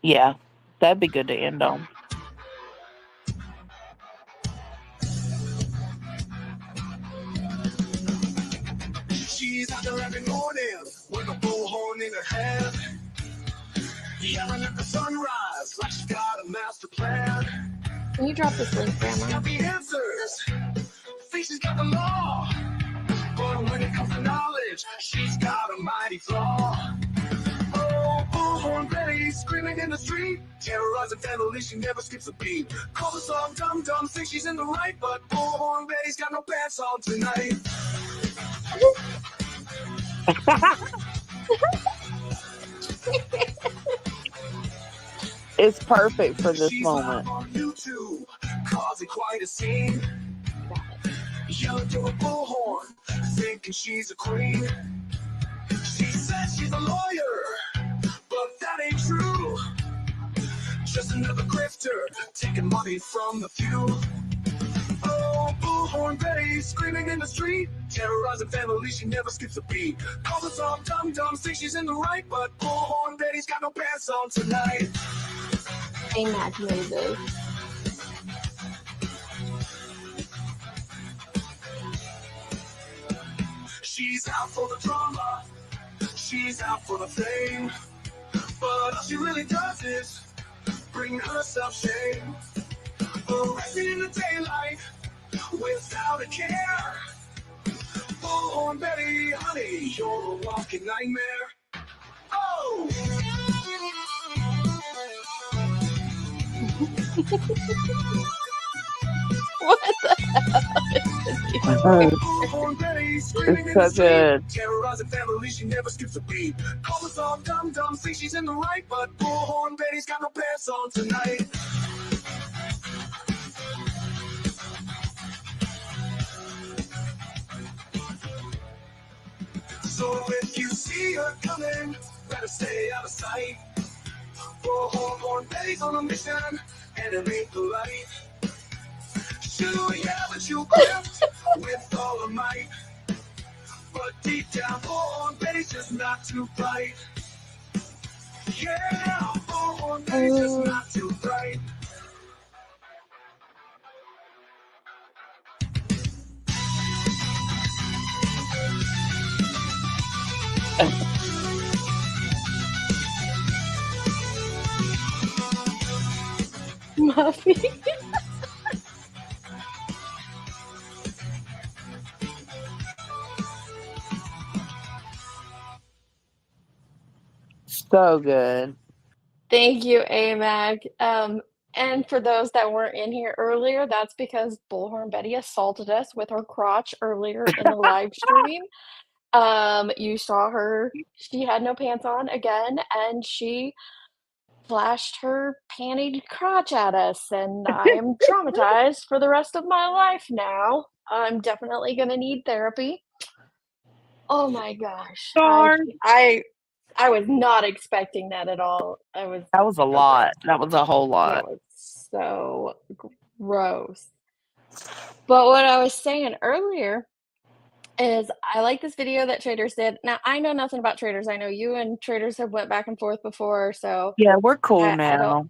Yeah, that'd be good to end on. She's out there every morning with a bullhorn in her hand, yelling at the sunrise like she's got a master plan. Can you drop this link, She's Grandma? got the answers, think she's got the law, but when it comes to knowledge, she's got a mighty flaw. Oh, Bullhorn Betty screaming in the street, terrorizing family, she never skips a beat. Call the song Dum Dum, think she's in the right, but Bullhorn Betty's got no pants on tonight. It's perfect for this She's moment. live on YouTube, causing quite a scene. Yelling to a bullhorn, thinking she's a queen. She says she's a lawyer, but that ain't true. Just another grifter, taking money from the few. Oh, Bullhorn Betty screaming in the street, terrorizing family, she never skips a beat. Call the song Dum Dum, think she's in the right, but Bullhorn Betty's got no pants on tonight. Mac Moses. She She's out for the drama, she's out for the fame, but all she really does is bring herself shame. Arrested in the daylight, without a care. Bullhorn Betty, honey, you're a walking nightmare. Oh! What the hell? Bullhorn Betty, screaming It's in the so street, good. terrorizing family, she never skips a beat. Call us all dumb, think she's in the right, but Bullhorn Betty's got no pants on tonight. So if you see her coming, better stay out of sight. Bullhorn Betty's on a mission, and it ain't polite. She'll yell at you with all her might, but deep down, Bullhorn Betty's just not too bright. Yeah, Bullhorn Betty's just not too bright. Muffy. So good. Thank you, AMAG. And for those that weren't in here earlier, that's because Bullhorn Betty assaulted us with her crotch earlier in the live stream. You saw her, she had no pants on again, and she flashed her pantied crotch at us, and I am traumatized for the rest of my life now. I'm definitely gonna need therapy. Oh my gosh. Darn. I was not expecting that at all. I was That was a so lot. gross. That was a whole lot. That was so gross. But what I was saying earlier is I like this video that Traders did. Now, I know nothing about Traders. I know you and Traders have went back and forth before, so Yeah, we're cool I don't now.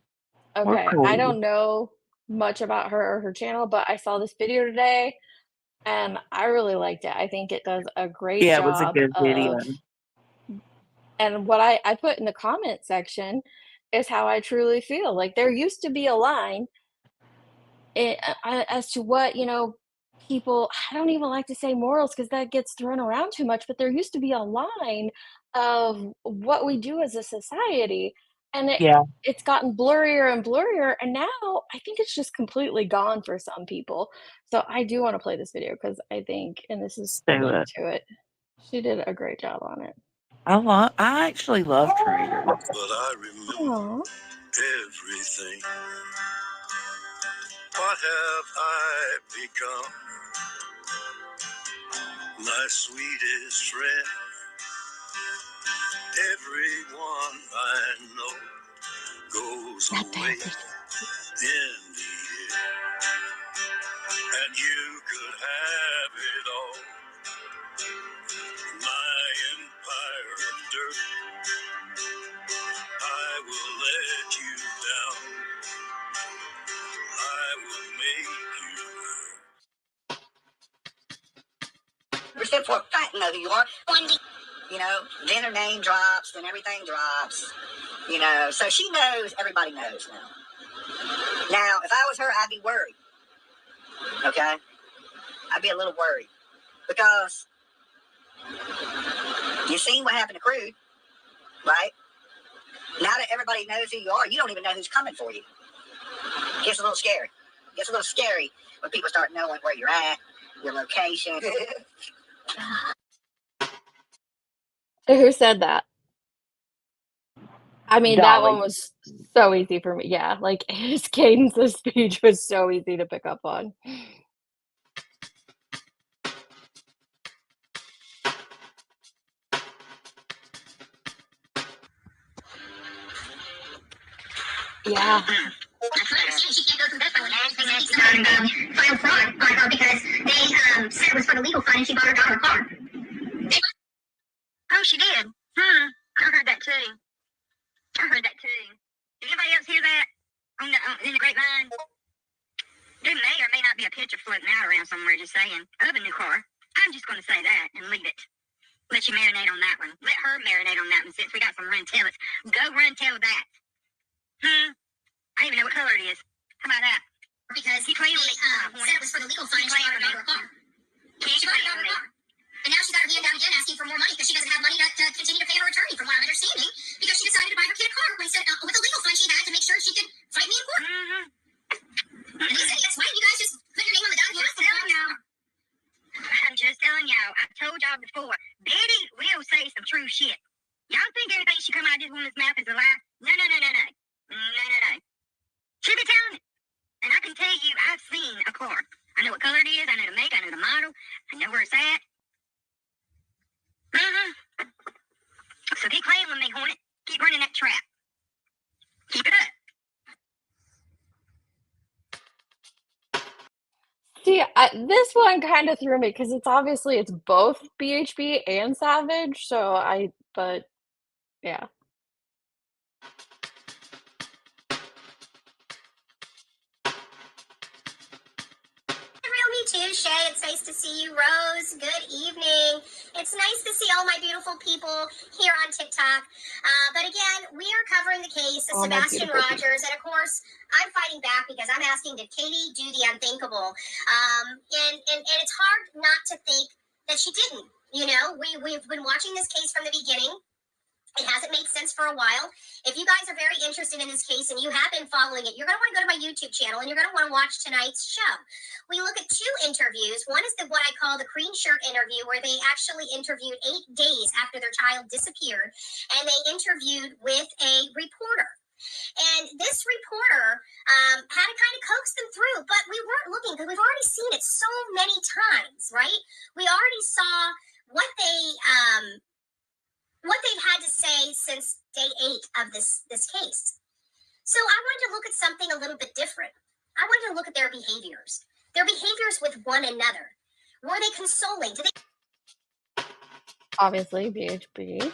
We're okay, I cool. don't know much about her or her channel, but I saw this video today and I really liked it. I think it does a great Yeah, it was a job good video. of and what I put in the comment section is how I truly feel. Like there used to be a line as to what, people I don't even like to say morals because that gets thrown around too much, but there used to be a line of what we do as a society, and Yeah. it's gotten blurrier and blurrier, and now I think it's just completely gone for some people. So I do want to play this video because I think, and this is Do linked it. to it. She did a great job on it. I actually love Traders. But I remember Aw. everything. What have I become? My sweetest friend. Everyone I know goes away in the end. And you could have it all. My empire of dirt. I will let you down. I will make you hurt. Except for I know who you are. Then her name drops, then everything drops. So she knows, everybody knows now. Now, if I was her, I'd be worried. Okay? I'd be a little worried. Because you seen what happened to Crude, right? Now that everybody knows who you are, you don't even know who's coming for you. Gets a little scary. Gets a little scary when people start knowing where you're at, your location. Who said that? I mean, that one Dolly. was so easy for me. Yeah, like his cadence of speech was so easy to pick up on. Yeah. She can't go to the best friend and filed fraud on her because they said it was for the legal fund and she bought her daughter a car. Oh, she did? I heard that too. Did anybody else hear that in the grapevine? There may or may not be a picture floating out around somewhere just saying, of a new car. I'm just going to say that and leave it. Let you marinate on that one. Let her marinate on that one since we got some run tell it. Go run tell that. I don't even know what color it is. How about that? Because he claimed said it was for the legal fund and she bought it out of her car. She bought it out of her car. And now she's got her hand out again asking for more money because she doesn't have money to continue to pay her attorney, from what I'm understanding, because she decided to buy her kid a car when said, with the legal fund she had to make sure she could fight me in court. And he said, that's fine. You guys just put your name on the dotted line. I'm just telling y'all, I told y'all before, Betty will say some true shit. Y'all think everything she come out of this woman's mouth is a lie? No. She be telling it. And I can tell you, I've seen a car. I know what color it is, I know the make, I know the model, I know where it's at. So keep playing with me, Hornet. Keep running that trap. Keep it up. See, this one kind of threw me because it's both BHB and Savage. But yeah. Me too, Shay. It's nice to see you, Rose. Good evening. It's nice to see all my beautiful people here on TikTok. But again, we are covering the case of Sebastian Rogers, and of course, I'm fighting back because I'm asking, did Katie do the unthinkable? And it's hard not to think that she didn't. You know, we've been watching this case from the beginning. It hasn't made sense for a while. If you guys are very interested in this case and you have been following it, you're going to want to go to my YouTube channel and you're going to want to watch tonight's show. We look at two interviews. One is what I call the cream shirt interview, where they actually interviewed 8 days after their child disappeared, and they interviewed with a reporter. And this reporter had to kind of coax them through, but we weren't looking because we've already seen it so many times, right? We already saw what they've had to say since day 8 of this case. So I wanted to look at something a little bit different. I wanted to look at their behaviors with one another. Were they consoling? Did they? Obviously, BHB.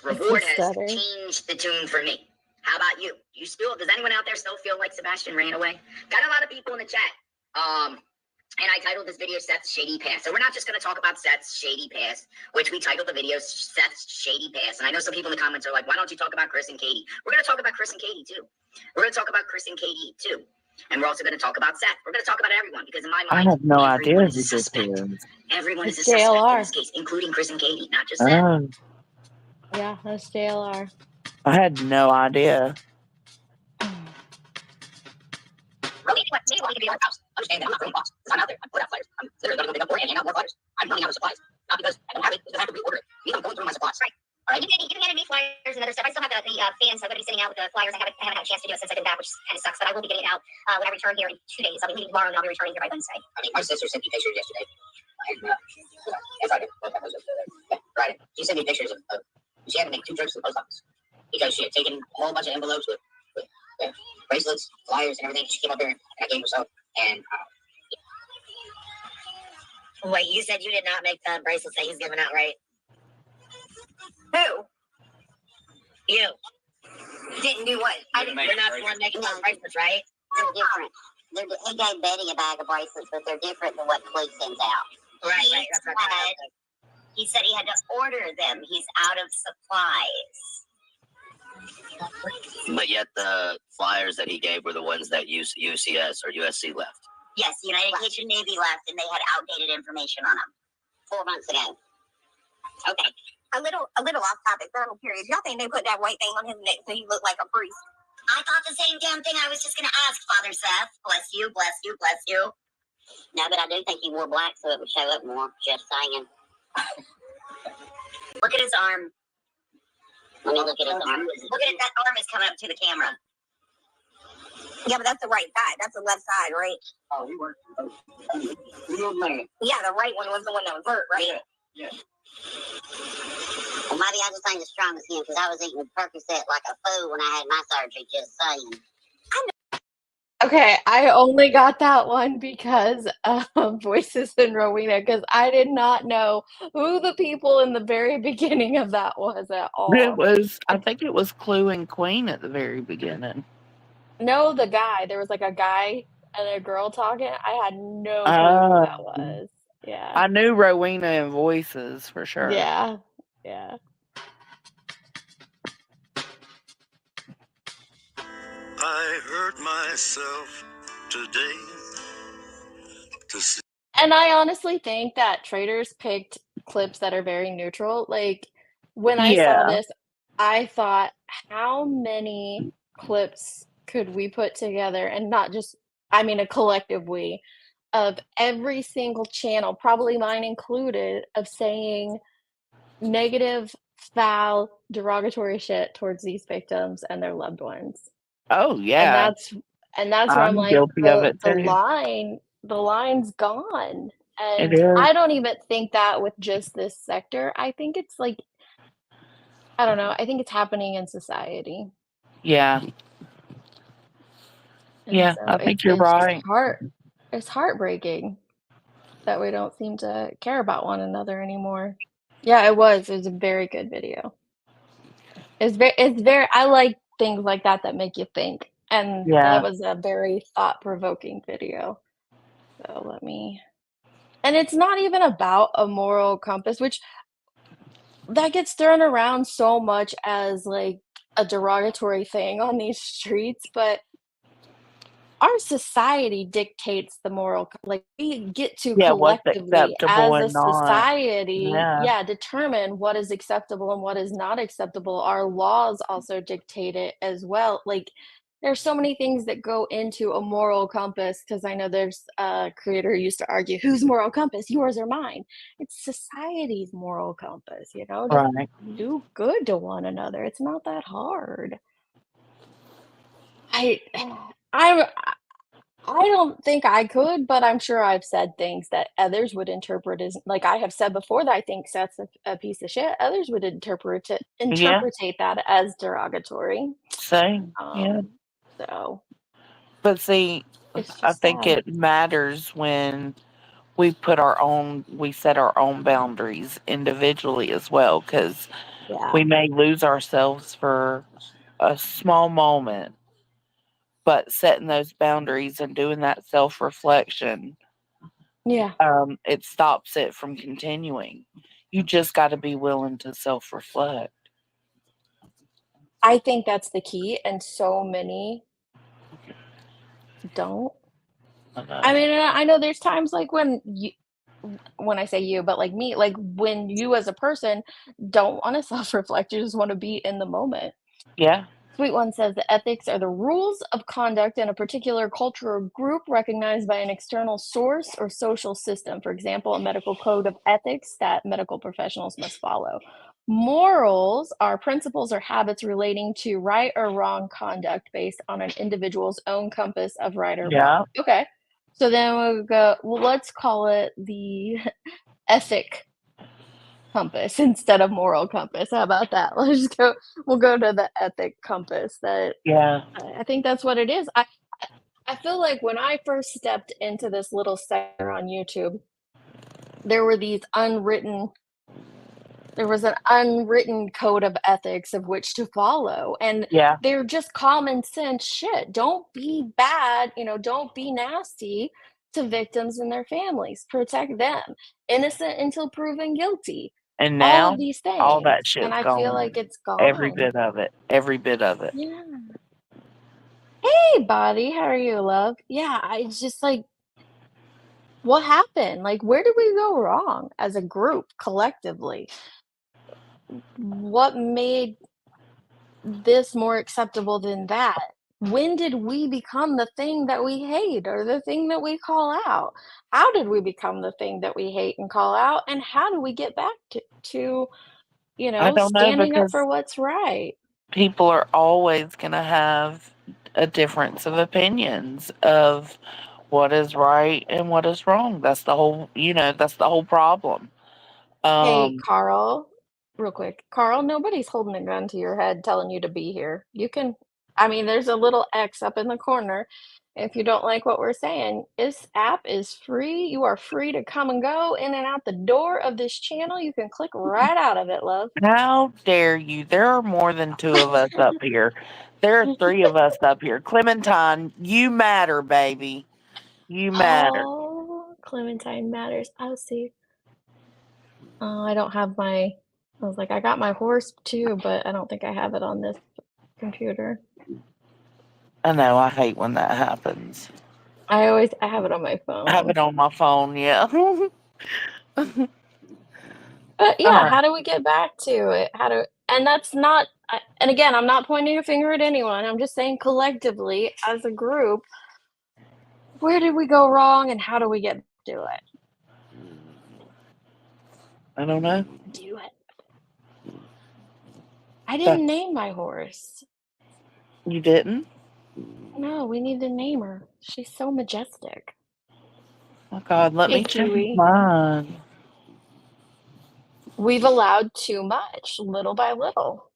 Reward has changed the tune for me. How about you? Does anyone out there still feel like Sebastian ran away? Got a lot of people in the chat. And I titled this video Seth's Shady Past. So we're not just going to talk about Seth's Shady Past, which we titled the video Seth's Shady Past. And I know some people in the comments are like, why don't you talk about Chris and Katie? We're going to talk about Chris and Katie too. And we're also going to talk about Seth. We're going to talk about everyone because in my mind, I have no idea who is a this suspect. is. Everyone is a suspect in this case, including Chris and Katie, not just Seth. Yeah, that's JLR. I had no idea. Maybe we can be at our house. Understand that I'm not really boss. I'm out there. I put out flyers. I'm literally going to go pick up more and hang out more flyers. I'm running out of supplies. Not because I don't have it, because I have to reorder it. I'm going through my supplies. Right. All right. You've handed me flyers and other stuff. I still have the fans. I'm going to be sitting out with the flyers. I haven't had a chance to do it since I've been back, which kind of sucks. But I will be getting it out when I return here in 2 days. I'll be leaving tomorrow and I'll be returning here by Wednesday. I think my sister sent me pictures yesterday. And Friday. Friday. She sent me pictures of she had to make 2 trips to the post office because she had taken a whole bunch of envelopes with bracelets, flyers, and everything. She came up here and I gave her some. And wait, you said you did not make the bracelets that he's giving out, right? Who? You. Didn't do what? You're not the one making those bracelets, right? They're different. He gave Betty a bag of bracelets, but they're different than what Cleve sends out. Right. That's right. He said he had to order them. He's out of supplies. But yet the flyers that he gave were the ones that UCS or USC left. Yes, United Kitchen Navy left, and they had outdated information on them 4 months ago. Okay. A little off topic, thermal period. Y'all think they put that white thing on his neck so he looked like a priest? I thought the same damn thing. I was just going to ask, Father Seth. Bless you, bless you, bless you. No, but I do think he wore black so it would show up more. Just saying. Look at his arm. Let me look at his arm. Look at it. That arm is coming up to the camera. Yeah, but that's the right side. That's the left side, right? Oh, you weren't. Yeah, the right one was the one that was hurt, right? Yeah. Well, maybe I just ain't as strong as him because I was eating Percocet like a fool when I had my surgery, just saying. Okay, I only got that one because of Voices in Rowena, because I did not know who the people in the very beginning of that was at all. I think it was Clue and Queen at the very beginning. No, the guy. There was like a guy and a girl talking. I had no clue who that was. Yeah. I knew Rowena in Voices for sure. Yeah. Yeah. I hurt myself today to see. And I honestly think that traders picked clips that are very neutral. Like, when I saw Yeah. this, I thought, how many clips could we put together, and not just, I mean, a collective we, of every single channel, probably mine included, of saying negative, foul, derogatory shit towards these victims and their loved ones. Oh, And yeah. that's where I'm I'm like, guilty of it the too. line's gone. It And is. I don't even think that with just this sector. I think it's like, I don't know, I think it's happening in society. Yeah. And Yeah, so I think you're it's just right. it's heartbreaking that we don't seem to care about one another anymore. Yeah, it was. It was a very good video. It's very, I like things like that that make you think, and that Yeah. was a very thought-provoking video. So and it's not even about a moral compass, which that gets thrown around so much as, like, a derogatory thing on these streets, but our society dictates the moral like, we get to Yeah, what's collectively, acceptable as a and not. society, Yeah. yeah, determine what is acceptable and what is not acceptable. Our laws also dictate it as well. Like, there's so many things that go into a moral compass. Because I know there's a creator who used to argue, "Whose moral compass, yours or mine?" It's society's moral compass, just Right. do good to one another. It's not that hard. I I I don't think I could, but I'm sure I've said things that others would interpret as, like, I have said before, that I think Seth's a piece of shit. Others would Yeah. interpretate that as derogatory. Same. Yeah. Um, so But see, it's I just think sad. it matters when we set our own boundaries individually as well, because Yeah. we may lose ourselves for a small moment, but setting those boundaries and doing that self-reflection, Yeah. it stops it from continuing. You just gotta be willing to self-reflect. I think that's the key, and so many don't. I I know. mean, and I know there's times, like, when I say you, but, like, me, like, when you as a person don't wanna self-reflect, you just wanna be in the moment. Yeah. Sweet One says that ethics are the rules of conduct in a particular culture or group recognized by an external source or social system. For example, a medical code of ethics that medical professionals must follow. Morals are principles or habits relating to right or wrong conduct based on an individual's own compass of right or Yeah. wrong. Okay. So then we go, well, let's call it the ethic compass instead of moral compass. How about that? We'll go to the ethic compass. That Yeah. I think that's what it is. I feel like when I first stepped into this little sector on YouTube, there were these unwritten there was an unwritten code of ethics of which to follow, and Yeah. they're just common sense shit. Don't be bad, don't be nasty to victims and their families. Protect them. Innocent until proven guilty. And All of now these all things, that and shit's I feel like gone. it's Every gone. bit of it. Every bit of it. Yeah. Hey, buddy, how are you, love? Yeah, it's just like, what happened? Like, where did we go wrong as a group collectively? What made this more acceptable than that? When did we become the thing that we hate or the thing that we call out? How did we become the thing that we hate and call out? And how do we get back to I don't know, standing up because for what's right? people are always gonna have a difference of opinions of what is right and what is wrong. That's the whole problem. Hey, Um, Carl, real quick. Carl, nobody's holding a gun to your head telling you to be here. You can, I mean, there's a little X up in the corner. If you don't like what we're saying, this app is free. You are free to come and go in and out the door of this channel. You can click right out of it, love. how dare you? There are more than 2 of us up here. There are 3 of us up here. Clementine, you matter, baby. You matter. Oh, Clementine matters. I'll see. Oh, I don't have my. I was like, I got my horse too, but I don't think I have it on this computer. I know, I hate when that happens. I have it on my I have phone. it on my phone, yeah. But yeah, Alright. how do we get back to it? And that's not, and again, I'm not pointing a finger at anyone. I'm just saying collectively as a group, where did we go wrong and how do we get to it? I don't know. Do it. I didn't name my horse. You didn't? No, we need to name her. She's so majestic. Oh God, let Hey, me change Kiwi. mine. We've allowed too much, little by little.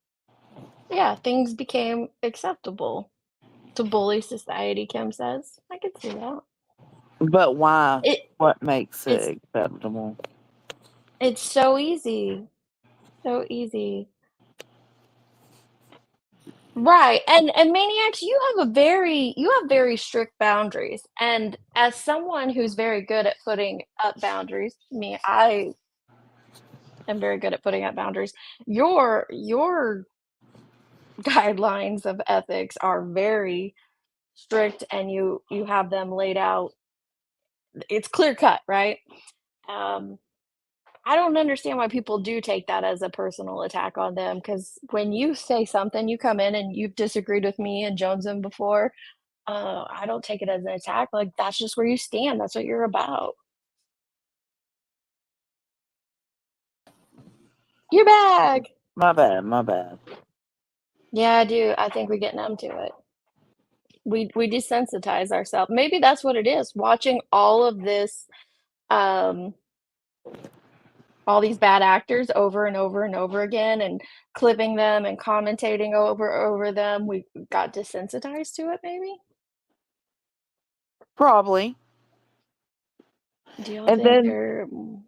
Yeah, things became acceptable to bully society, Kim says. I could see that. But why? What makes It's it acceptable? it's so easy. So easy. Right. And Maniacs, you have very strict boundaries. And as someone who's very good at putting up boundaries, I am very good at putting up boundaries. Your guidelines of ethics are very strict and you have them laid out. It's clear cut, right? Um I don't understand why people do take that as a personal attack on them. Because when you say something, you come in and you've disagreed with me and Jonesem before, I don't take it as an attack, like, that's just where you stand, that's what you're about. You're back! My bad. Yeah, I do, I think we get numb to it. We desensitize ourselves. Maybe that's what it is, watching all of this, um all these bad actors over and over and over again and clipping them and commentating over them, we got desensitized to it maybe? Probably. Do y'all And think then they're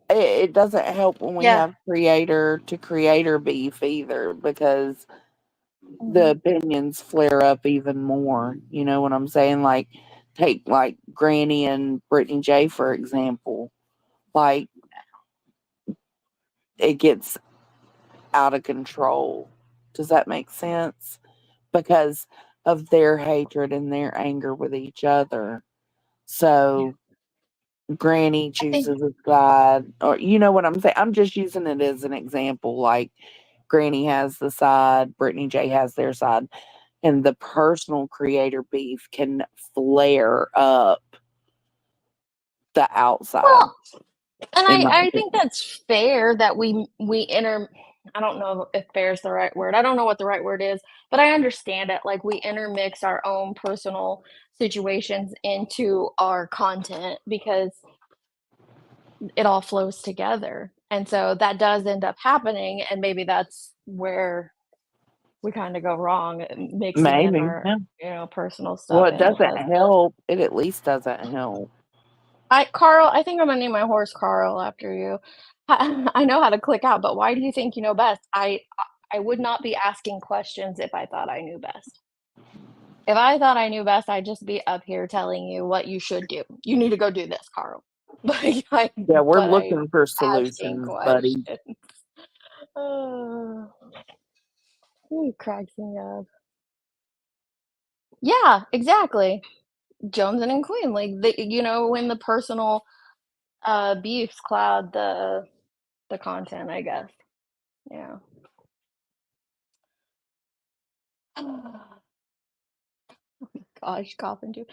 it doesn't help when we Yeah. have creator to creator beef either, because the Mhm. opinions flare up even more. You know what I'm saying? Like, take like Granny and Brittany J, for example. Like, it gets out of control. Does that make sense? Because of their hatred and their anger with each other. So Granny I think chooses a side, or you know what I'm saying? I'm just using it as an example. Like, Granny has the side, Brittany J has their side, and the personal creator beef can flare up the outside. Well, and In my I think opinion. that's fair that I don't know if fair is the right word. I don't know what the right word is, but I understand it. Like, we intermix our own personal situations into our content because it all flows together. And so that does end up happening, and maybe that's where we kinda go wrong, mixing in Maybe, our, yeah. personal Well, stuff it in doesn't because help. It at least doesn't help. Carl, I think I'm gonna name my horse Carl after you. I know how to click out, but why do you think you know best? I would not be asking questions if I thought I knew best. If I thought I knew best, I'd just be up here telling you what you should do. "You need to go do this, Carl." Yeah, we're But I'm looking for asking solutions, buddy. questions. Oh, it cracks me up. Yeah, exactly. Jones and Queen, like, when the personal, beefs cloud the content, I guess. Yeah. Gosh, coughing too.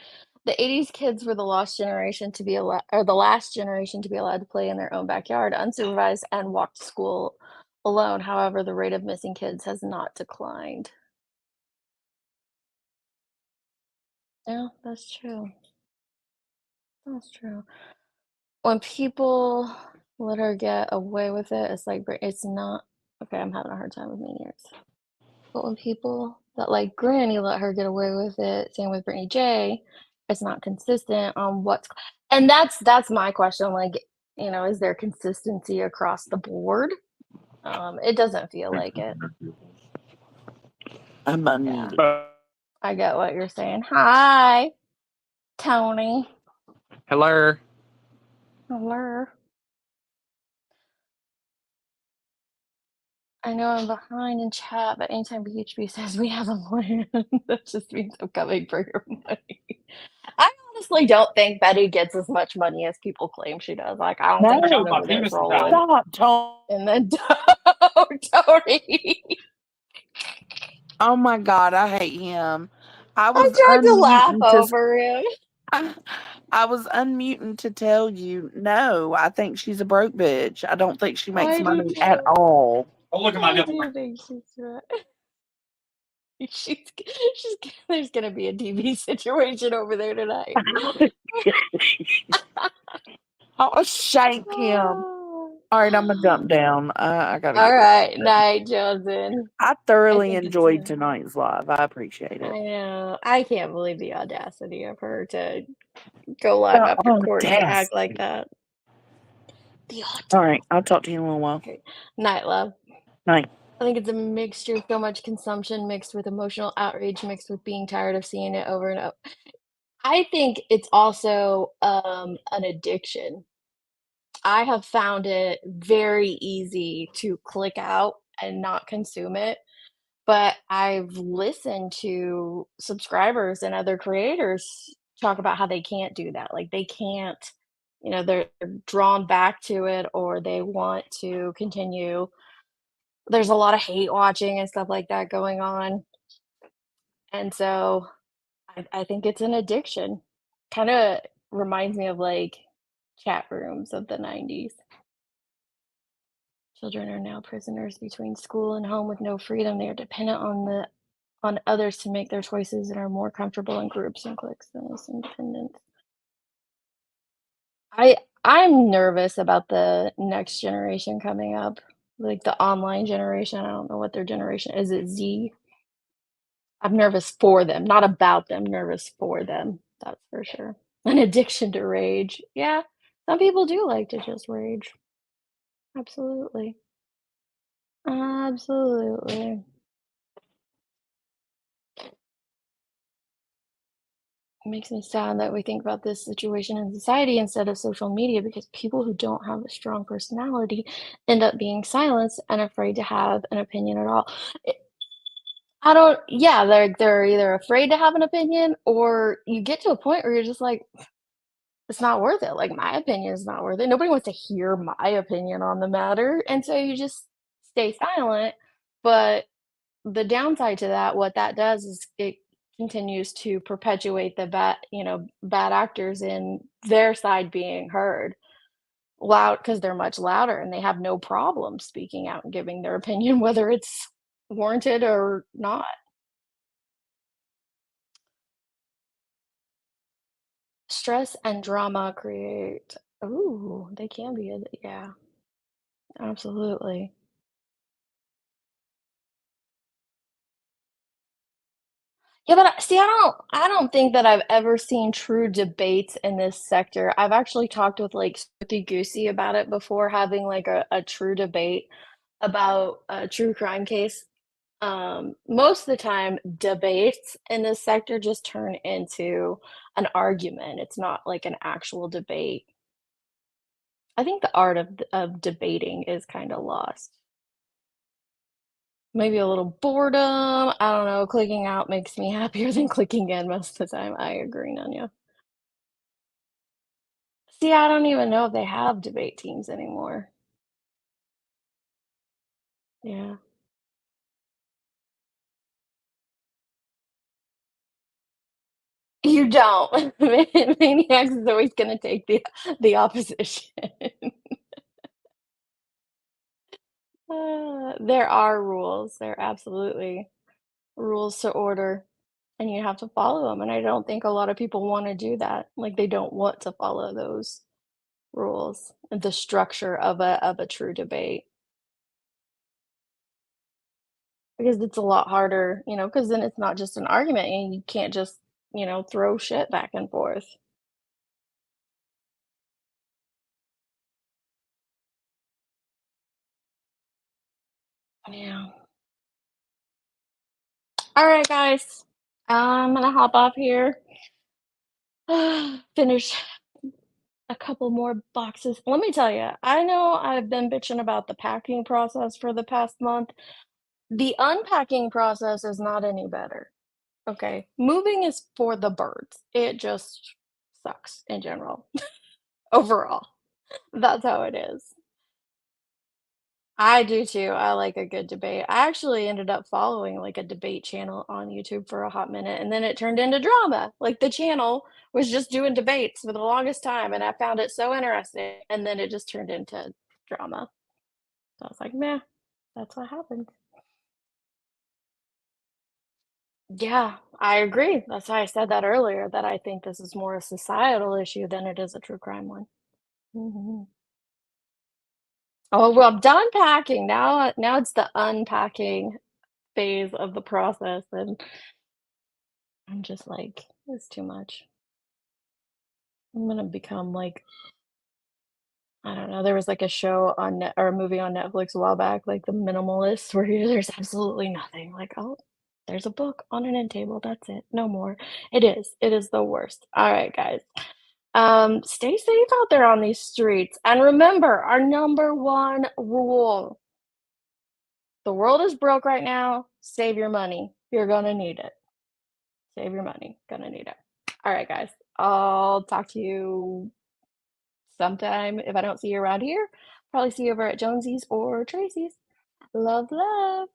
The '80s kids were the lost generation to be allowed, or the last generation to be allowed to play in their own backyard, unsupervised, and walk to school alone. However, the rate of missing kids has not declined. Yeah, that's true. That's true. When people let her get away with it, it's like it's not okay. I'm having a hard time with maniacs. But when people that like Granny let her get away with it, same with Brittany J, it's not consistent on and that's my question. Like, is there consistency across the board? It doesn't feel like it. I'm Yeah. unmuted. I get what you're saying. Hi, Tony. Hello. Hello. I know I'm behind in chat, but anytime BHB says we have a plan, that just means I'm coming for your money. I honestly don't think Betty gets as much money as people claim she does. Like, I don't think she's No, over there rolling. stop, Tony. And then Tony. Oh my God, I hate him. I I was tried to laugh unmuting over him. I was unmuting to tell you, no, I think she's a broke bitch. I don't think she makes I do money at too. all. I do think she's right. She's there's gonna be a TV situation over there tonight. I'll shank him. All right, I'm gonna jump down. I gotta All get right, ready. night, Johnson. I I thoroughly think it's enjoyed tonight's live. I appreciate I it. know. I can't believe the audacity of her to go live The after court and act like audacity. that. The All right, I'll talk to you in a little while. Okay. Night, love. Night. I think it's a mixture of so much consumption mixed with emotional outrage mixed with being tired of seeing it over and over. I think it's also an addiction. I have found it very easy to click out and not consume it, but I've listened to subscribers and other creators talk about how they can't do that. Like they can't, they're drawn back to it or they want to continue. There's a lot of hate watching and stuff like that going on. And so I think it's an addiction. Kind of reminds me of like chat rooms of the 90s. Children are now prisoners between school and home with no freedom. They are dependent on others to make their choices and are more comfortable in groups and cliques than as independents. I'm nervous about the next generation coming up, like the online generation. I don't know what their generation is. It Z? I'm nervous for them, not about them, nervous for them. That's for sure. An addiction to rage. Yeah, some people do like to just rage. Absolutely. Absolutely. It makes me sad that we think about this situation in society instead of social media because people who don't have a strong personality end up being silenced and afraid to have an opinion at all. It, I don't, yeah, they're either afraid to have an opinion or you get to a point where you're just like, it's not worth it. Like my opinion is not worth it. Nobody wants to hear my opinion on the matter. And so you just stay silent. But the downside to that, what that does is it continues to perpetuate the bad actors in their side being heard loud because they're much louder and they have no problem speaking out and giving their opinion, whether it's warranted or not. Stress and drama create, ooh, they can be, yeah, absolutely. Yeah, but see, I don't think that I've ever seen true debates in this sector. I've actually talked with like Smoothie Goosey about it before, having like a true debate about a true crime case. Most of the time, debates in this sector just turn into an argument. It's not like an actual debate. I think the art of debating is kind of lost. Maybe a little boredom. I don't know. Clicking out makes me happier than clicking in most of the time. I agree, Nanya. See, I don't even know if they have debate teams anymore. Yeah. You don't. Maniacs is always gonna take the opposition. There are rules. There are absolutely rules to order, and you have to follow them. And I don't think a lot of people want to do that. Like they don't want to follow those rules and the structure of a true debate because it's a lot harder, because then it's not just an argument and you can't just, throw shit back and forth. Yeah. All right, guys. I'm gonna hop off here. Finish a couple more boxes. Let me tell you, I know I've been bitching about the packing process for the past month. The unpacking process is not any better. Okay. Moving is for the birds. It just sucks in general. Overall. That's how it is. I do too. I like a good debate. I actually ended up following like a debate channel on YouTube for a hot minute, and then it turned into drama. Like the channel was just doing debates for the longest time, and I found it so interesting, and then it just turned into drama. So I was like, meh, that's what happens. Yeah, I agree. That's why I said that earlier, that I think this is more a societal issue than it is a true crime one. Mhm. Oh, well, I'm done packing. Now it's the unpacking phase of the process, and I'm just like, "It's too much." I'm gonna become like I don't know, there was like a show on Net or a movie on Netflix a while back, like The Minimalist, where there's absolutely nothing. Like, "Oh, there's a book on an end table, that's it, no more." It is the worst. Alright, guys. Stay safe out there on these streets, and remember our number 1 rule. The world is broke right now, save your money. You're gonna need it. Save your money, gonna need it. Alright, guys. I'll talk to you sometime. If I don't see you around here, probably see you over at Jonesy's or Tracy's. Love, love.